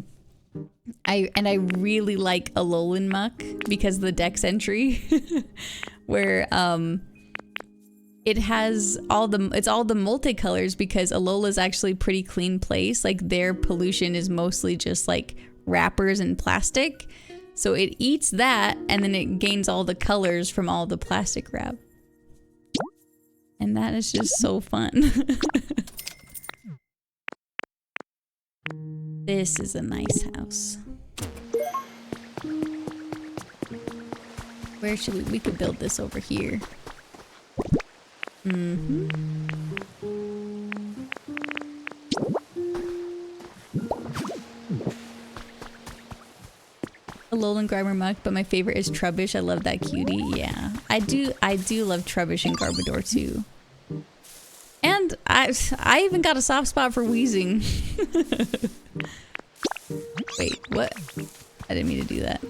really like Alolan Muck because of the dex entry where it has all the multicolors because Alola's actually pretty clean place. Like their pollution is mostly just like wrappers and plastic. So it eats that and then it gains all the colors from all the plastic wrap. And that is just so fun. This is a nice house. Where should we could build this over here. Alolan Grimer Muck, but my favorite is Trubbish. I love that cutie. Yeah, I do love Trubbish and Garbodor too. And I even got a soft spot for Weezing. Wait, what? I didn't mean to do that.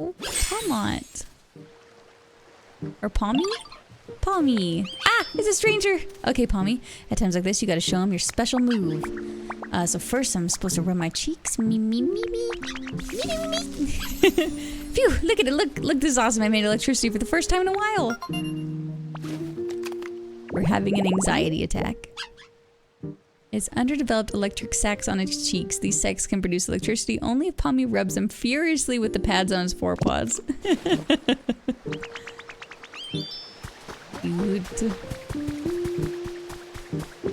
Oh, Palmont. Or Palmy? Palmy. Ah, it's a stranger. Okay, Palmy. At times like this, you gotta show him your special move. So first, I'm supposed to rub my cheeks. Me, me, me, me. Me, me, me. Phew, look at it. Look, this is awesome. I made electricity for the first time in a while. We're having an anxiety attack. It's underdeveloped electric sacs on its cheeks. These sacs can produce electricity only if Palmy rubs them furiously with the pads on his forepaws. Cute.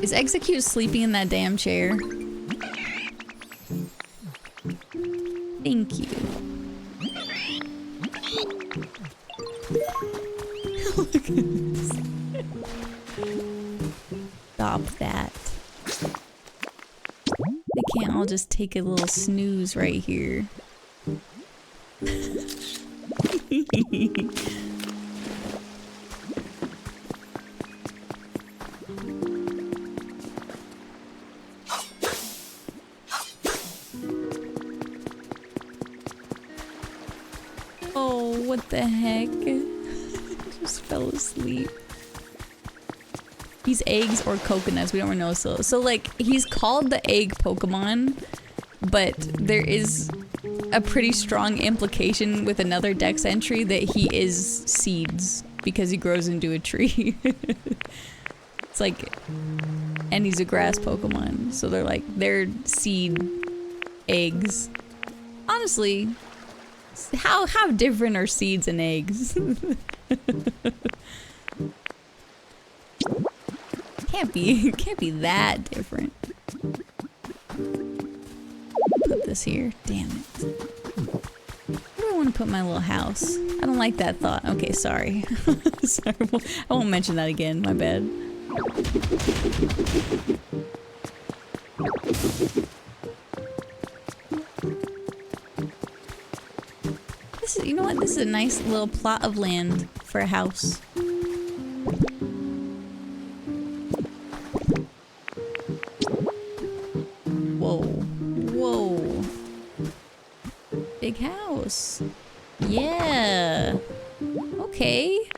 Is Execute sleeping in that damn chair? Thank you. Look at this. Stop that. They can't all just take a little snooze right here. Oh, what the heck? Just fell asleep. These eggs or coconuts, we don't know. So like, he's called the egg Pokemon, but there is a pretty strong implication with another dex entry that he is seeds because he grows into a tree. It's like, and he's a grass Pokemon, so they're seed eggs. Honestly, how different are seeds and eggs? Can't be that different. Put this here. Damn it. Where do I want to put my little house? I don't like that thought. Okay, sorry. Sorry. I won't mention that again. My bad. This is, you know what? This is a nice little plot of land for a house. Whoa. Whoa. Big house. Yeah. Okay.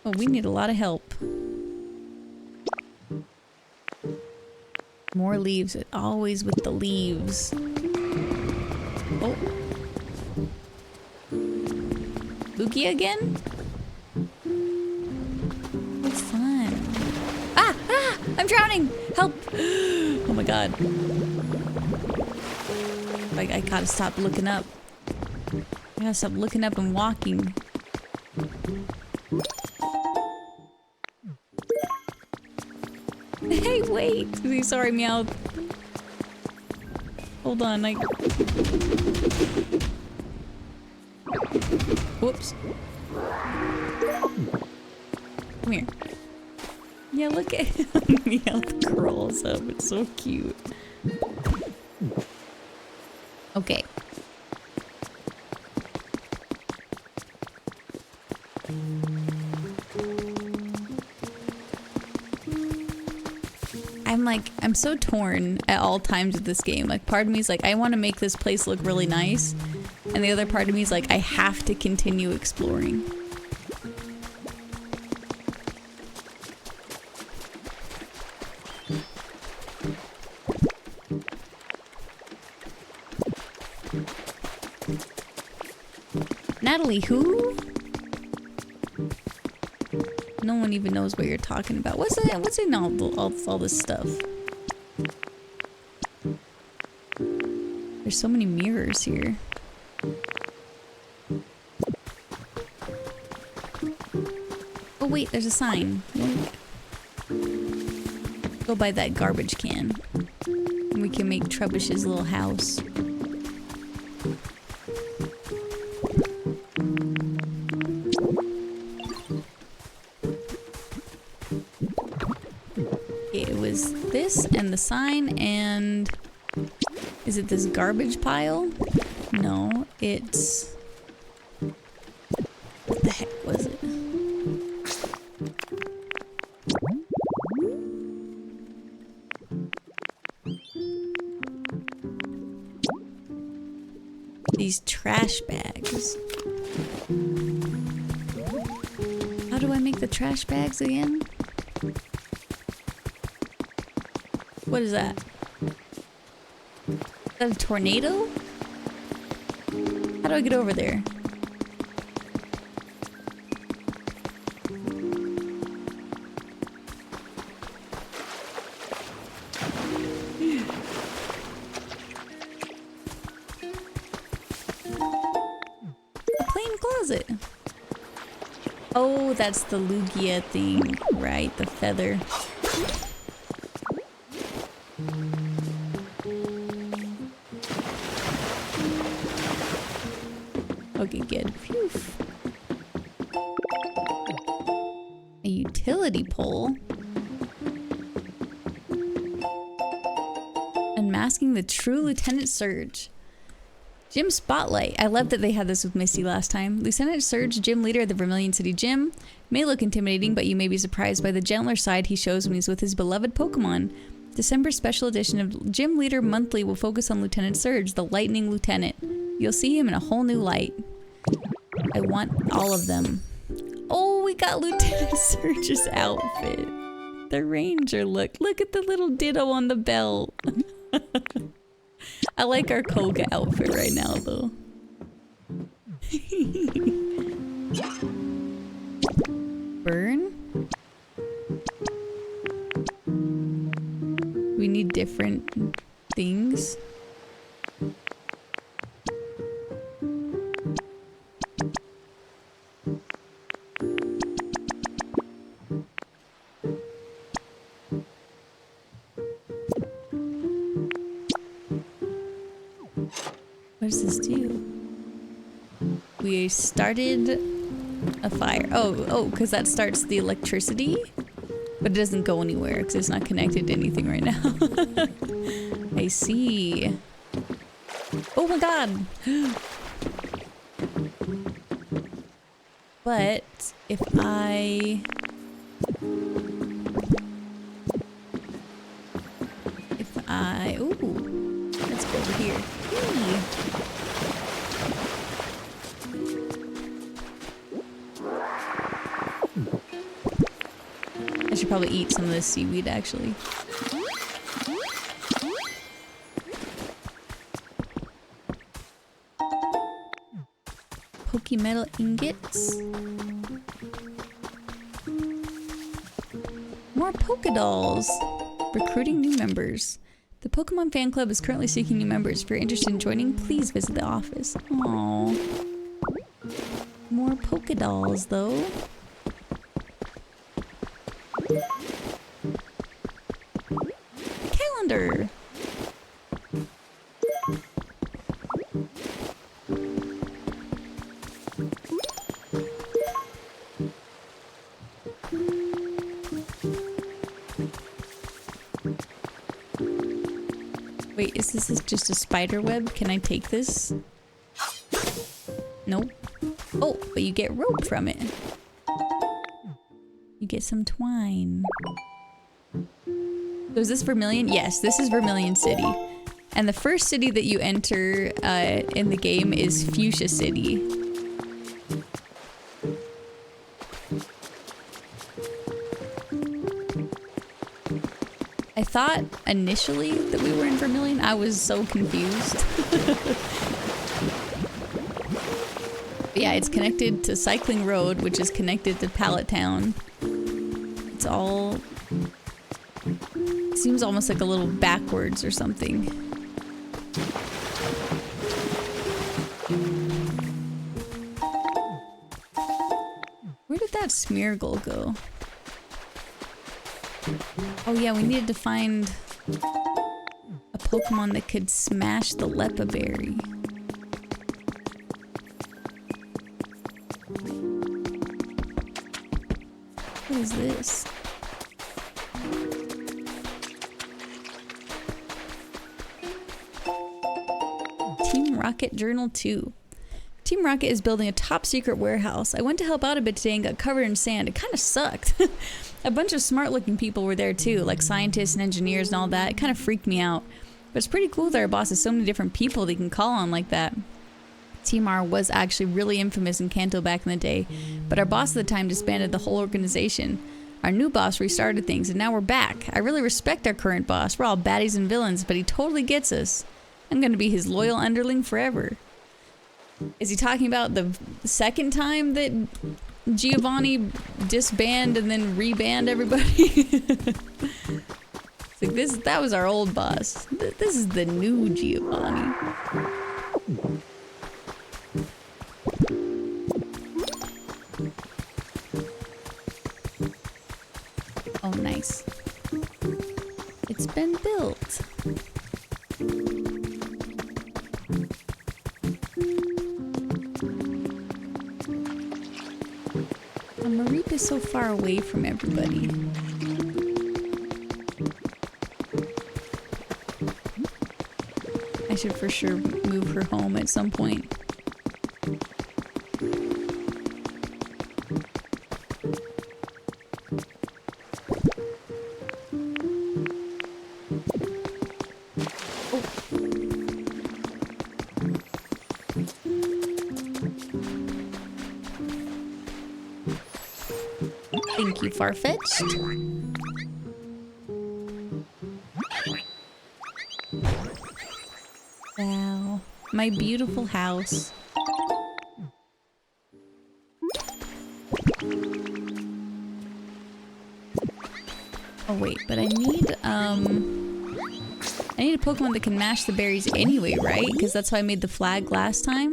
Oh, we need a lot of help. More leaves. Always with the leaves. Oh. Lugia again? Oh, fun. Ah! Ah! I'm drowning! Help! Oh my god. I gotta stop looking up. I gotta stop looking up and walking. Hey, wait! Sorry, Meow. Hold on, Whoops. Come here. Yeah, look at him. He curls up. It's so cute. Okay. I'm so torn at all times with this game. Like, part of me is like, I want to make this place look really nice. And the other part of me is like, I have to continue exploring. Natalie, who? No one even knows what you're talking about. What's in all this stuff? There's so many mirrors here. Oh wait, there's a sign. Go by that garbage can. And we can make Trebush's little house. It was this and the sign and... Is it this garbage pile? No, it's... What the heck was it? These trash bags. How do I make the trash bags again? What is that? Is that a tornado? How do I get over there? A plain closet. Oh, that's the Lugia thing. Right, the feather. Okay, good. Phew. A utility pole. Unmasking the true Lieutenant Surge. Gym Spotlight. I love that they had this with Misty last time. Lieutenant Surge, gym leader at the Vermillion City Gym, may look intimidating, but you may be surprised by the gentler side he shows when he's with his beloved Pokemon. December's special edition of Gym Leader Monthly will focus on Lieutenant Surge, the Lightning Lieutenant. You'll see him in a whole new light. I want all of them. Oh, we got Lieutenant Surge's outfit. The ranger look. Look at the little ditto on the belt. I like our Koga outfit right now, though. Burn? We need different things. What does this do? We started a fire. Oh, because that starts the electricity? But it doesn't go anywhere because it's not connected to anything right now. I see. Oh my god! But if I... Ooh. Let's go over here. Hey. I should probably eat some of this seaweed, actually. Pokemetal ingots. More Pokedolls. Recruiting new members. The Pokemon Fan Club is currently seeking new members. If you're interested in joining, please visit the office. Aww. More Pokedolls, though. Calendar! Wait, is this just a spider web? Can I take this? Nope. Oh, but you get rope from it. You get some twine. So is this Vermillion? Yes, this is Vermillion City. And the first city that you enter in the game is Fuchsia City. I thought initially that we were in Vermillion. I was so confused. But yeah, it's connected to Cycling Road, which is connected to Pallet Town. It's all... It seems almost like a little backwards or something. Where did that Smeargle go? Oh yeah, we needed to find a Pokemon that could smash the Leppa Berry. What is this? Team Rocket Journal 2. Team Rocket is building a top secret warehouse. I went to help out a bit today and got covered in sand. It kind of sucked. A bunch of smart looking people were there too, like scientists and engineers and all that. It kind of freaked me out. But it's pretty cool that our boss has so many different people they can call on like that. Team R was actually really infamous in Kanto back in the day, but our boss at the time disbanded the whole organization. Our new boss restarted things and now we're back. I really respect our current boss. We're all baddies and villains, but he totally gets us. I'm gonna be his loyal underling forever. Is he talking about the second time that Giovanni disbanded and then rebanned everybody? It's like that was our old boss. This is the new Giovanni. Oh, nice. It's been built. Mareep is so far away from everybody. I should for sure move her home at some point. Thank you, Farfetch'd. Wow. My beautiful house. Oh wait, but I need a Pokemon that can mash the berries anyway, right? Because that's how I made the flag last time.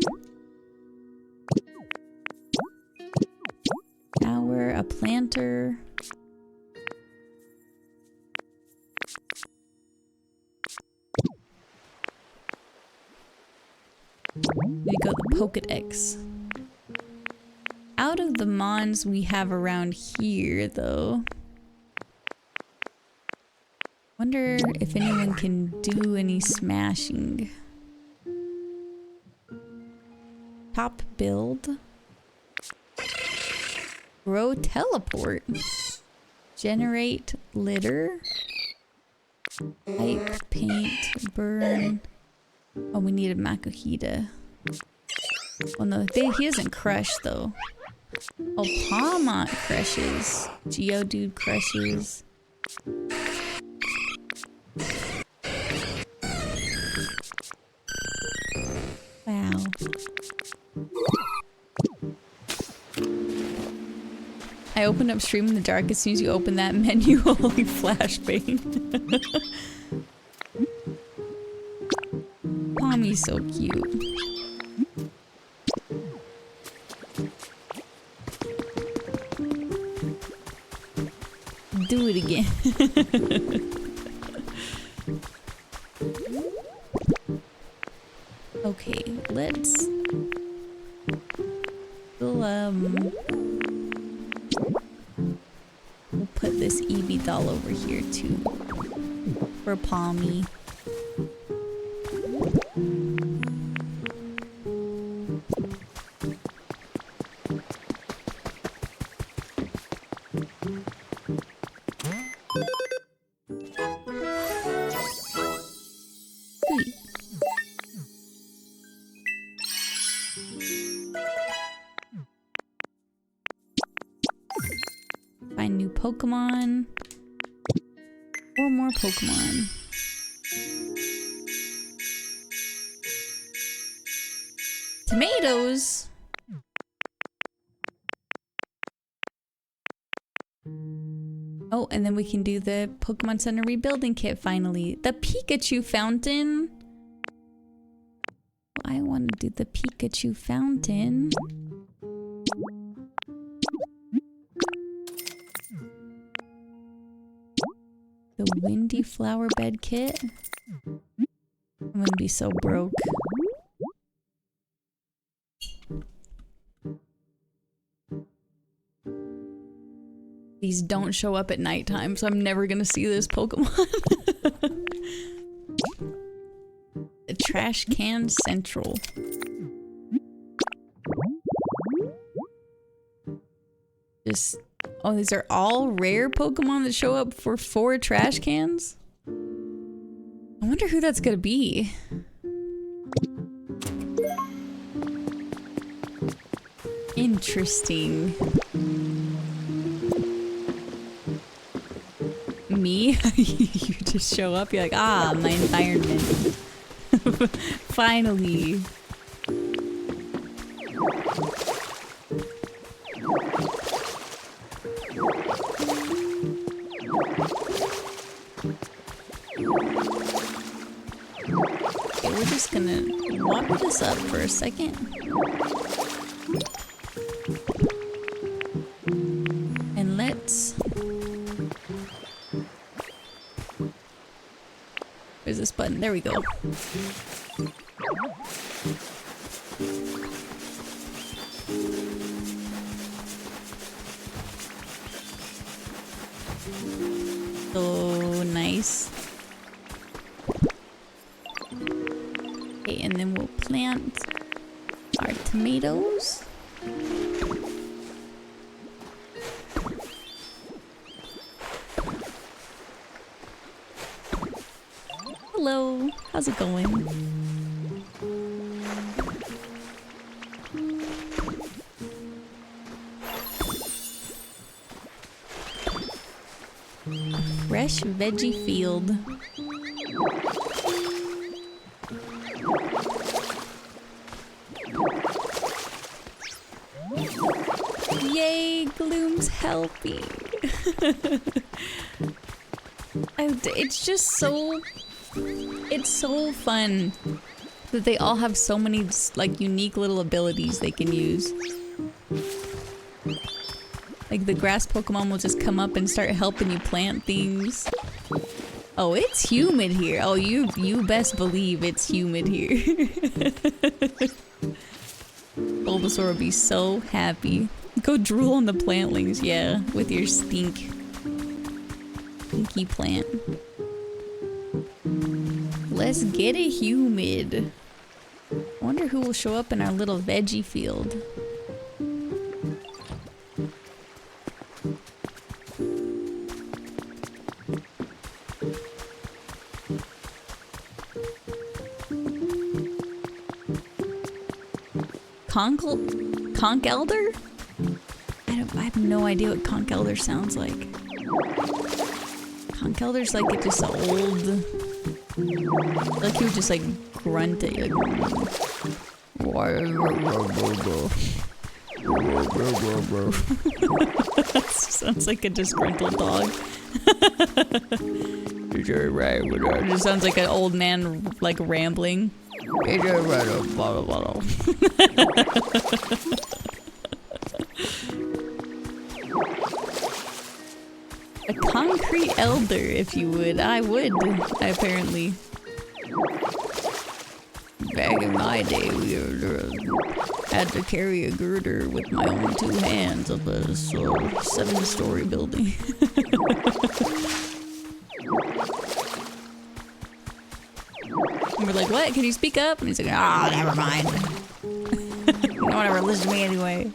A planter. We go the Pokedex. Out of the mons we have around here, though. Wonder if anyone can do any smashing. Top build. Grow teleport. Generate litter. Pipe, paint, burn. Oh, we need a Makuhita. Well, no, he doesn't crush though. Oh, Palmont crushes. Geodude crushes. Wow. I opened up Stream in the Dark. As soon as you open that menu, holy flashbang. Palmy's so cute. Do it again. Okay, let's... We'll put this Eevee doll over here too. For Palmy. Sweet. Find new Pokemon. 4 more Pokemon. Tomatoes? Oh, and then we can do the Pokemon Center rebuilding kit finally. The Pikachu fountain. I want to do the Pikachu fountain. The windy flower bed kit. I'm gonna be so broke. These don't show up at nighttime, so I'm never gonna see this Pokemon. The Trash Can Central. Just... Oh, these are all rare Pokemon that show up for 4 trash cans? I wonder who that's gonna be. Interesting. Me? You just show up, you're like, ah, my environment. Finally. Okay, we're just gonna water this up for a second. And let's... Where's this button? There we go. So nice. Okay, and then we'll plant our tomatoes. Hello, how's it going? Fresh veggie field. Yay, Gloom's helping. It's just so... It's so fun that they all have so many like unique little abilities they can use. Like the grass Pokemon will just come up and start helping you plant things. Oh, it's humid here. Oh, you best believe it's humid here. Bulbasaur will be so happy. Go drool on the plantlings, yeah, with your stinky plant. Let's get it humid. I wonder who will show up in our little veggie field. Conch Elder? I have no idea what Conch Elder sounds like. Conch Elder's like it just old. Like he would just like grunt at you. Sounds like a disgruntled dog. It just sounds like an old man like rambling. A concrete elder, if you would. I would, apparently. Back in my day, we had to carry a girder with my own 2 hands up a 7-story building. And we're like, what? Can you speak up? And he's like, oh, never mind. No one ever listened to me anyway.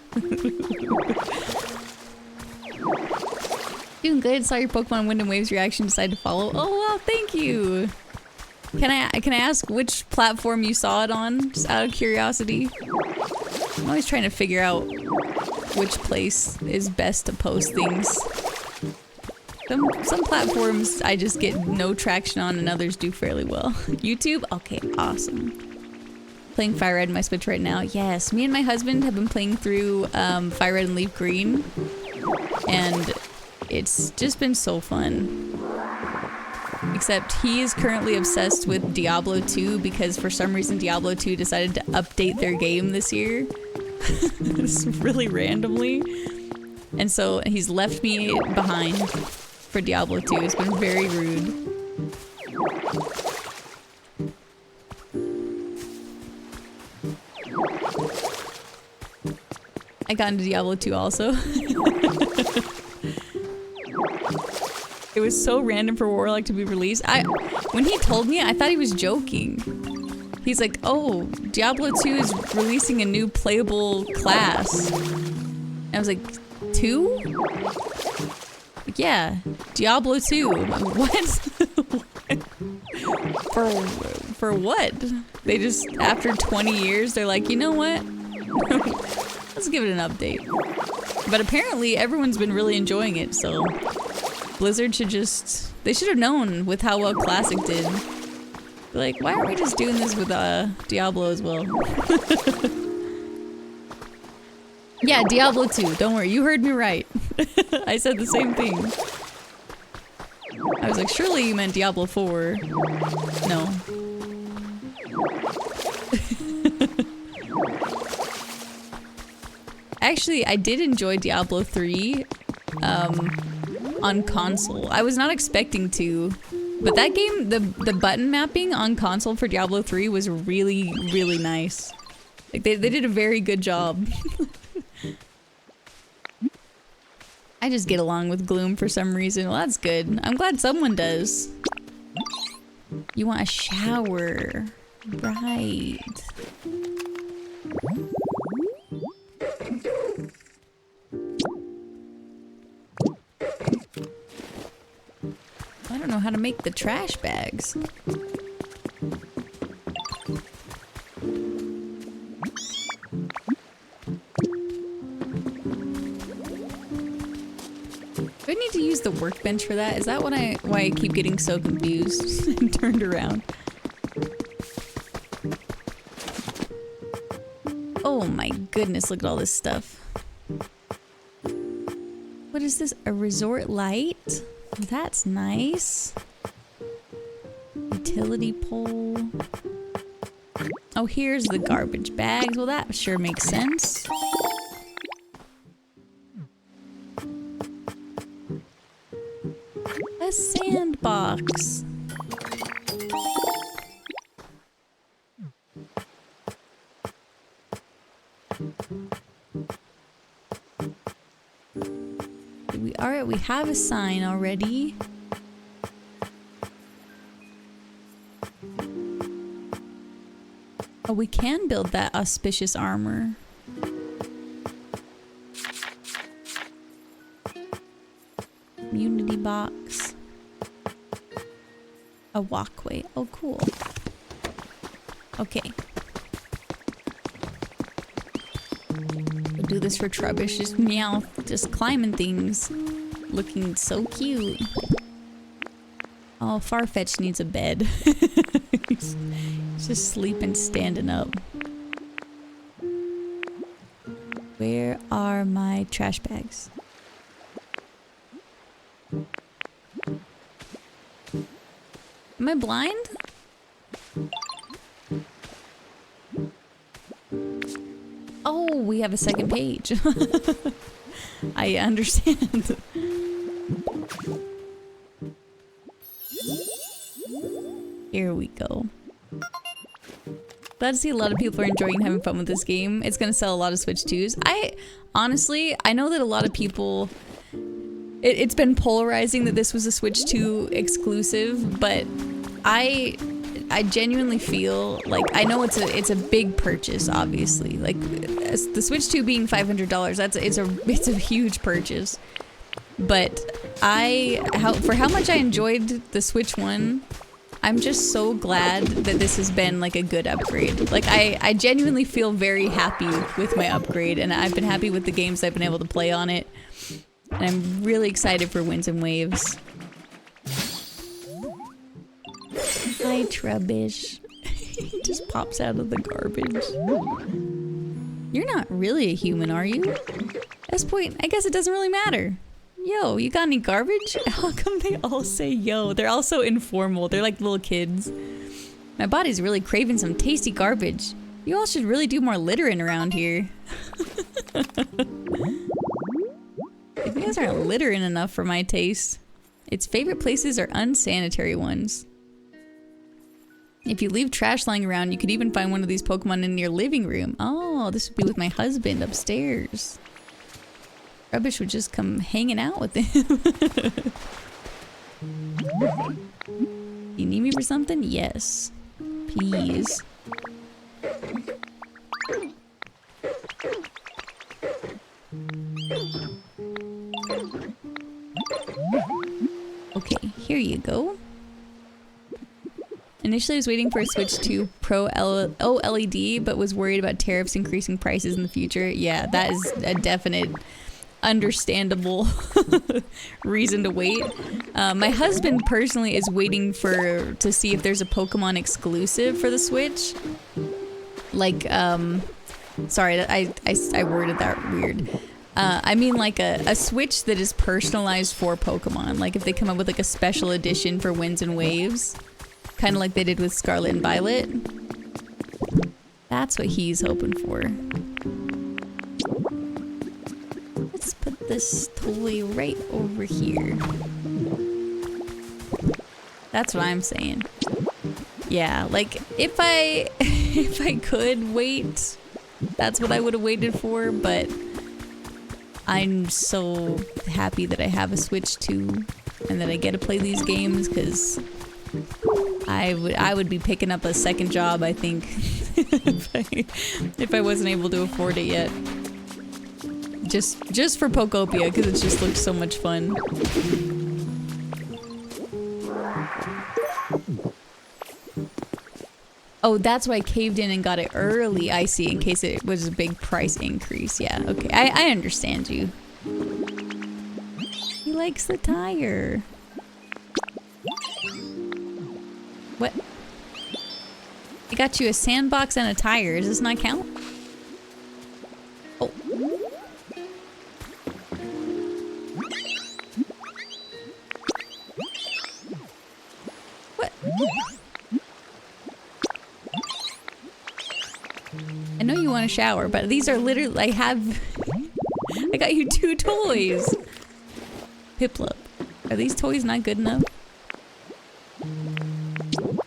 Doing good. Saw your Pokemon Wind and Waves reaction. Decided to follow. Oh, well, thank you. Can I ask which platform you saw it on? Just out of curiosity. I'm always trying to figure out which place is best to post things. Some platforms I just get no traction on and others do fairly well. YouTube? Okay, awesome. Playing Fire Red in my Switch right now. Yes, me and my husband have been playing through Fire Red and Leaf Green. And it's just been so fun. Except he is currently obsessed with Diablo 2 because for some reason Diablo 2 decided to update their game this year. Just really randomly. And so he's left me behind for Diablo 2. It's been very rude. I got into Diablo 2 also. It was so random for Warlock to be released. When he told me, I thought he was joking. He's like, oh, Diablo 2 is releasing a new playable class. And I was like, 2? Like, yeah, Diablo 2. What? For what? They just, after 20 years, they're like, you know what? Let's give it an update. But apparently everyone's been really enjoying it, so Blizzard should just, they should have known with how well Classic did. Like, why aren't we just doing this with Diablo as well? Yeah, Diablo 2, don't worry, you heard me right. I said the same thing. I was like, surely you meant Diablo 4. No. Actually, I did enjoy Diablo 3 on console. I was not expecting to, but that game, the button mapping on console for Diablo 3 was really, really nice. Like, they did a very good job. I just get along with Gloom for some reason. Well, that's good. I'm glad someone does. You want a shower. Right. I don't know how to make the trash bags. Do I need to use the workbench for that? Is that why I keep getting so confused and turned around? Oh my goodness, look at all this stuff. What is this? A resort light? That's nice. Utility pole. Oh, here's the garbage bags. Well, that sure makes sense. A sandbox. Alright, we have a sign already. Oh, we can build that auspicious armor. Community box. A walkway. Oh, cool. Okay. We'll do this for Trubbish. Just meow. Just climbing things. Looking so cute. Oh, Farfetch needs a bed. He's just sleeping, standing up. Where are my trash bags? Am I blind? Oh, we have a second page. I understand. Here we go. Glad to see a lot of people are enjoying and having fun with this game. It's gonna sell a lot of Switch 2s. Honestly, I know that a lot of people... It's been polarizing that this was a Switch 2 exclusive, but I genuinely feel like... I know it's a big purchase, obviously. Like, the Switch 2 being $500, it's a huge purchase. But for how much I enjoyed the Switch 1... I'm just so glad that this has been like a good upgrade. Like I genuinely feel very happy with my upgrade, and I've been happy with the games I've been able to play on it. And I'm really excited for Winds and Waves. Hi, Trubbish. He just pops out of the garbage. You're not really a human, are you? At this point, I guess it doesn't really matter. Yo, you got any garbage? How come they all say yo? They're all so informal. They're like little kids. My body's really craving some tasty garbage. You all should really do more littering around here. You guys aren't littering enough for my taste. Its favorite places are unsanitary ones. If you leave trash lying around, you could even find one of these Pokemon in your living room. Oh, this would be with my husband upstairs. Rubbish would just come hanging out with him. You need me for something? Yes. Please. Okay, here you go. Initially, I was waiting for a Switch 2 Pro OLED, but was worried about tariffs increasing prices in the future. Yeah, that is a definite... understandable reason to wait. My husband personally is waiting to see if there's a Pokemon exclusive for the Switch. Like, sorry, I worded that weird. I mean like a Switch that is personalized for Pokemon. Like if they come up with like a special edition for Winds and Waves. Kind of like they did with Scarlet and Violet. That's what he's hoping for. Let's put this toy right over here. That's what I'm saying. Yeah, like if I could wait, that's what I would have waited for, but I'm so happy that I have a Switch 2 and that I get to play these games, because I would be picking up a second job, I think, if I wasn't able to afford it yet. Just for Pokopia, because it just looks so much fun. Oh, that's why I caved in and got it early, I see, in case it was a big price increase. Yeah, okay, I understand you. He likes the tire. What? I got you a sandbox and a tire. Does this not count? Oh. What? I know you want a shower, but these are literally... I got you 2 toys! Piplup. Are these toys not good enough?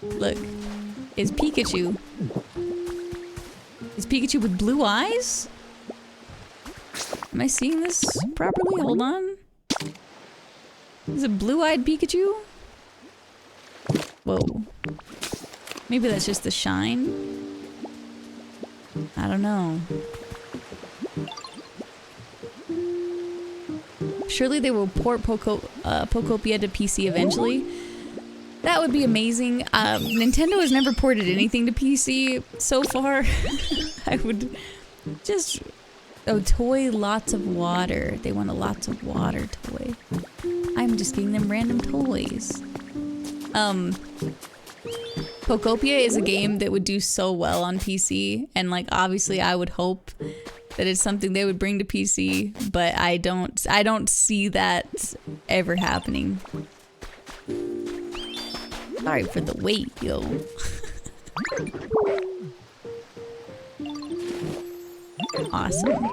Look. Is Pikachu. Is Pikachu with blue eyes? Am I seeing this properly? Hold on. Is it blue-eyed Pikachu? Whoa. Maybe that's just the shine? I don't know. Surely they will port Pokopia to PC eventually. That would be amazing. Nintendo has never ported anything to PC so far. I would just... Oh, toy lots of water. They want a lots of water toy. I'm just getting them random toys. Pokopia is a game that would do so well on PC, and like obviously I would hope that it's something they would bring to PC, but I don't see that ever happening. Sorry for the wait, yo. Awesome.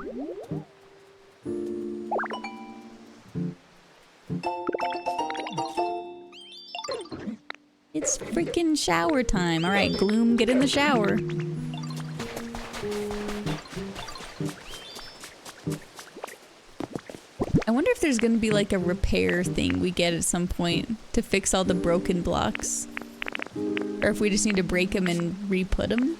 It's freaking shower time. All right, Gloom, get in the shower. wonder if there's gonna be like a repair thing we get at some point to fix all the broken blocks. Or if we just need to break them and re-put them.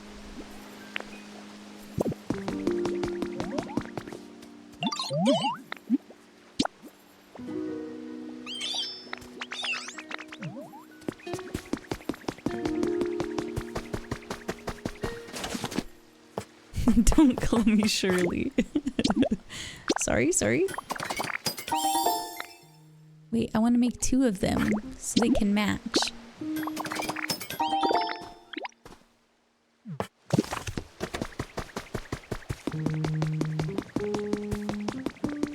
Don't call me Shirley. Sorry. Wait, I want to make 2 of them so they can match.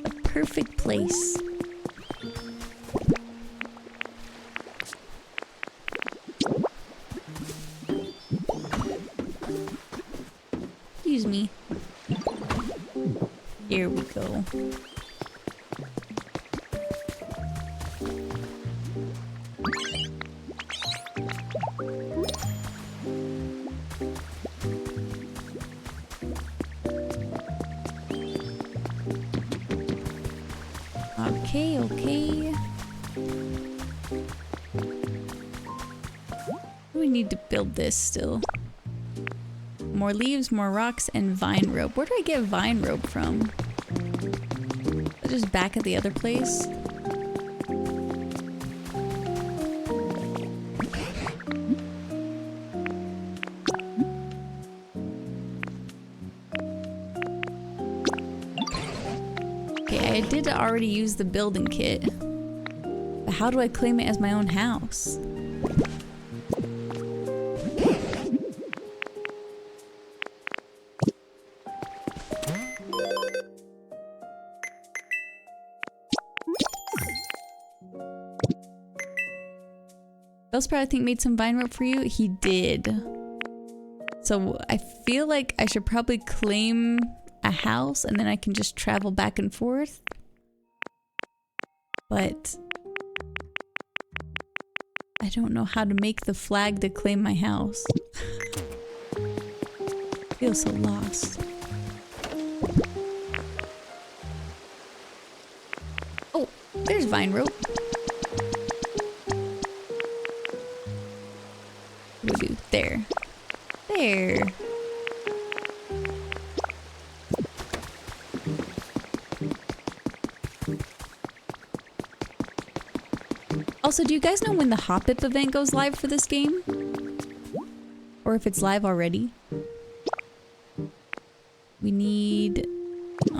A perfect place. Excuse me. Here we go. Okay. We need to build this still. More leaves, more rocks, and vine rope. Where do I get vine rope from? Just back at the other place? Okay, I did already use the building kit. But how do I claim it as my own house? Bellsprout, I think, made some vine rope for you. He did. So I feel like I should probably claim a house and then I can just travel back and forth. But I don't know how to make the flag to claim my house. I feel so lost. Oh, there's vine rope. What do we do? There. There. Also, do you guys know when the Hop-Up event goes live for this game? Or if it's live already? We need...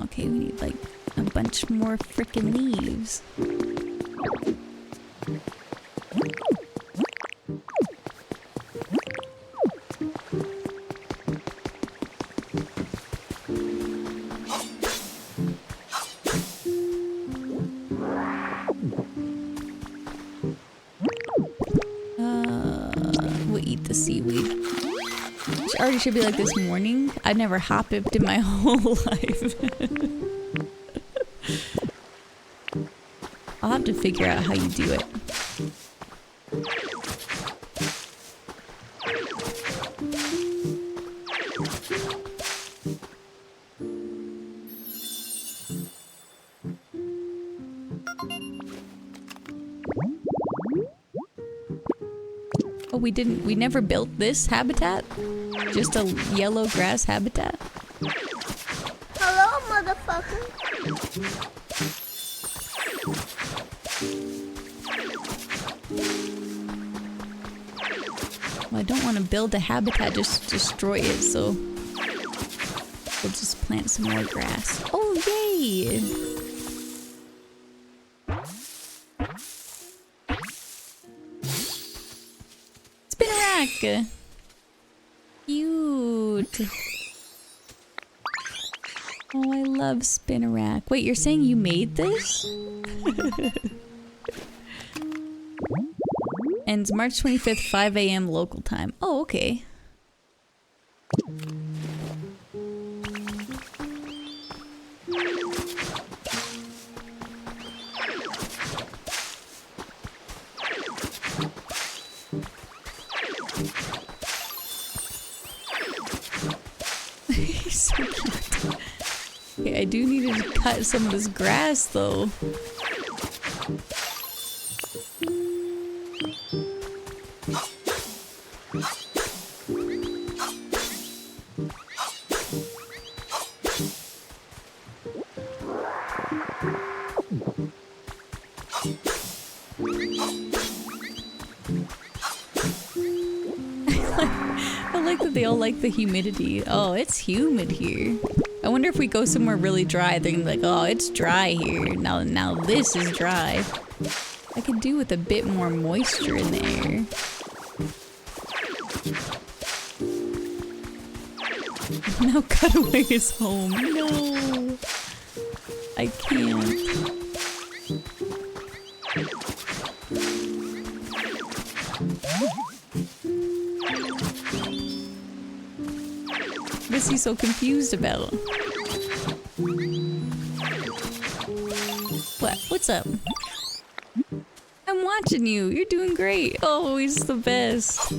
Okay, we need like a bunch more frickin' leaves. We'll eat the seaweed. It already should be like this morning. I've never hop-upped in my whole life. I'll have to figure out how you do it. Oh, we never built this habitat? Just a yellow grass habitat? Hello, motherfucker. Well, I don't want to build a habitat, just destroy it, so we'll just plant some more grass. Oh, yay! Spinnerack! Cute! Oh, I love Spinnerack. Wait, you're saying you made this? Ends March 25th, 5 a.m. local time. Oh, okay. He's so cute. Okay, I do need to cut some of this grass though. I like that they all like the humidity. Oh, it's humid here. I wonder if we go somewhere really dry, they're gonna be like, oh, it's dry here. Now this is dry. I could do with a bit more moisture in the air. Now Cutaway is home. No. I can't. What's he so confused about? What? What's up? I'm watching you. You're doing great. Oh, he's the best.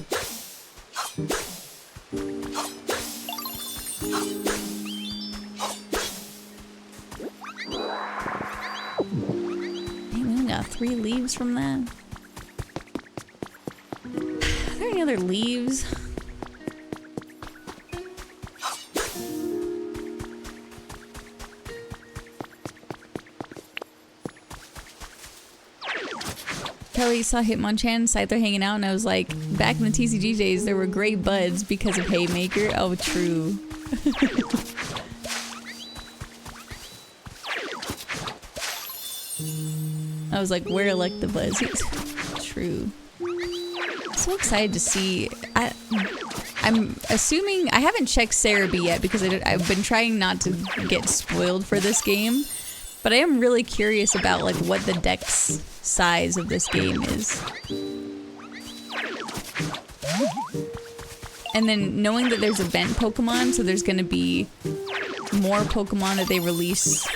Dang, we only got 3 leaves from that. Are there any other leaves? Kelly saw Hitmonchan and Scyther hanging out, and I was like, back in the TCG days, there were great buds because of Haymaker. Oh, true. I was like, where Electabuzz? True. I'm so excited to see. I'm assuming I haven't checked Cerebi yet because I've been trying not to get spoiled for this game, but I am really curious about like what the deck's size of this game is. And then knowing that there's event Pokemon, so there's gonna be more Pokemon that they release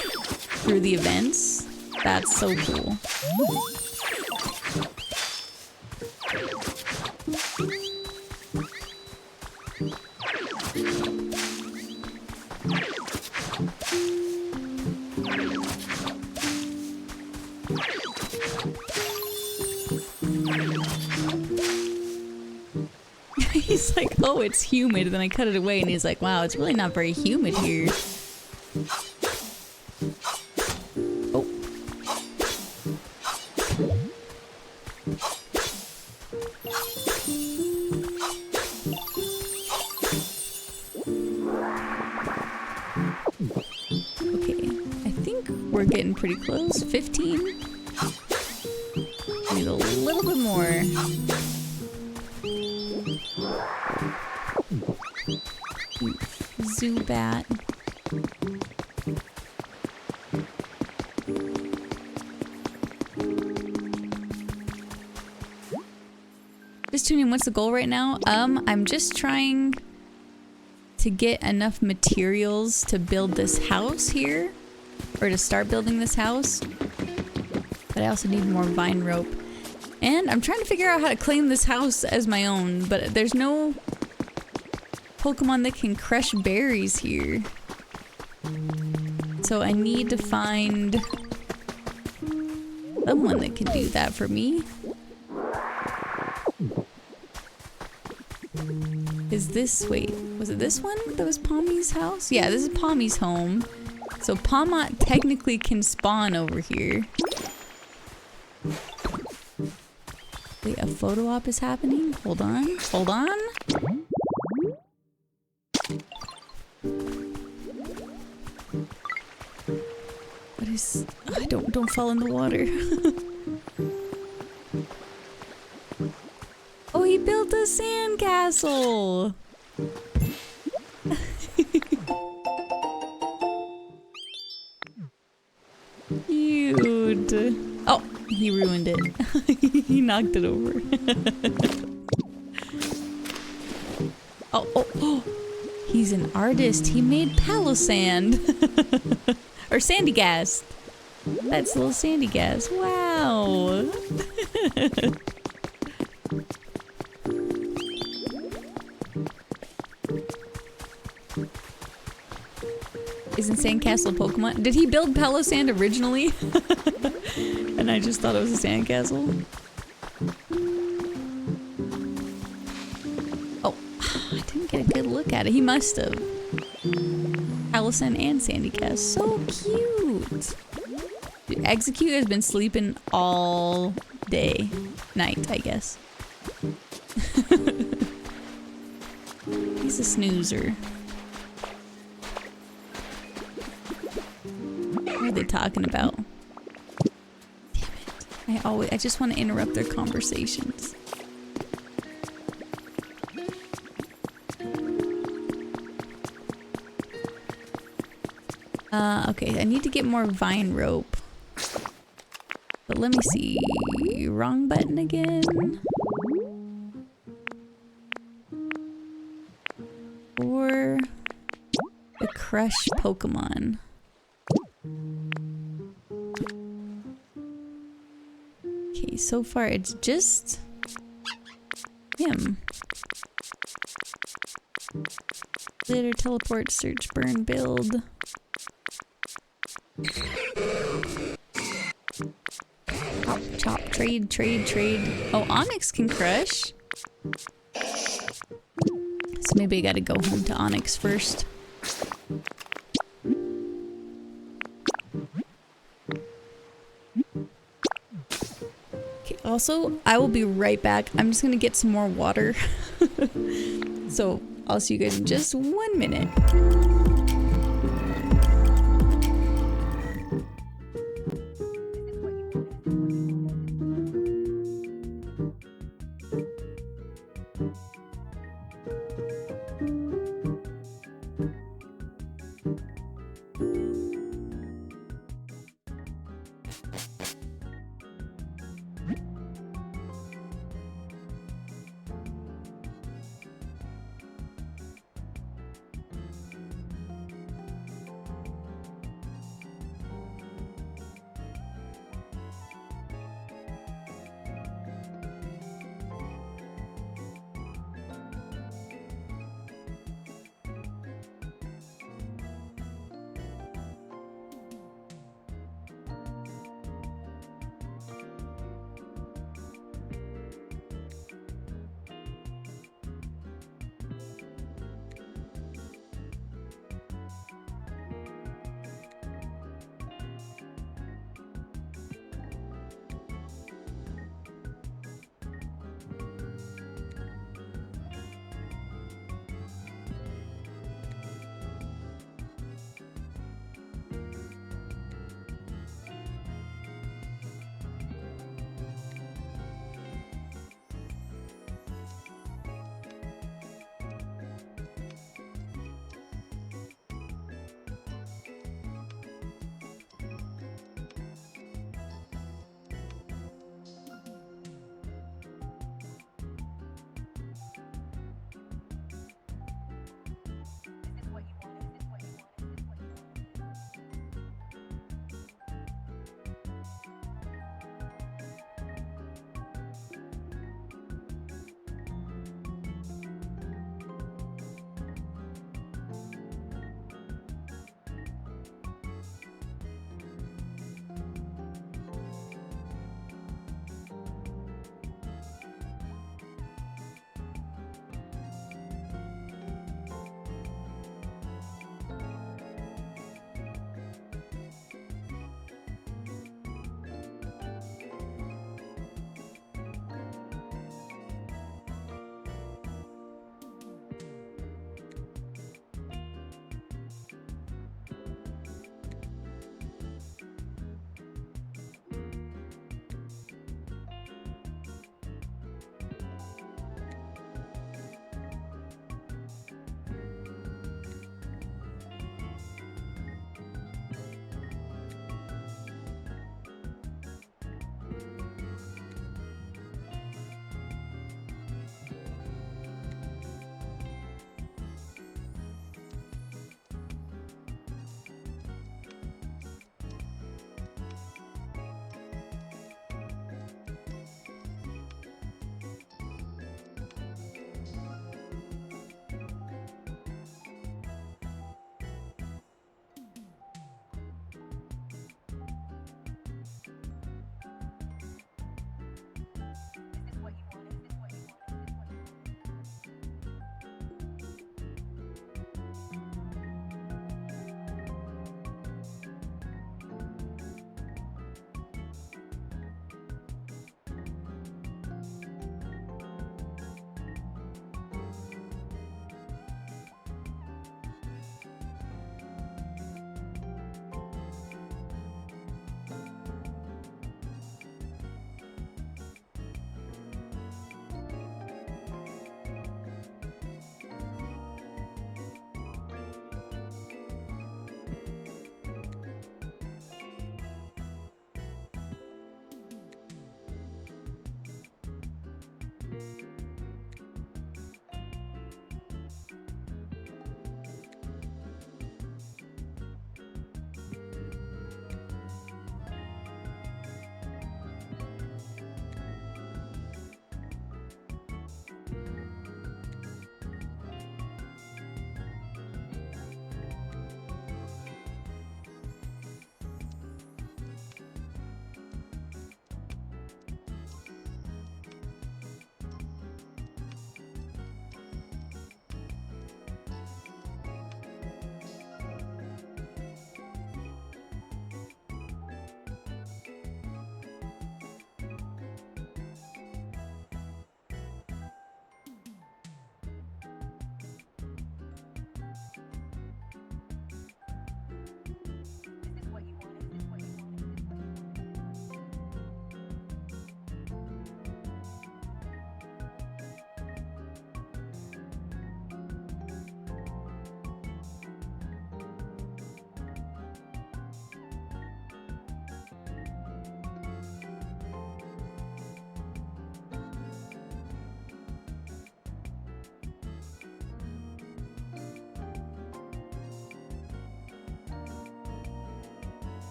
through the events. That's so cool. He's like, oh, it's humid, and then I cut it away, and he's like, wow, it's really not very humid here. Oh. Okay, I think we're getting pretty close. 15? Need a little bit more. Zubat. Just tuning in, what's the goal right now? I'm just trying to get enough materials to build this house here, or to start building this house. But I also need more vine rope. And I'm trying to figure out how to claim this house as my own, but there's no Pokemon that can crush berries here. So I need to find someone that can do that for me. Is this, wait, was it this one that was Palmy's house? Yeah, this is Palmy's home. So Palmot technically can spawn over here. Wait, a photo op is happening? Hold on, hold on. What is, don't fall in the water. Oh, he built a sandcastle. Cute. Oh, he ruined it. He knocked it over. Oh, he's an artist. He made Palossand. Or Sandygast. That's a little Sandygast. Wow. Isn't Sandcastle a Pokemon? Did he build Palo-Sand originally? And I just thought it was a sandcastle? Oh, I didn't get a good look at it. He must have. Palo-Sand and Sandy Cast. So cute! Dude, Execute has been sleeping all day. Night, I guess. He's a snoozer. What are they talking about? Damn it. I just want to interrupt their conversations. Okay, I need to get more vine rope. But let me see. Wrong button again. Or the crush Pokemon. Okay, so far it's just him. Later, teleport, search, burn, build. Chop, chop, trade, trade, trade. Oh, Onyx can crush. So maybe I gotta go home to Onyx first. Okay, also, I will be right back. I'm just gonna get some more water. So, I'll see you guys in just 1 minute.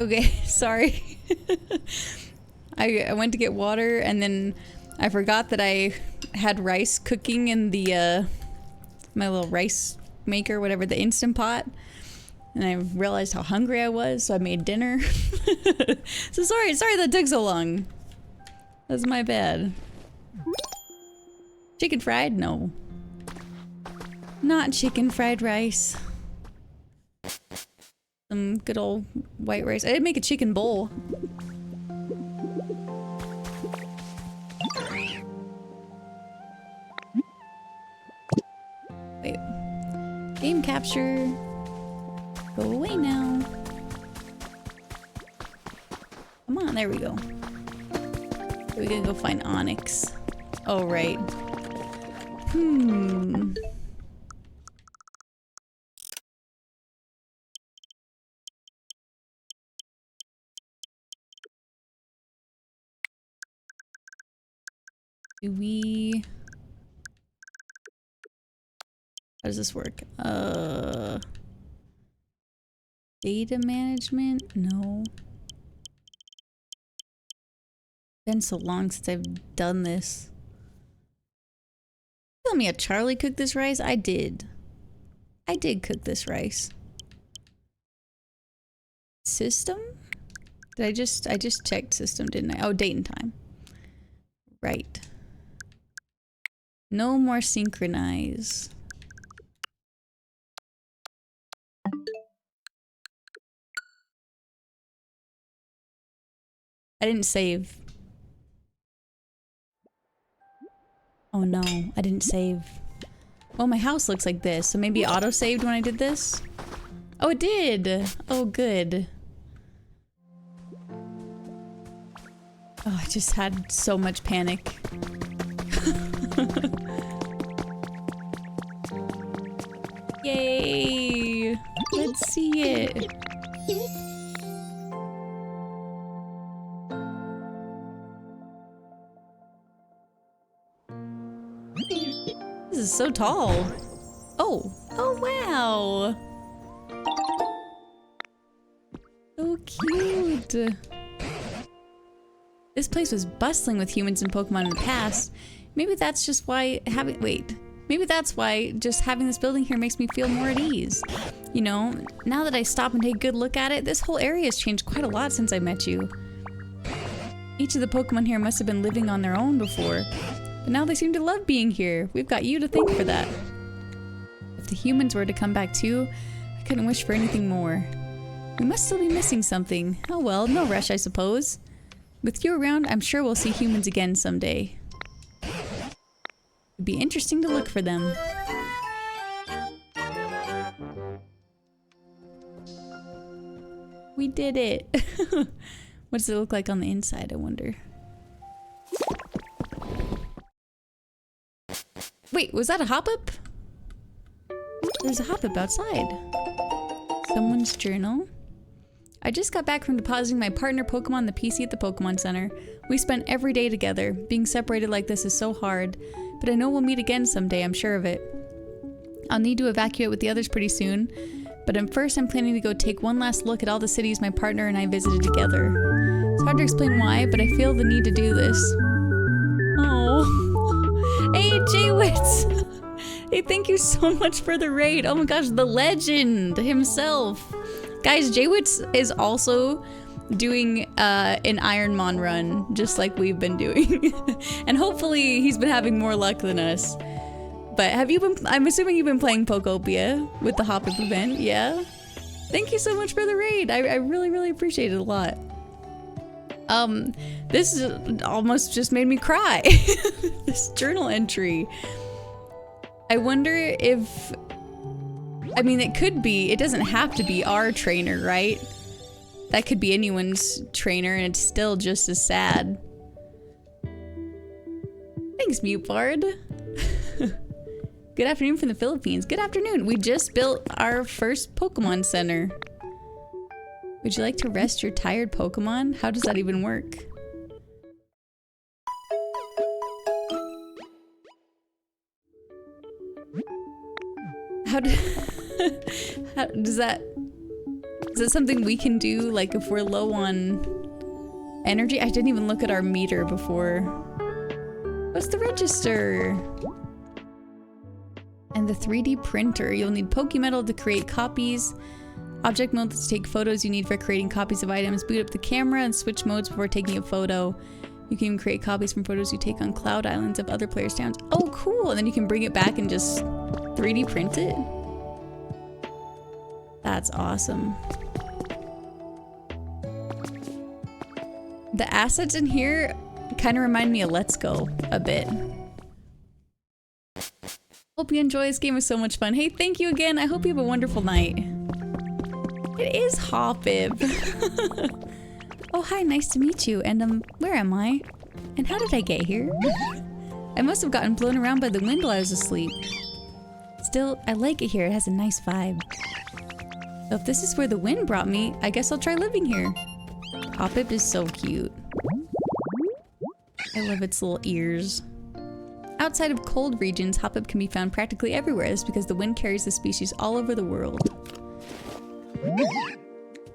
Okay, sorry. I went to get water and then I forgot that I had rice cooking in the my little rice maker, whatever, the Instant Pot. And I realized how hungry I was, so I made dinner. So sorry that took so long. That's my bad. Chicken fried? No. Not chicken fried rice. Some good old white rice. I did make a chicken bowl. Motion capture. Go away now. Come on, there we go. We're gonna go find Onyx. Oh, right. Do we... How does this work? Data management? No. Been so long since I've done this. Tell me, a Charlie cooked this rice? I did. I did cook this rice. System? Did I just checked system, didn't I? Oh, date and time. Right. No more synchronize. I didn't save. Oh no, I didn't save. Well, my house looks like this, so maybe it auto-saved when I did this? Oh, it did! Oh, good. Oh, I just had so much panic. Yay! Let's see it. This is so tall. Oh. Oh, wow. So cute. This place was bustling with humans and Pokemon in the past. Maybe that's just why maybe that's why just having this building here makes me feel more at ease. You know, now that I stop and take a good look at it, this whole area has changed quite a lot since I met you. Each of the Pokemon here must have been living on their own before, but now they seem to love being here. We've got you to thank for that. If the humans were to come back too, I couldn't wish for anything more. We must still be missing something. Oh well, no rush, I suppose. With you around, I'm sure we'll see humans again someday. It'd be interesting to look for them. We did it! What does it look like on the inside, I wonder? Wait, was that a hop-up? There's a hop-up outside. Someone's journal. I just got back from depositing my partner Pokemon on the PC at the Pokemon Center. We spent every day together. Being separated like this is so hard, but I know we'll meet again someday, I'm sure of it. I'll need to evacuate with the others pretty soon, but first I'm planning to go take one last look at all the cities my partner and I visited together. It's hard to explain why, but I feel the need to do this. Oh. Hey, J-Wits! Hey, thank you so much for the raid. Oh my gosh, the legend himself. Guys, J-Wits is also doing an Ironmon run, just like we've been doing. And hopefully he's been having more luck than us. But have you been, I'm assuming you've been playing Pokopia with the Hop-Up event, yeah? Thank you so much for the raid. I really, really appreciate it a lot. This almost just made me cry. This journal entry. I wonder if... I mean, it could be, it doesn't have to be our trainer, right? That could be anyone's trainer and it's still just as sad. Thanks, Mute Bard. Good afternoon from the Philippines. Good afternoon. We just built our first Pokemon Center. Would you like to rest your tired Pokemon? How does that even work? How does that... Is that something we can do, like, if we're low on energy? I didn't even look at our meter before. What's the register? And the 3D printer. You'll need Pokemetal to create copies. Object mode to take photos you need for creating copies of items. Boot up the camera and switch modes before taking a photo. You can even create copies from photos you take on Cloud Islands of other players' towns. Oh, cool! And then you can bring it back and just 3D print it. That's awesome. The assets in here kind of remind me of Let's Go a bit. Hope you enjoy this game. It was so much fun. Hey, thank you again. I hope you have a wonderful night. It is Hoppib. Oh, hi. Nice to meet you. And where am I? And how did I get here? I must have gotten blown around by the wind while I was asleep. Still, I like it here. It has a nice vibe. So if this is where the wind brought me, I guess I'll try living here. Hoppib is so cute. I love its little ears. Outside of cold regions, Hoppib can be found practically everywhere. That's because the wind carries the species all over the world.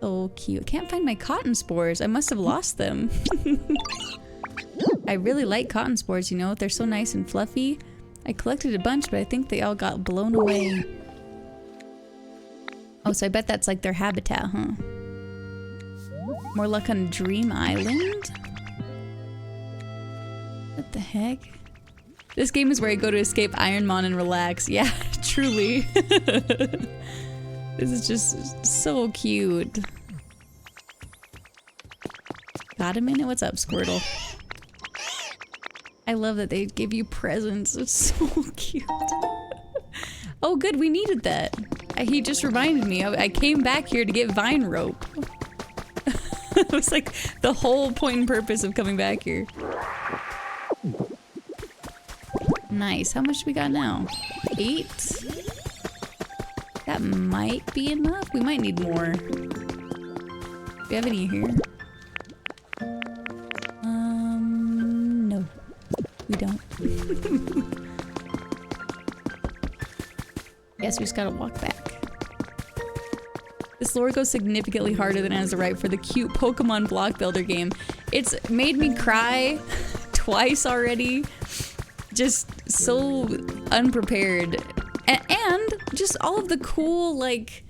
So cute. I can't find my cotton spores. I must have lost them. I really like cotton spores, you know? They're so nice and fluffy. I collected a bunch, but I think they all got blown away. Oh, so I bet that's like their habitat, huh? More luck on Dream Island? What the heck? This game is where I go to escape Ironmon and relax. Yeah, truly. This is just so cute. Got a minute? What's up, Squirtle? I love that they give you presents. It's so cute. Oh, good. We needed that. He just reminded me. I came back here to get vine rope. It was like the whole point and purpose of coming back here. Nice. How much do we got now? 8? That might be enough. We might need more. Do we have any here? No. We don't. Guess we just gotta walk back. This lore goes significantly harder than it has a right for the cute Pokemon block builder game. It's made me cry twice already. Just so unprepared. And just all of the cool, like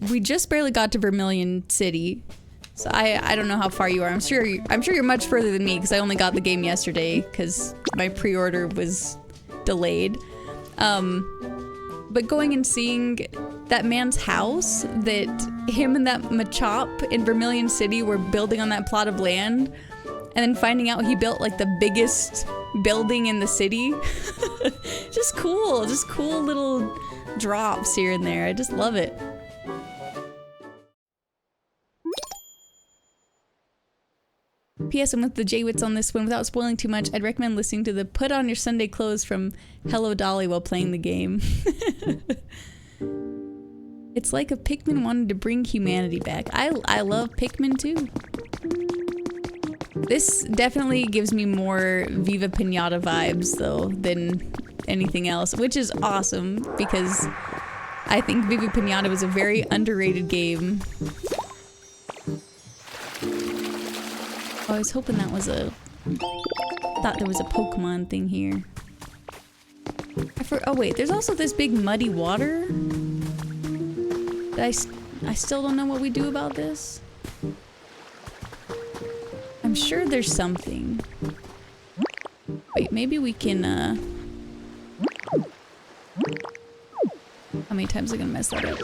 we just barely got to Vermillion City. So I don't know how far you are. I'm sure you're much further than me because I only got the game yesterday because my pre-order was delayed. But going and seeing that man's house that him and that Machop in Vermillion City were building on that plot of land, and then finding out he built like the biggest building in the city. Just cool little drops here and there. I just love it. P.S. I'm with the J-Wits on this one. Without spoiling too much, I'd recommend listening to the Put On Your Sunday Clothes from Hello Dolly while playing the game. It's like if Pikmin wanted to bring humanity back. I love Pikmin too. This definitely gives me more Viva Pinata vibes though than anything else, which is awesome because I think Viva Pinata was a very underrated game. Oh, I was hoping that was thought there was a Pokemon thing here. Oh wait, there's also this big muddy water. I still don't know what we do about this. I'm sure there's something. Wait, maybe we can, how many times am I gonna mess that up?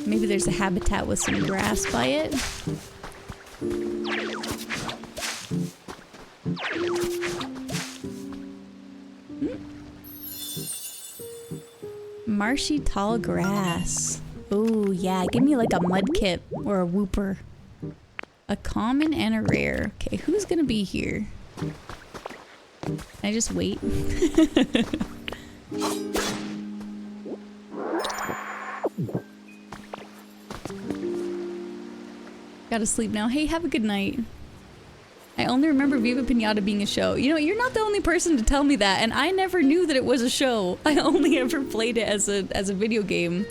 Maybe there's a habitat with some grass by it. Marshy tall grass. Oh yeah, give me like a mudkip or a whooper. A common and a rare. Okay, who's gonna be here? Can I just wait? Gotta sleep now. Hey, have a good night. I only remember Viva Pinata being a show. You know, you're not the only person to tell me that, and I never knew that it was a show. I only ever played it as a video game.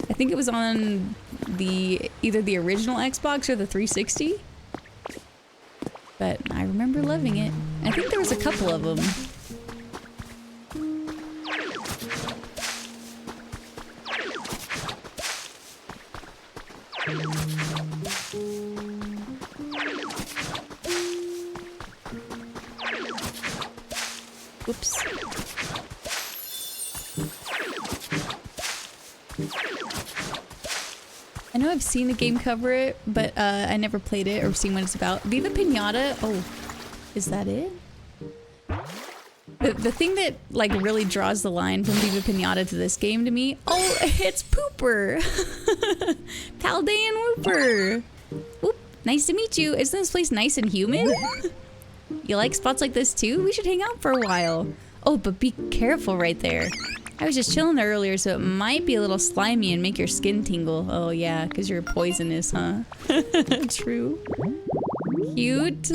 I think it was on either the original Xbox or the 360. But I remember loving it. I think there was a couple of them. Oops. I know I've seen the game cover it, but I never played it or seen what it's about. Viva Pinata. Oh, is that it? The thing that like really draws the line from Viva Pinata to this game to me, oh, it's Pooper. Paldean Whooper. Whoop, nice to meet you. Isn't this place nice and humid? You like spots like this too? We should hang out for a while. Oh, but be careful right there. I was just chilling there earlier, so it might be a little slimy and make your skin tingle. Oh yeah, because you're poisonous, huh? True. Cute.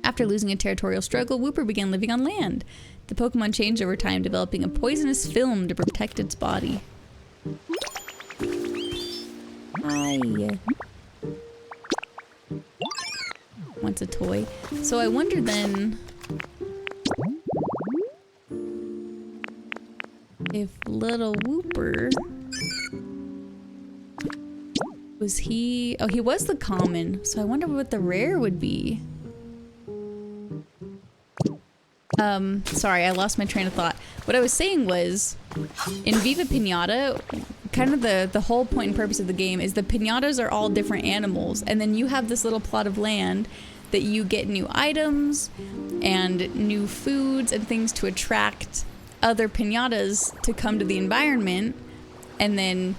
After losing a territorial struggle, Whooper began living on land. The Pokemon changed over time, developing a poisonous film to protect its body. Hi. Wants a toy. So I wonder then if little Whooper was he? Oh, he was the common. So I wonder what the rare would be. Sorry, I lost my train of thought. What I was saying was, in Viva Pinata, kind of the whole point and purpose of the game is the pinatas are all different animals, and then you have this little plot of land that you get new items and new foods and things to attract other pinatas to come to the environment, and then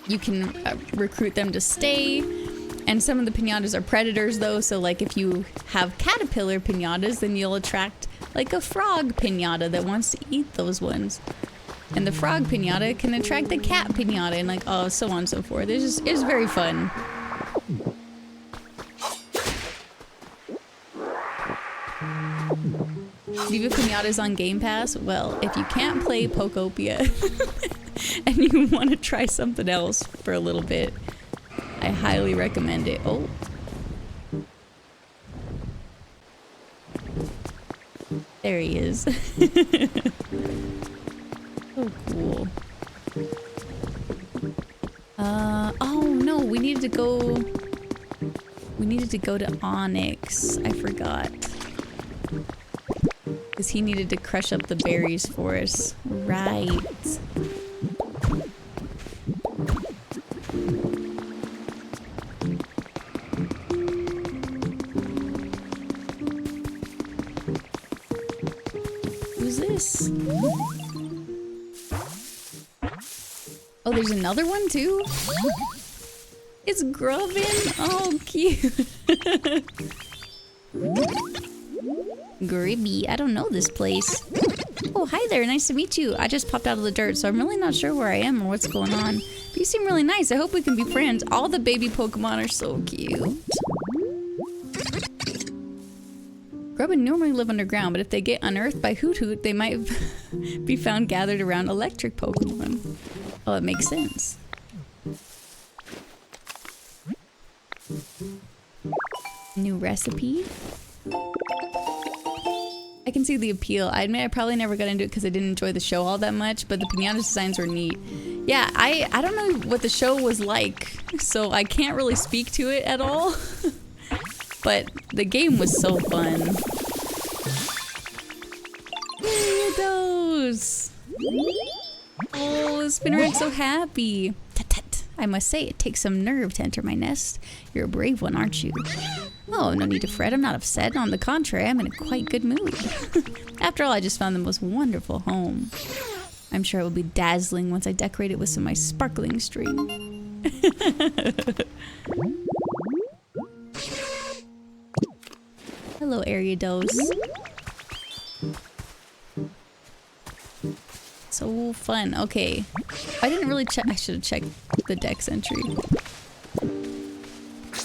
you can recruit them to stay. And some of the pinatas are predators though, so like if you have caterpillar pinatas, then you'll attract like a frog pinata that wants to eat those ones. And the frog pinata can attract the cat pinata, and like, oh, so on and so forth. It's very fun. Viva Pinata's on Game Pass? Well, if you can't play POKOPIA and you want to try something else for a little bit, I highly recommend it. Oh. There he is. So cool. Oh no, we needed to go to Onyx. I forgot. Because he needed to crush up the berries for us. Right. Who's this? Oh, there's another one too? It's Grubbin? Oh, cute. Gribby, I don't know this place. Oh, hi there, nice to meet you. I just popped out of the dirt, so I'm really not sure where I am or what's going on. But you seem really nice. I hope we can be friends. All the baby Pokemon are so cute. Grubbin normally live underground, but if they get unearthed by Hoot Hoot, they might be found gathered around electric Pokemon. Oh, it makes sense. New recipe. I can see the appeal. I admit I probably never got into it because I didn't enjoy the show all that much, but the pinata designs were neat. Yeah, I don't know what the show was like, so I can't really speak to it at all. But the game was so fun. Gyarados! Oh, Spinnerak's so happy. Tut tut. I must say, it takes some nerve to enter my nest. You're a brave one, aren't you? Oh, no need to fret. I'm not upset. On the contrary, I'm in a quite good mood. After all, I just found the most wonderful home. I'm sure it will be dazzling once I decorate it with some of my sparkling string. Hello, Ariados. So fun. Okay. I didn't really check. I should have checked the dex entry.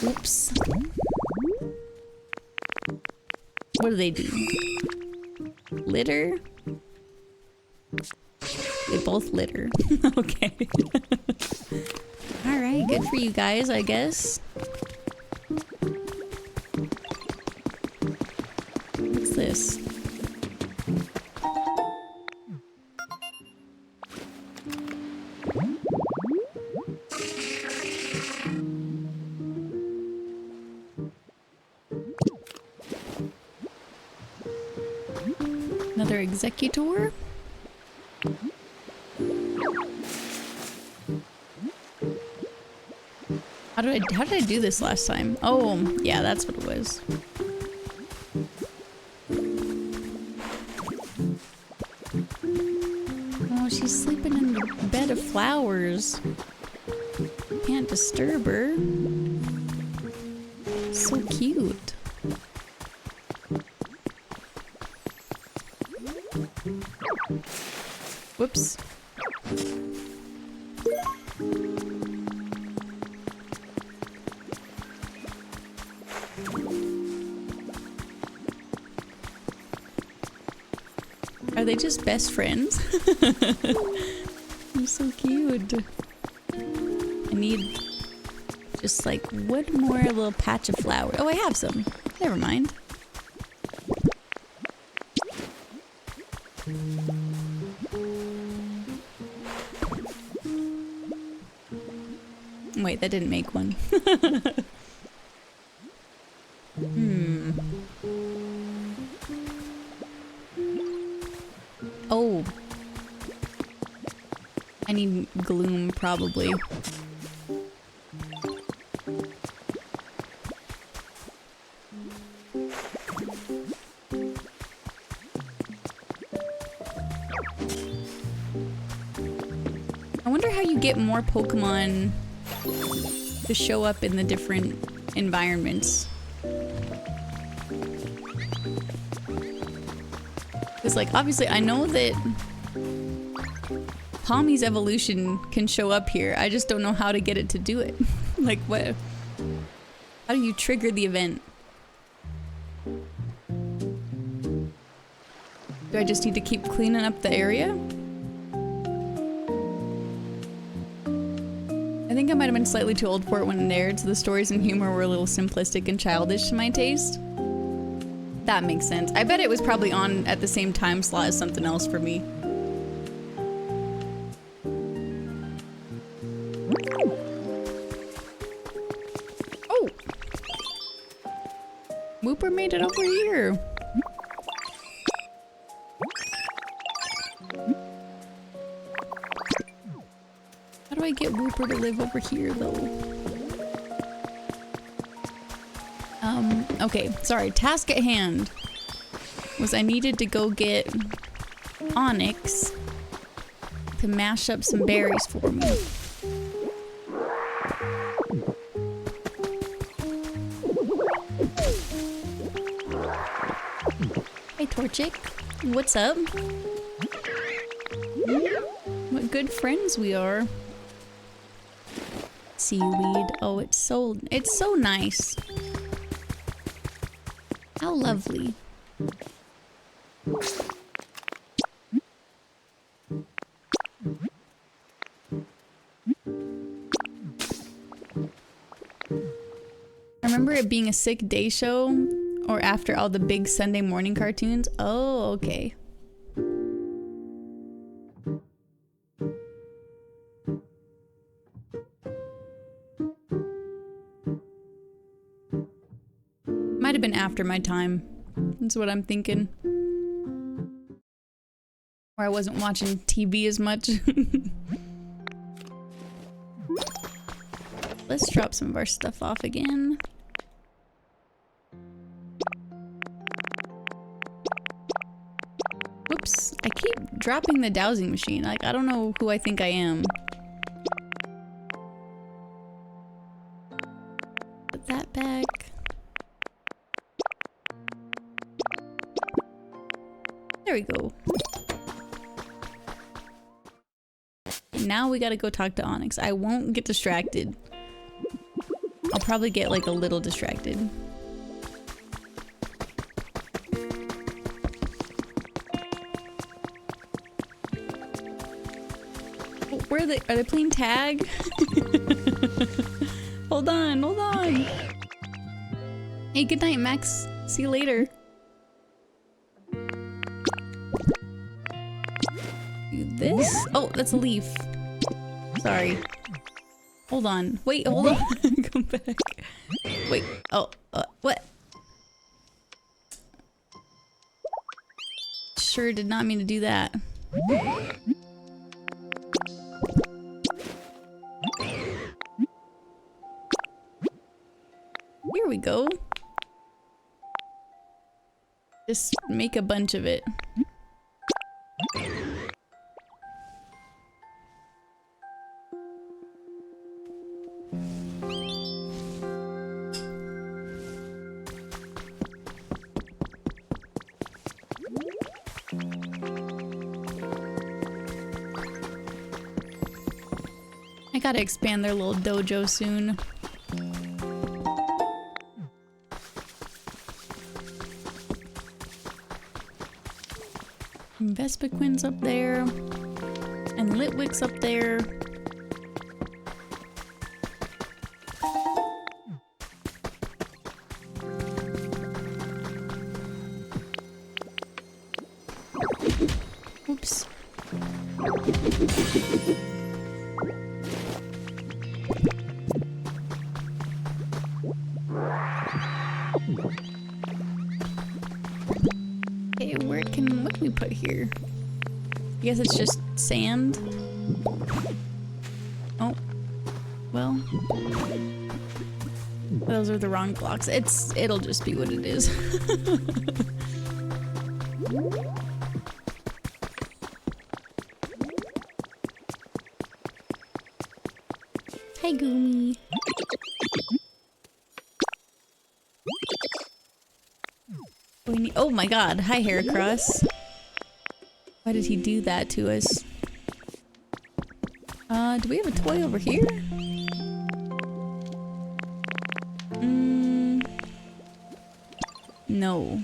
Oops. What do they do? Litter? They both litter. Okay. Alright, good for you guys, I guess. What's this? Another executor? How did I do this last time? Oh, yeah, that's what it was. flowers. Can't disturb her. So cute. Whoops. Are they just best friends? They're so cute. I need just like one more little patch of flower. Oh, I have some. Never mind. Wait, that didn't make one. Oh. I need gloom, probably. I wonder how you get more Pokemon to show up in the different environments. Because, like, obviously I know that Tommy's evolution can show up here. I just don't know how to get it to do it. Like, what? How do you trigger the event? Do I just need to keep cleaning up the area? I think I might have been slightly too old for it when it aired, so the stories and humor were a little simplistic and childish to my taste. That makes sense. I bet it was probably on at the same time slot as something else for me. Oh! Whooper made it over here. How do I get Whooper to live over here, though? Okay, sorry. Task at hand was I needed to go get Onyx to mash up some berries for me. Hey, Torchic. What's up? What good friends we are. Seaweed. Oh, it's so nice. How lovely. I remember it being a sick day show or after all the big Sunday morning cartoons. Oh, okay. Might have been after my time. That's what I'm thinking. Or I wasn't watching TV as much. Let's drop some of our stuff off again. Whoops. I keep dropping the dowsing machine. Like, I don't know who I think I am. Put that back. There we go. Now we gotta go talk to Onyx. I won't get distracted. I'll probably get like a little distracted. Oh, where are they? Are they playing tag? Hold on, hold on. Hey, good night, Max. See you later. This? Oh, that's a leaf. Sorry. Hold on. Wait, hold on. Come back. Wait. Oh, what? Sure did not mean to do that. Here we go. Just make a bunch of it. I gotta expand their little dojo soon. Vespiquin's up there. And Litwick's up there. Oops. Okay, what can we put here? I guess it's just sand. Oh. Well. Those are the wrong blocks. It'll just be what it is. Hi, Goomy. Oh my god. Hi, Heracross. Why did he do that to us? Do we have a toy over here? No.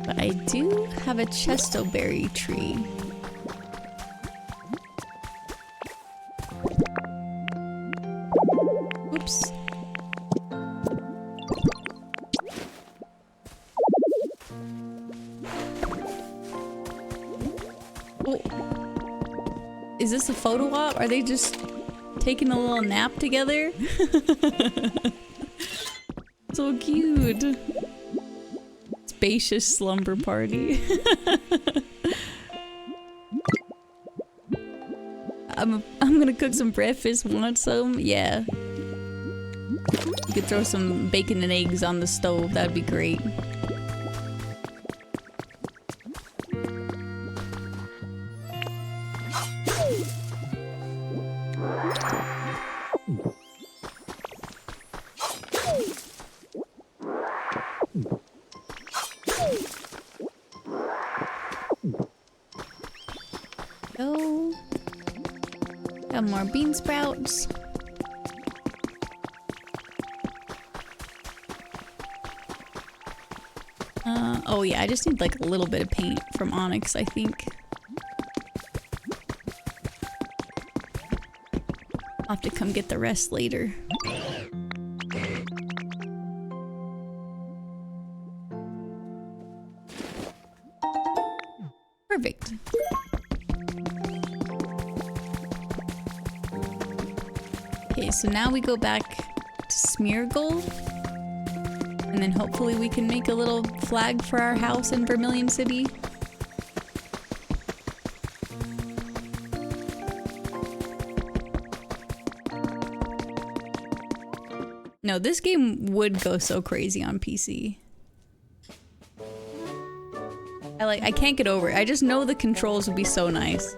But I do have a chestoberry tree. Oops. Oh. Is this a photo op? Are they just taking a little nap together? So cute. Spacious slumber party. I'm gonna cook some breakfast. Want some? Yeah. You could throw some bacon and eggs on the stove. That'd be great. Go. Got more bean sprouts. Oh yeah, I just need like a little bit of paint from Onyx, I think. I'll have to come get the rest later. Perfect. Okay, so now we go back to Smeargle. And then hopefully we can make a little flag for our house in Vermillion City. No, this game would go so crazy on PC. I can't get over it. I just know the controls would be so nice.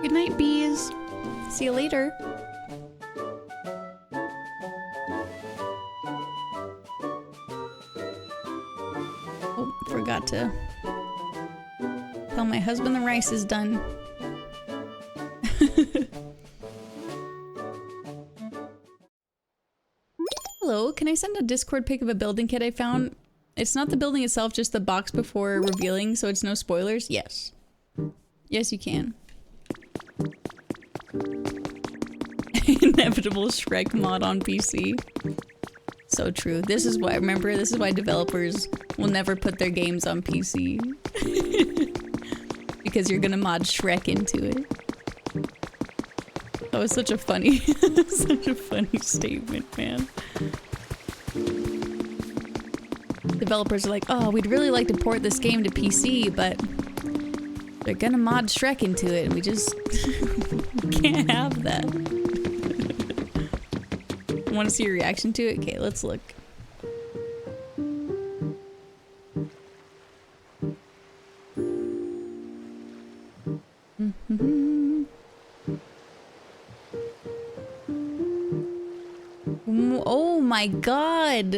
Good night, bees. See you later. Oh, forgot to tell my husband the rice is done. Hello, can I send a Discord pic of a building kit I found? It's not the building itself, just the box before revealing, so it's no spoilers? Yes. Yes, you can. Inevitable Shrek mod on PC. So true. This is why, remember, this is why developers will never put their games on PC. Because you're gonna mod Shrek into it. That was such a funny, such a funny statement, man. Developers are like, oh, we'd really like to port this game to PC, but they're gonna mod Shrek into it, and we just can't have that. Want to see your reaction to it? Okay, let's look. Oh my god!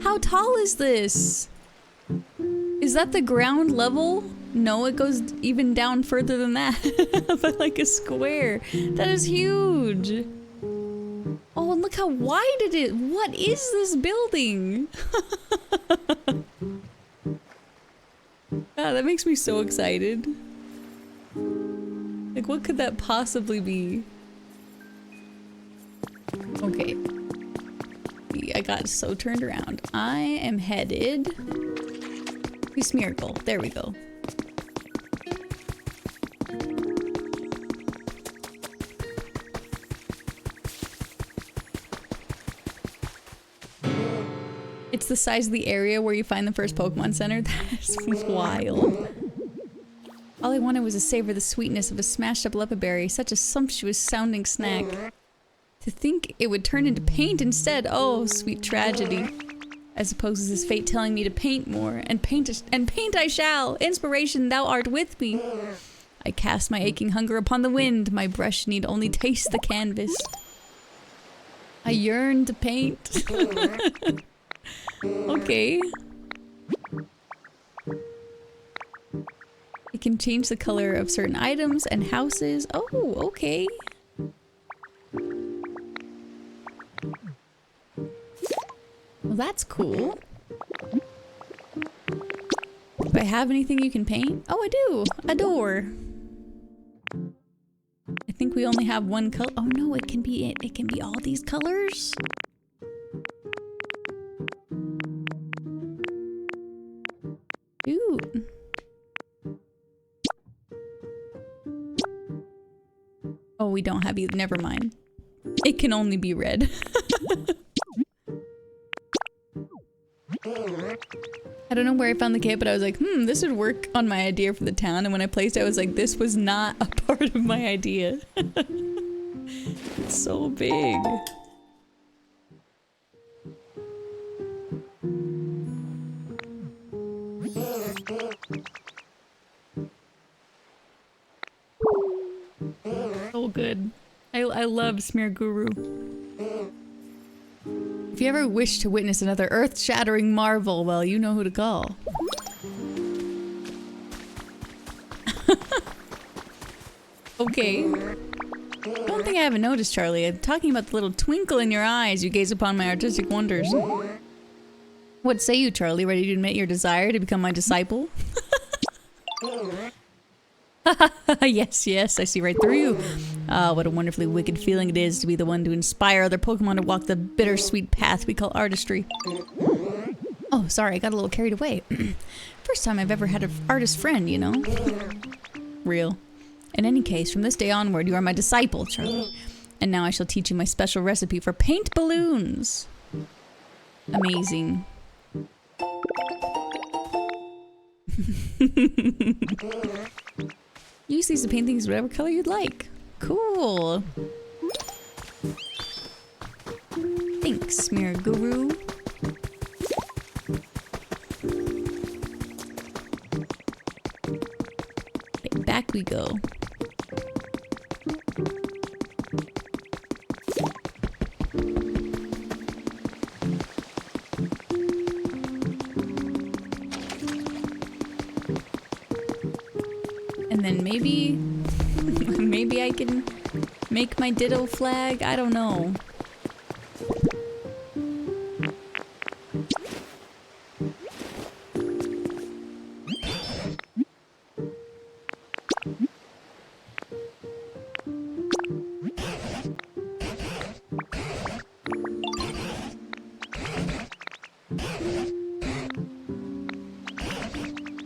How tall is this? Is that the ground level? No, it goes even down further than that. But like a square. That is huge. Oh, and look how wide it is. What is this building? God, that makes me so excited. Like, what could that possibly be? Okay. I got so turned around. I am headed to Smeargle. There we go. It's the size of the area where you find the first Pokemon Center. That's wild. All I wanted was to savor the sweetness of a smashed up Lepaberry, such a sumptuous sounding snack. To think it would turn into paint instead. Oh, sweet tragedy. I suppose this is fate telling me to paint more, and paint I shall. Inspiration, thou art with me. I cast my aching hunger upon the wind. My brush need only taste the canvas. I yearn to paint. Okay. It can change the color of certain items and houses. Oh, okay. Well, that's cool. Do I have anything you can paint? Oh, I do. A door. I think we only have one color. Oh no, it can be all these colors. Ooh. Oh, we don't have either. Never mind. It can only be red. I don't know where I found the kit, but I was like, this would work on my idea for the town. And when I placed it, I was like, this was not a part of my idea. It's so big. So good. I love Smear Guru. If you ever wish to witness another earth-shattering marvel, well, you know who to call. Okay. One thing I haven't noticed, Charlie, I'm talking about the little twinkle in your eyes you gaze upon my artistic wonders. What say you, Charlie? Ready to admit your desire to become my disciple? Yes, yes, I see right through you. Ah, what a wonderfully wicked feeling it is to be the one to inspire other Pokemon to walk the bittersweet path we call artistry. Oh, sorry, I got a little carried away. First time I've ever had an artist friend, you know? Real. In any case, from this day onward, you are my disciple, Charlie. And now I shall teach you my special recipe for paint balloons. Amazing. Use these to paint things whatever color you'd like. Cool. Thanks, Smear Guru. Okay, back we go. And then maybe maybe I can make my Ditto flag. I don't know.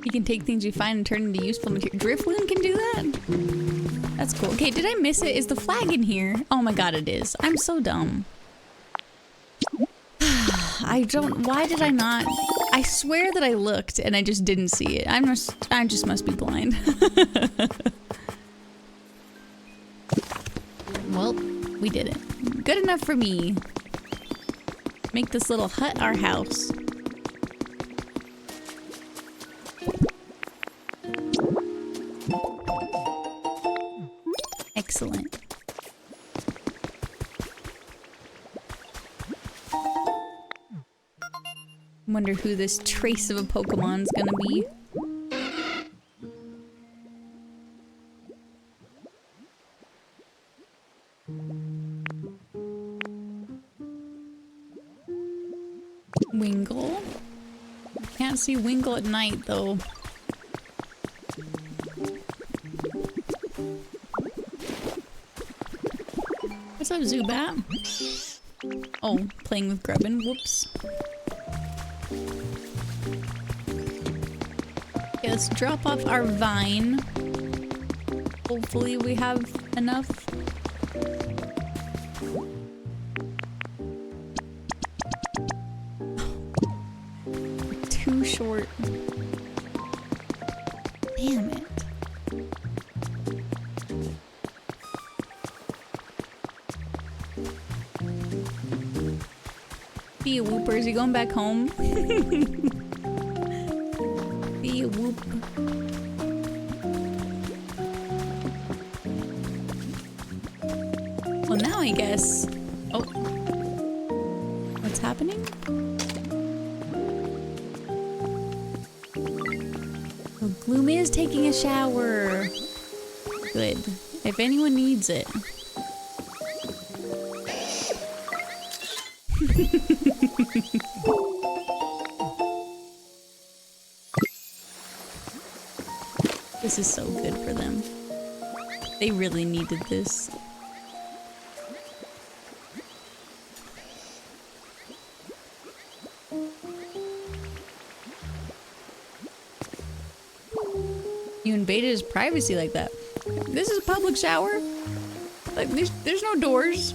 You can take things you find and turn into useful material. Driftloon can do that? That's cool. Okay, did I miss it? Is the flag in here? Oh my god, it is. I'm so dumb. I don't... Why did I not... I swear that I looked and I just didn't see it. I just must be blind. Well, we did it. Good enough for me. Make this little hut our house. Excellent. Wonder who this trace of a Pokemon's gonna be. Wingle? Can't see Wingle at night though. What's up, Zubat? Oh, playing with Grubbin. Whoops. Okay, let's drop off our vine. Hopefully we have enough. Too short. Damn it. See ya, Whoopers. You going back home? See ya, Whoop. Well, now I guess. Oh. What's happening? Oh, Gloomy is taking a shower. Good. If anyone needs it. This is so good for them. They really needed this. You invaded his privacy like that. This is a public shower. Like there's no doors.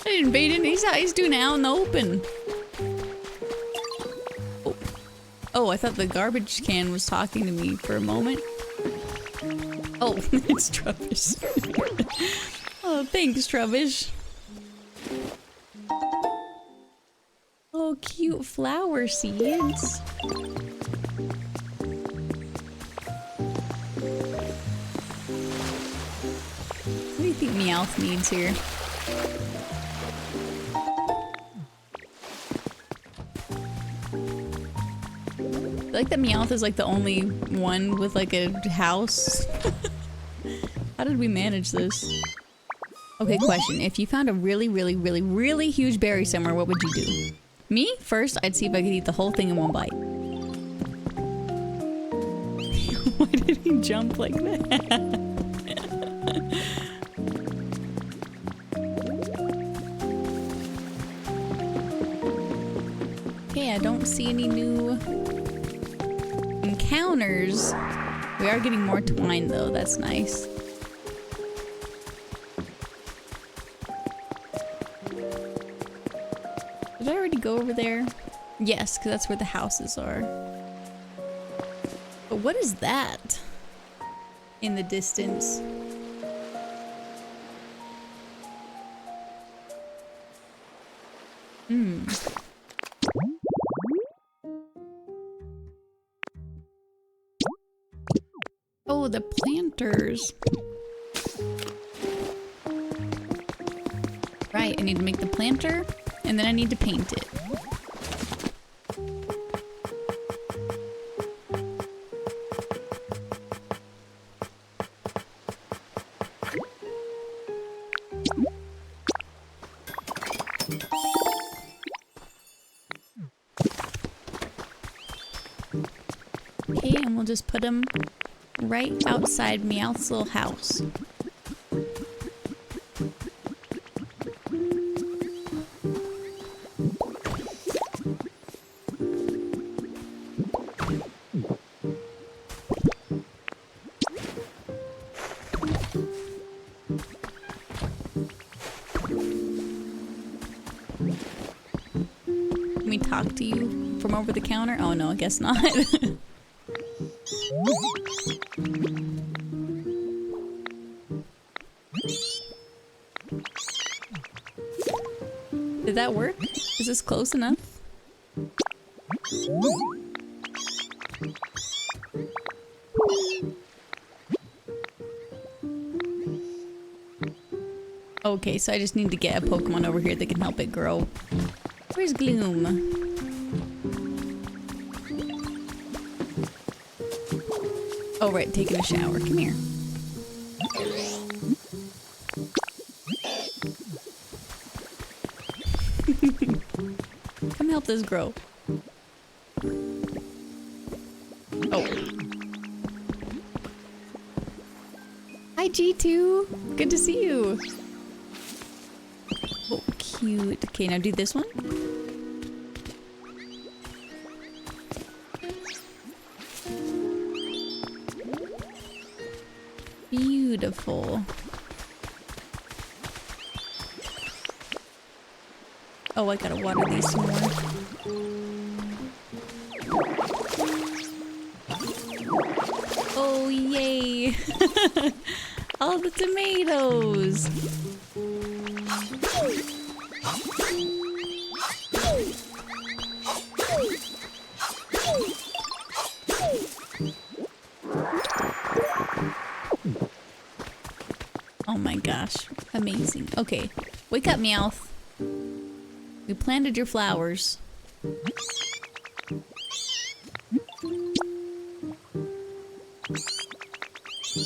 I didn't invade him. He's doing it out in the open. Oh. Oh, I thought the garbage can was talking to me for a moment. Oh, it's Trubbish. Oh, thanks, Trubbish. Oh, cute flower seeds. What do you think Meowth needs here? I like that Meowth is like the only one with like a house. How did we manage this? Okay, question. If you found a really huge berry somewhere, what would you do? Me? First, I'd see if I could eat the whole thing in one bite. Why did he jump like that? Okay, I don't see any new encounters. We are getting more twine though, that's nice. Did I already go over there? Yes, because that's where the houses are. But what is that in the distance? Oh, the planters. Right, I need to make the planter, and then I need to paint it. Okay, and we'll just put them right outside Meowth's little house. Can we talk to you from over the counter? Oh no, I guess not. Did that work? Is this close enough? Okay, so I just need to get a Pokemon over here that can help it grow. Where's Gloom? Oh, right, taking a shower. Come here. Come help this grow. Oh. Hi, G2. Good to see you. Oh, cute. Okay, now do this one. Beautiful. Oh, I gotta water these some more. Oh, yay! All the tomatoes! Oh my gosh, amazing. Okay, wake up, Meowth. We planted your flowers.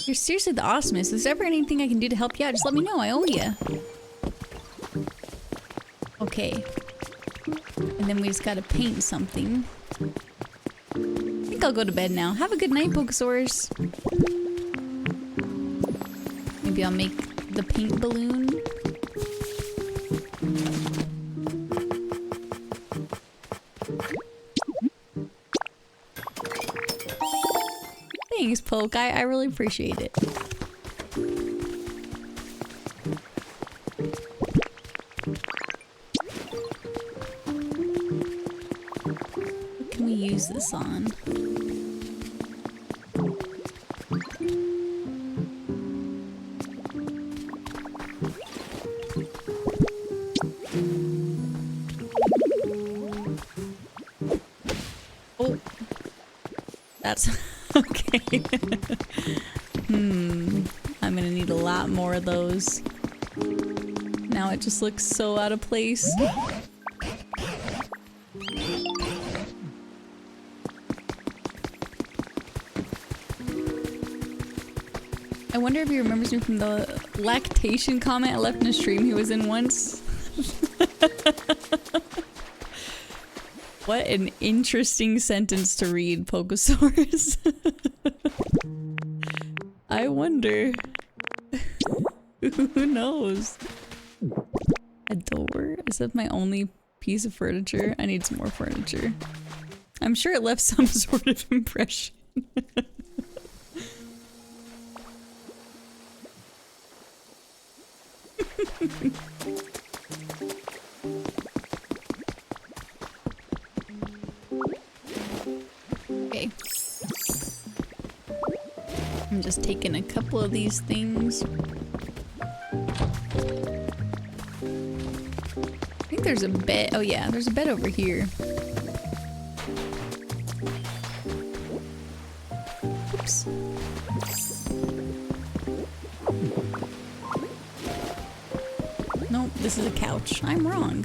You're seriously the awesomest. Is there ever anything I can do to help you out? Just let me know. I owe you. Okay. And then we just gotta paint something. I think I'll go to bed now. Have a good night, Pokesaurus. Maybe I'll make the paint balloon. Thanks, Poke. I really appreciate it. What can we use this on? Oh, that's okay. I'm gonna need a lot more of those. Now it just looks so out of place. I wonder if he remembers me from the lactation comment I left in a stream he was in once. What an interesting sentence to read, Pokesaurus. I wonder. Who knows? A door? Is that my only piece of furniture? I need some more furniture. I'm sure it left some sort of impression. Okay. I'm just taking a couple of these things. I think there's a bed. Oh yeah, there's a bed over here. Oops. Nope, this is a couch. I'm wrong.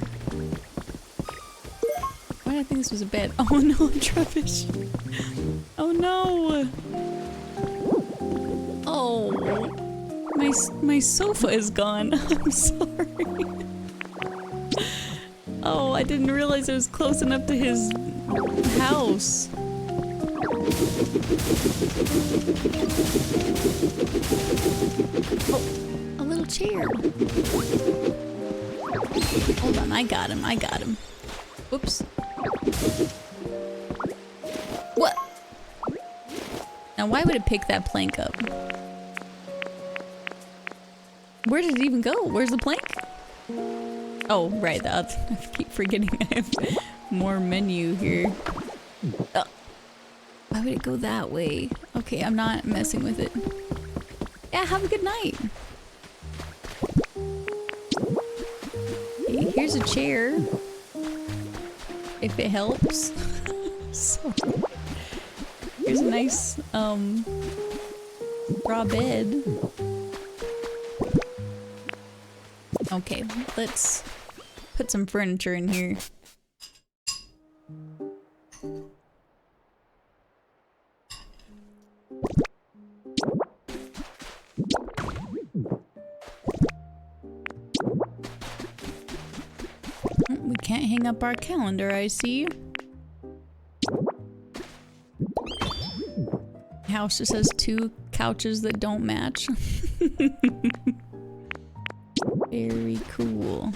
Why did I think this was a bed? Oh no, Trubbish. Oh no. Oh. My sofa is gone. I'm sorry. Oh, I didn't realize it was close enough to his house. Oh, a little chair. Hold on, I got him. Whoops. What? Now why would it pick that plank up? Where did it even go? Where's the plank? Oh, right, I keep forgetting I have more menu here. Why would it go that way? Okay, I'm not messing with it. Yeah, have a good night. Okay, here's a chair. If it helps. So, here's a nice, raw bed. Okay, let's put some furniture in here. can't hang up our calendar, I see. House just has 2 couches that don't match. Very cool.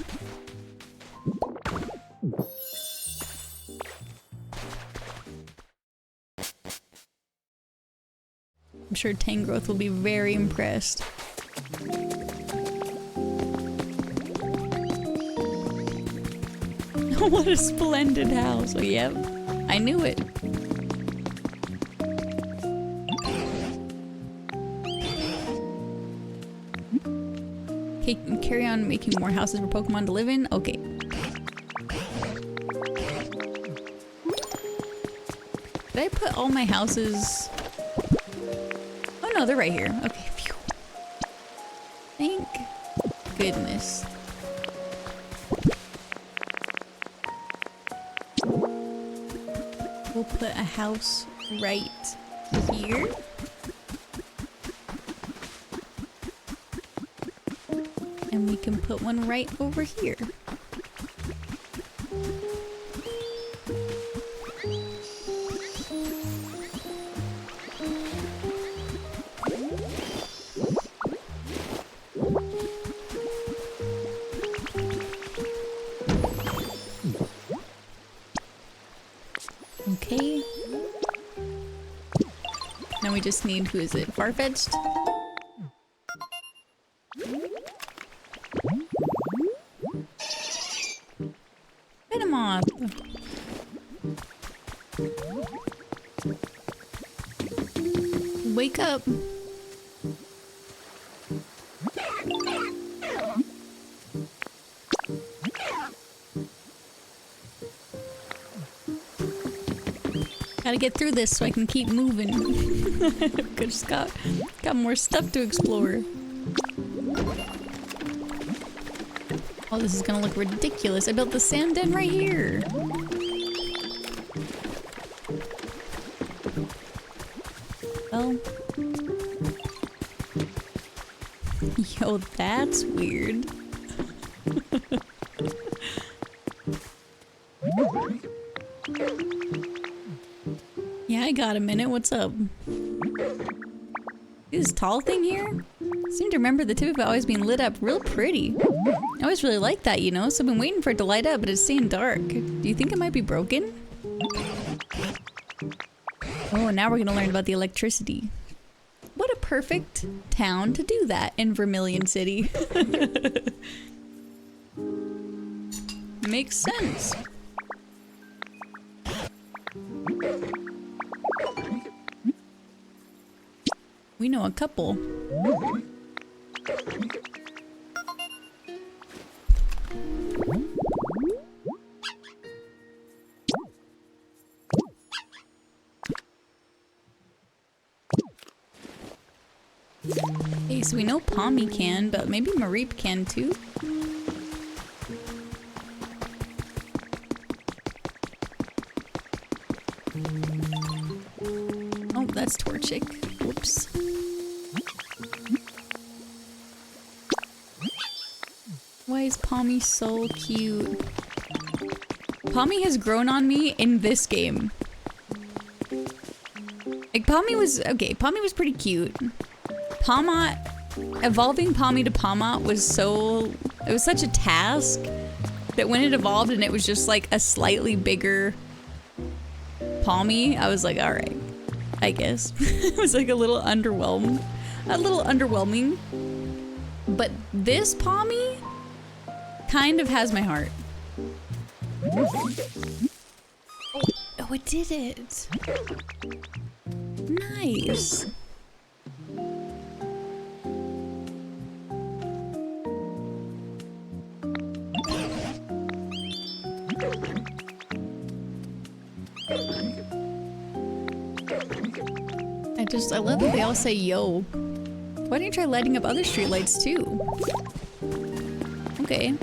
I'm sure Tangrowth will be very impressed. What a splendid house. Oh, yep. I knew it. Okay, carry on making more houses for Pokemon to live in? Okay. Did I put all my houses... Oh no, they're right here. Okay, phew. Thank goodness. We'll put a house right here. And we can put one right over here. Okay. Now we just need, who is it? Farfetch'd? Venomoth! Wake up! Gotta get through this so I can keep moving. Just got more stuff to explore. Oh, this is gonna look ridiculous. I built the sand den right here. Well. Yo, that's weird. Yeah, I got a minute. What's up? This tall thing here? I seem to remember the tip of it always being lit up real pretty. I always really liked that, you know, so I've been waiting for it to light up, but it's staying dark. Do you think it might be broken? Oh, now we're gonna learn about the electricity. What a perfect town to do that in Vermillion City. Makes sense. We know a couple. Okay, so we know Pommy can, but maybe Mareep can too. Oh, that's Torchic. Whoops. Why is Pommy so cute? Pommy has grown on me in this game. Like, Pommy was... Okay, Pommy was pretty cute. Pawmot... Evolving Pommy to Pawmot was so... It was such a task that when it evolved and it was just like a slightly bigger Pommy, I was like, alright. I guess. It was like a little underwhelming. But this Pommy kind of has my heart. Oh, it did it. Nice. I love that they all say yo. Why don't you try lighting up other streetlights too? Okay.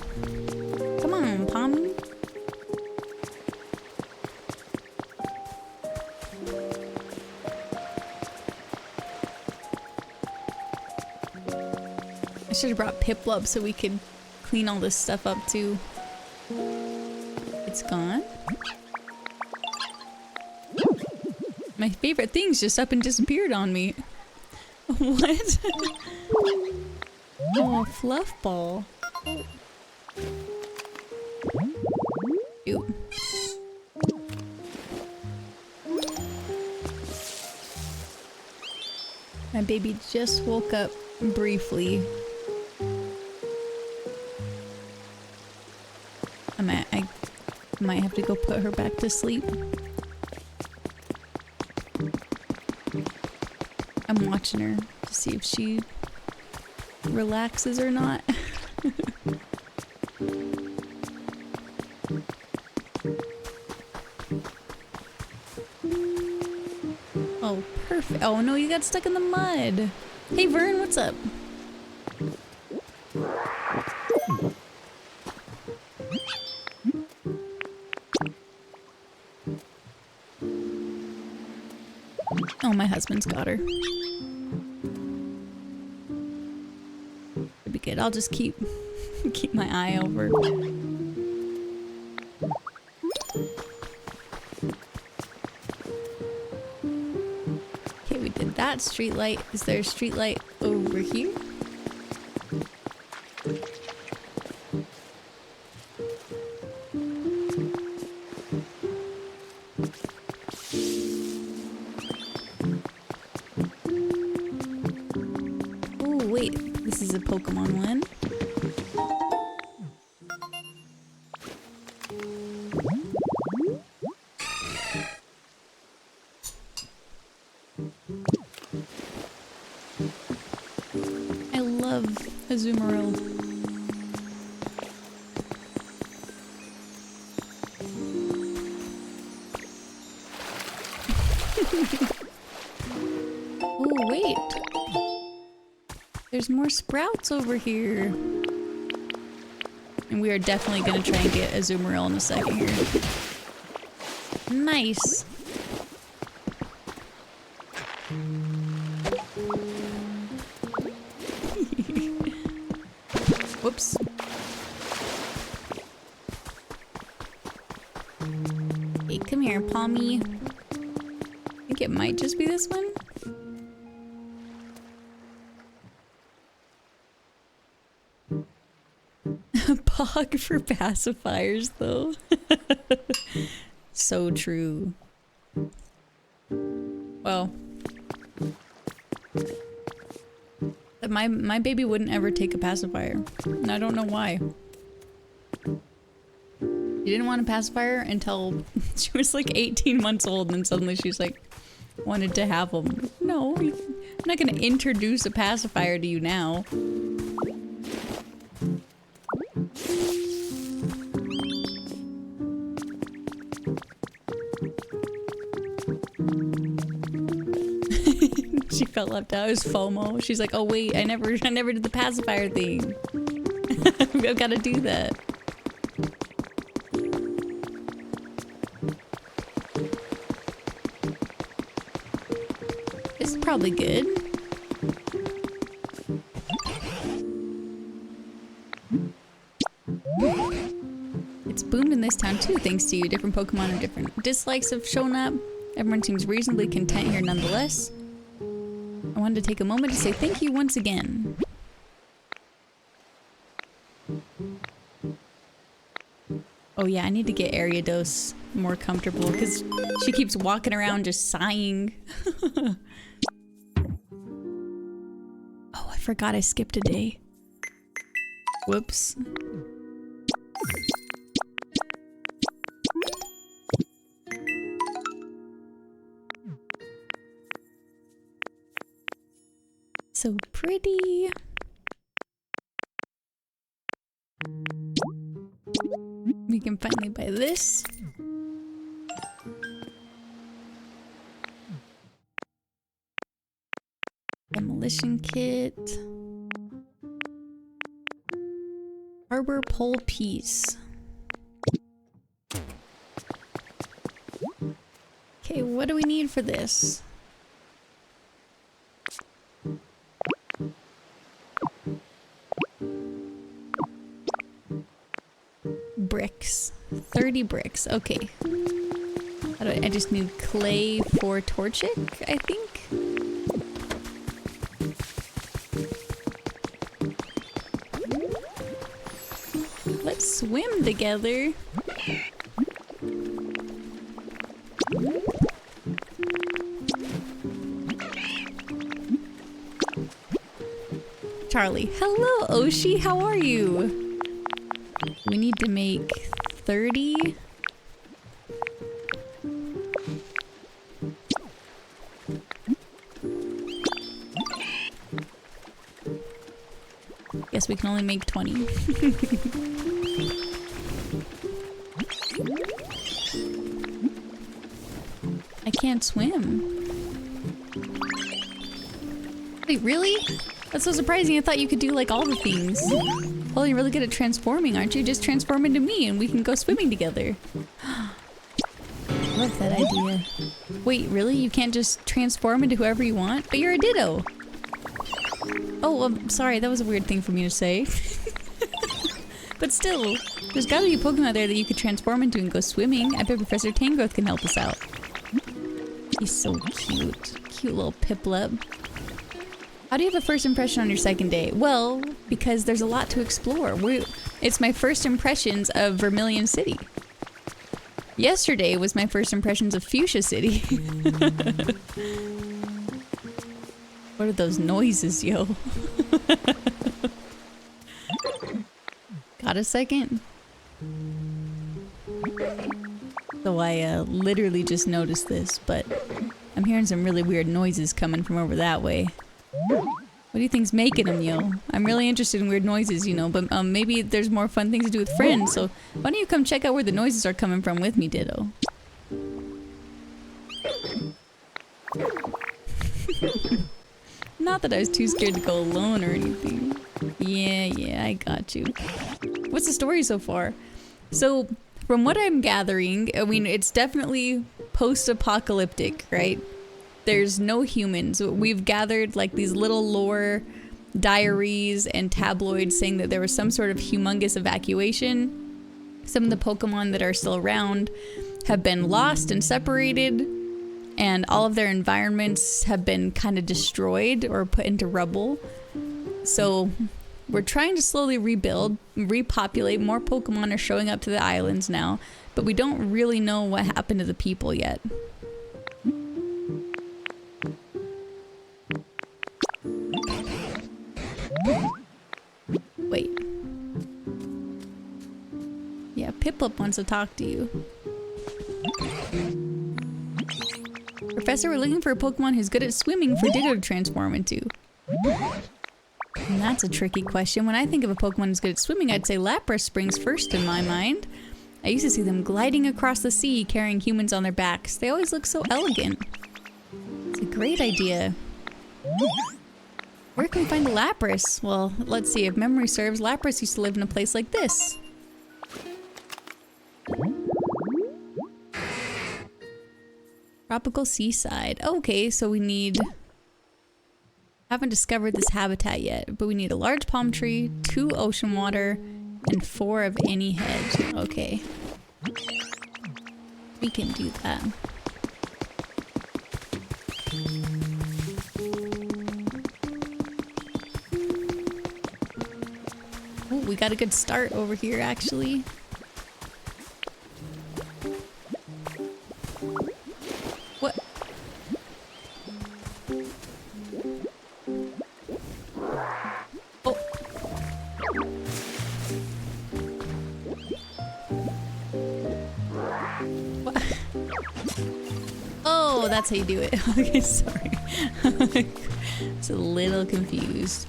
Come on, Pommy. I should have brought Piplup so we could clean all this stuff up too. It's gone. My favorite thing's just up and disappeared on me. What? Oh, a fluff ball. Ew. My baby just woke up briefly. I might have to go put her back to sleep. I'm watching her to see if she relaxes or not. Oh, perfect. Oh no, you got stuck in the mud. Hey Vern, what's up? Oh, my husband's got her. It'll be good. I'll just keep my eye over. Okay, we did that street light. Is there a street light over here? Oh, wait. This is a Pokemon one. I love Azumarill. Oh, wait. There's more sprouts over here. And we are definitely gonna try and get Azumarill in a second here. Nice. Whoops. Hey, come here, Palmy. I think it might just be this one. Pog for pacifiers, though. So true. Well, my baby wouldn't ever take a pacifier, and I don't know why. She didn't want a pacifier until she was like 18 months old, and then suddenly she's like, wanted to have them. No, I'm not gonna introduce a pacifier to you now. She felt left out. It was FOMO. She's like, oh wait, I never did the pacifier thing. I've got to do that. This is probably good. It's boomed in this town too, thanks to you. Different Pokemon and different dislikes have shown up. Everyone seems reasonably content here nonetheless. I wanted to take a moment to say thank you once again. Oh yeah, I need to get Ariados more comfortable because she keeps walking around just sighing. Oh, I forgot I skipped a day. Whoops. So pretty. We can finally buy this. Demolition kit. Harbor pole piece. Okay, what do we need for this? Bricks. 30 bricks. Okay. How do I just need clay for torchic, I think? Let's swim together. Charlie. Hello, Oshi. How are you? We need to make 30. Guess we can only make 20. I can't swim. Wait, really? That's so surprising. I thought you could do like all the things. Well, you're really good at transforming, aren't you? Just transform into me and we can go swimming together. Love that idea. Wait, really? You can't just transform into whoever you want? But you're a Ditto. Oh, I'm sorry. That was a weird thing for me to say. But still, there's gotta be a Pokemon there that you could transform into and go swimming. I bet Professor Tangrowth can help us out. He's so cute. Cute little Piplup. How do you have a first impression on your second day? Well, because there's a lot to explore. It's my first impressions of Vermillion City. Yesterday was my first impressions of Fuchsia City. What are those noises, yo? Got a second? So I literally just noticed this, but I'm hearing some really weird noises coming from over that way. What do you think's making them, yo? I'm really interested in weird noises, you know, but maybe there's more fun things to do with friends, so why don't you come check out where the noises are coming from with me, Ditto? Not that I was too scared to go alone or anything. Yeah, I got you. What's the story so far? So, from what I'm gathering, I mean, it's definitely post-apocalyptic, right? There's no humans. We've gathered like these little lore diaries and tabloids saying that there was some sort of humongous evacuation. Some of the Pokemon that are still around have been lost and separated, and all of their environments have been kind of destroyed or put into rubble. So we're trying to slowly rebuild, repopulate. More Pokemon are showing up to the islands now, but we don't really know what happened to the people yet. Wait. Yeah, Piplup wants to talk to you. Professor, we're looking for a Pokemon who's good at swimming for Ditto to transform into. And that's a tricky question. When I think of a Pokemon who's good at swimming, I'd say Lapras springs first in my mind. I used to see them gliding across the sea carrying humans on their backs. They always look so elegant. It's a great idea. Where can we find a Lapras? Well, let's see. If memory serves, Lapras used to live in a place like this. Tropical seaside. Okay, so we need... Haven't discovered this habitat yet, but we need a large palm tree, 2 ocean water, and 4 of any hedge. Okay. We can do that. Oh, we got a good start over here, actually. What? Oh. What? Oh, that's how you do it. Okay, sorry. It's a little confused.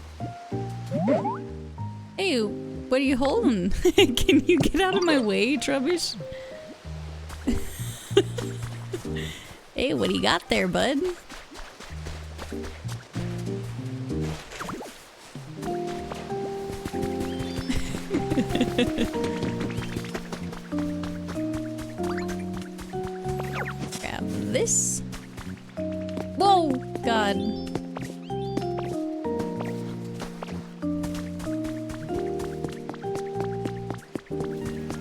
Hey, what are you holding? Can you get out of my way, Trubbish? Hey, what do you got there, bud? Grab this. Whoa, God.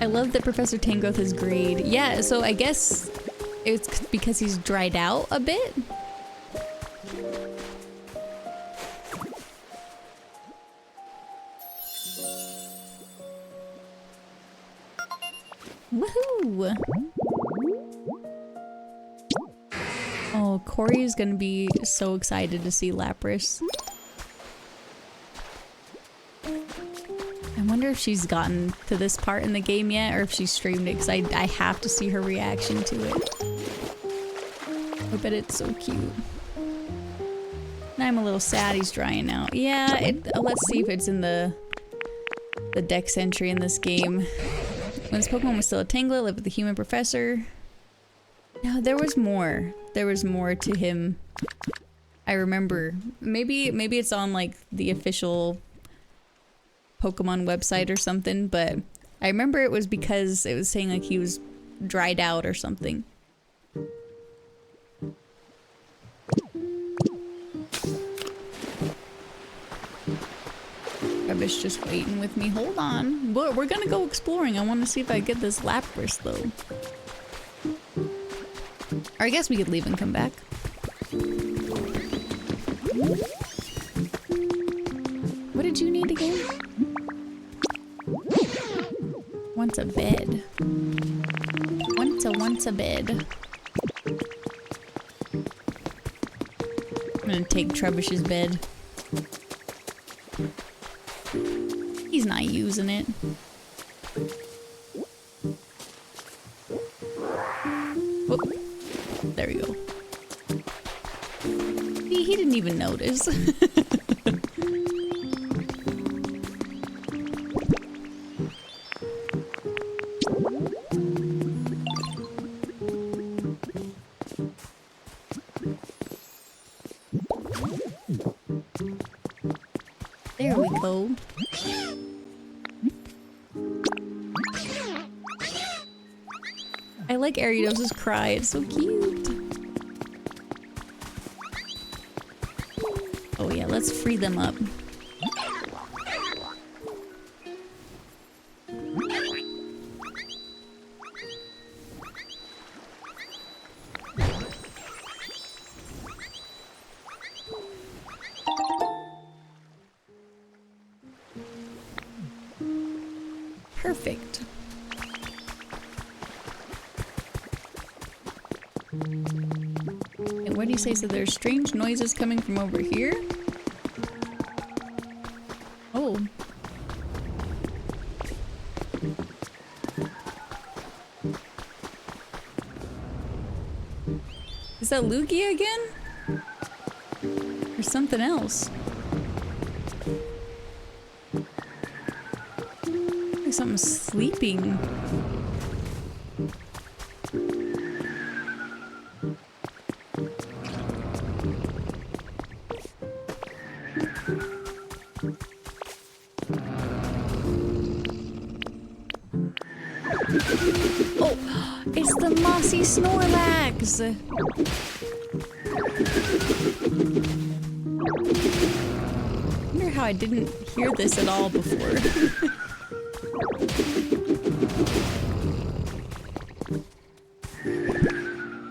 I love that Professor Tangrowth is grayed. Yeah, so I guess it's because he's dried out a bit. Woohoo! Oh, Corey is gonna be so excited to see Lapras. I wonder if she's gotten to this part in the game yet, or if she's streamed it, because I have to see her reaction to it. I bet it's so cute. And I'm a little sad he's drying out. Yeah, let's see if it's in the Dex entry in this game. When this Pokemon was still a Tanglet, lived with the human professor. No, there was more. There was more to him. I remember. Maybe it's on like the official Pokemon website or something, but I remember it was because it was saying like he was dried out or something. Rubbish just waiting with me. Hold on. We're gonna go exploring. I want to see if I get this Lapras though. Or I guess we could leave and come back. What did you need again? Wants a bed. Wants a bed. I'm gonna take Trebush's bed. He's not using it. Oh, there we go. He didn't even notice. There we go. I like Ariados's cry, it's so cute. Oh yeah, let's free them up. Perfect. And what do you say? So there's strange noises coming from over here? Oh. Is that Lugia again? Or something else? Like something sleeping. Oh, it's the mossy Snorlax! I wonder how I didn't hear this at all before.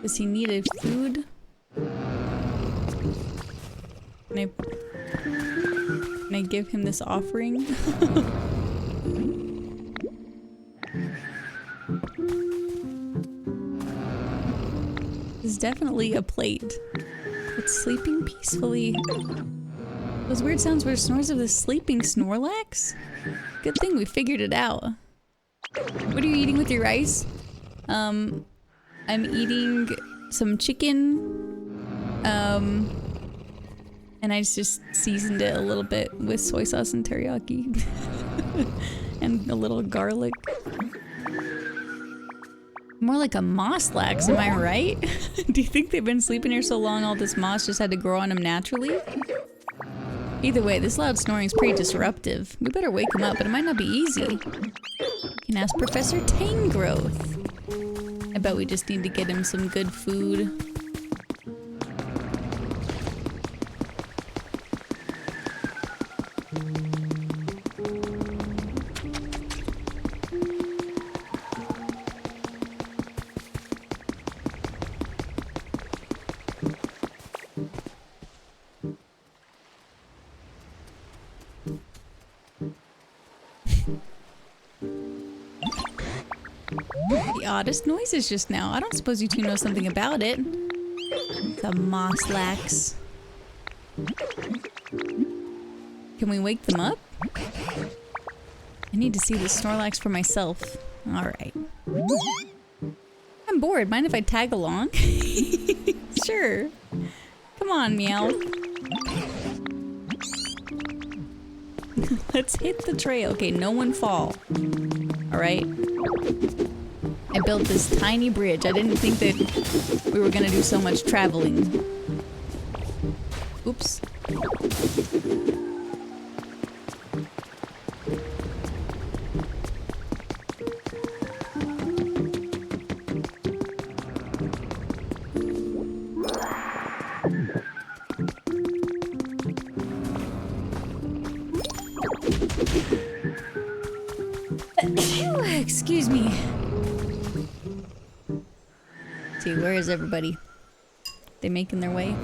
Does he need a food? Can I give him this offering? It's definitely a plate. It's sleeping peacefully. Those weird sounds were snores of the sleeping Snorlax? Good thing we figured it out. What are you eating with your rice? I'm eating some chicken. And I just seasoned it a little bit with soy sauce and teriyaki. And a little garlic. More like a Mosslax, am I right? Do you think they've been sleeping here so long all this moss just had to grow on them naturally? Either way, this loud snoring is pretty disruptive. We better wake him up, but it might not be easy. We can ask Professor Tangrowth. I bet we just need to get him some good food. oddest noises just now. I don't suppose you two know something about it. The Mosslax. Can we wake them up? I need to see the Snorlax for myself. Alright. I'm bored. Mind if I tag along? Sure. Come on, Meow. Let's hit the trail. Okay, no one fall. Alright. I built this tiny bridge. I didn't think that we were gonna do so much traveling. Oops. Excuse me. Let's see, where is everybody? They making their way?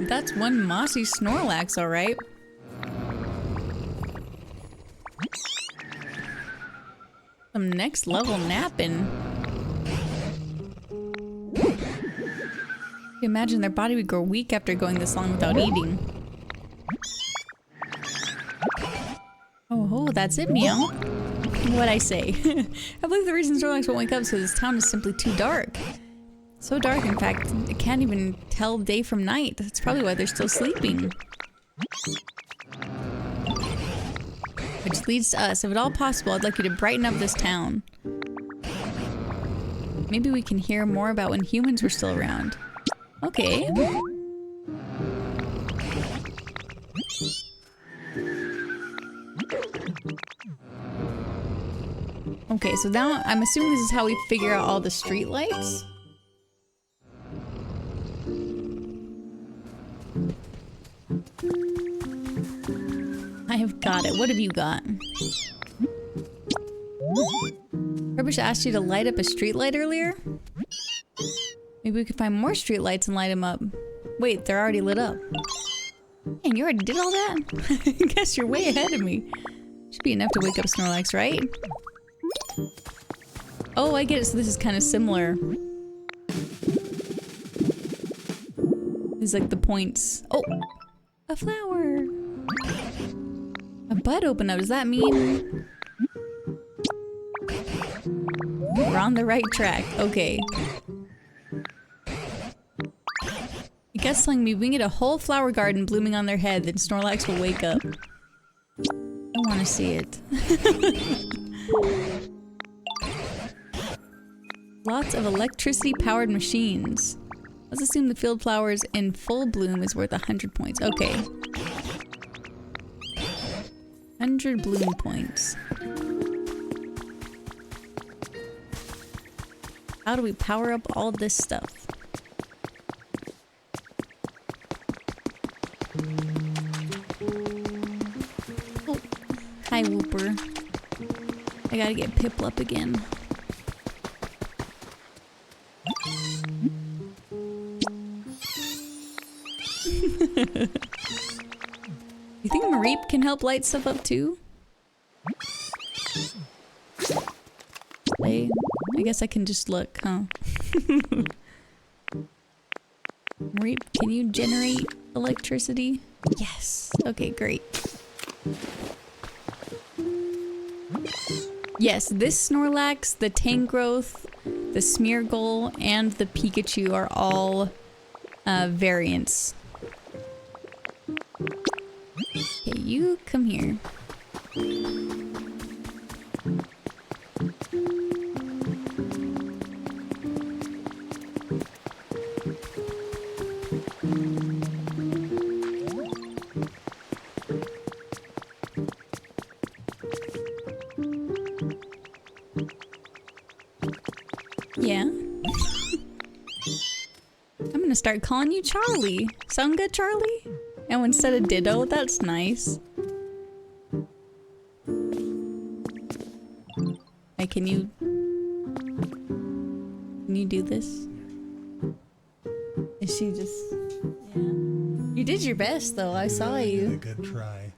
That's one mossy Snorlax, alright. Some next level napping. Imagine their body would grow weak after going this long without eating. Oh, that's it, Meow. What'd I say? I believe the reason Snorlax won't wake up is because this town is simply too dark. So dark, in fact, it can't even tell day from night. That's probably why they're still sleeping. Which leads to us. If at all possible, I'd like you to brighten up this town. Maybe we can hear more about when humans were still around. Okay. Okay, so now I'm assuming this is how we figure out all the street lights. I have got it. What have you got? Rubbish asked you to light up a street light earlier? Maybe we could find more street lights and light them up. Wait, they're already lit up. Man, you already did all that? I guess you're way ahead of me. Should be enough to wake up Snorlax, right? Oh, I get it. So this is kind of similar. These like the points. Oh, a flower. A bud opened up. Does that mean we're on the right track? Okay. I guess telling me we can get a whole flower garden blooming on their head, then Snorlax will wake up. I want to see it. Lots of electricity-powered machines. Let's assume the field flowers in full bloom is worth 100 points. Okay. 100 bloom points. How do we power up all this stuff? Oh. Hi, Whooper. I gotta get Piplup again. You think Mareep can help light stuff up too? I guess I can just look, huh? Mareep, can you generate electricity? Yes. Okay, great. Yes, this Snorlax, the Tangrowth, the Smeargle, and the Pikachu are all variants. Okay, you come here. Yeah. I'm gonna start calling you Charlie. Sound good, Charlie? Oh, instead of Ditto, that's nice. Can you do this? Is she just... Yeah. You did your best though, I saw you. A good try.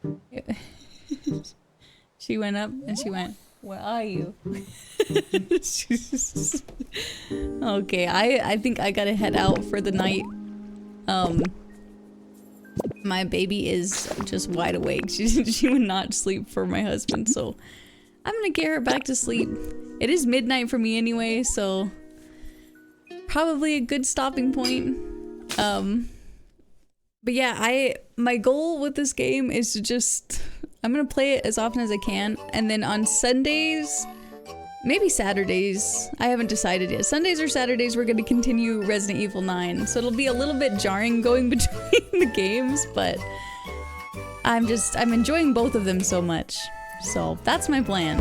She went up and she went, "Where are you?" Okay, I think I gotta head out for the night. My baby is just wide awake. She would not sleep for my husband, so I'm gonna get her back to sleep. It is midnight for me anyway, so probably a good stopping point. But yeah, my goal with this game is to just, I'm gonna play it as often as I can, and then on Sundays, maybe Saturdays, I haven't decided yet. Sundays or Saturdays, we're gonna continue Resident Evil 9. So it'll be a little bit jarring going between the games, but I'm enjoying both of them so much. So that's my plan.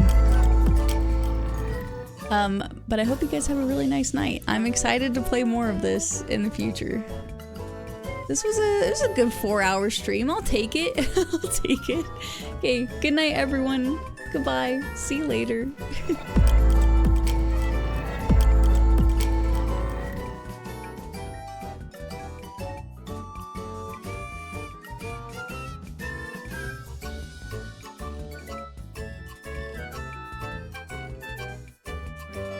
But I hope you guys have a really nice night. I'm excited to play more of this in the future. This was a good 4-hour stream. I'll take it. I'll take it. Okay, good night everyone. Goodbye. See you later.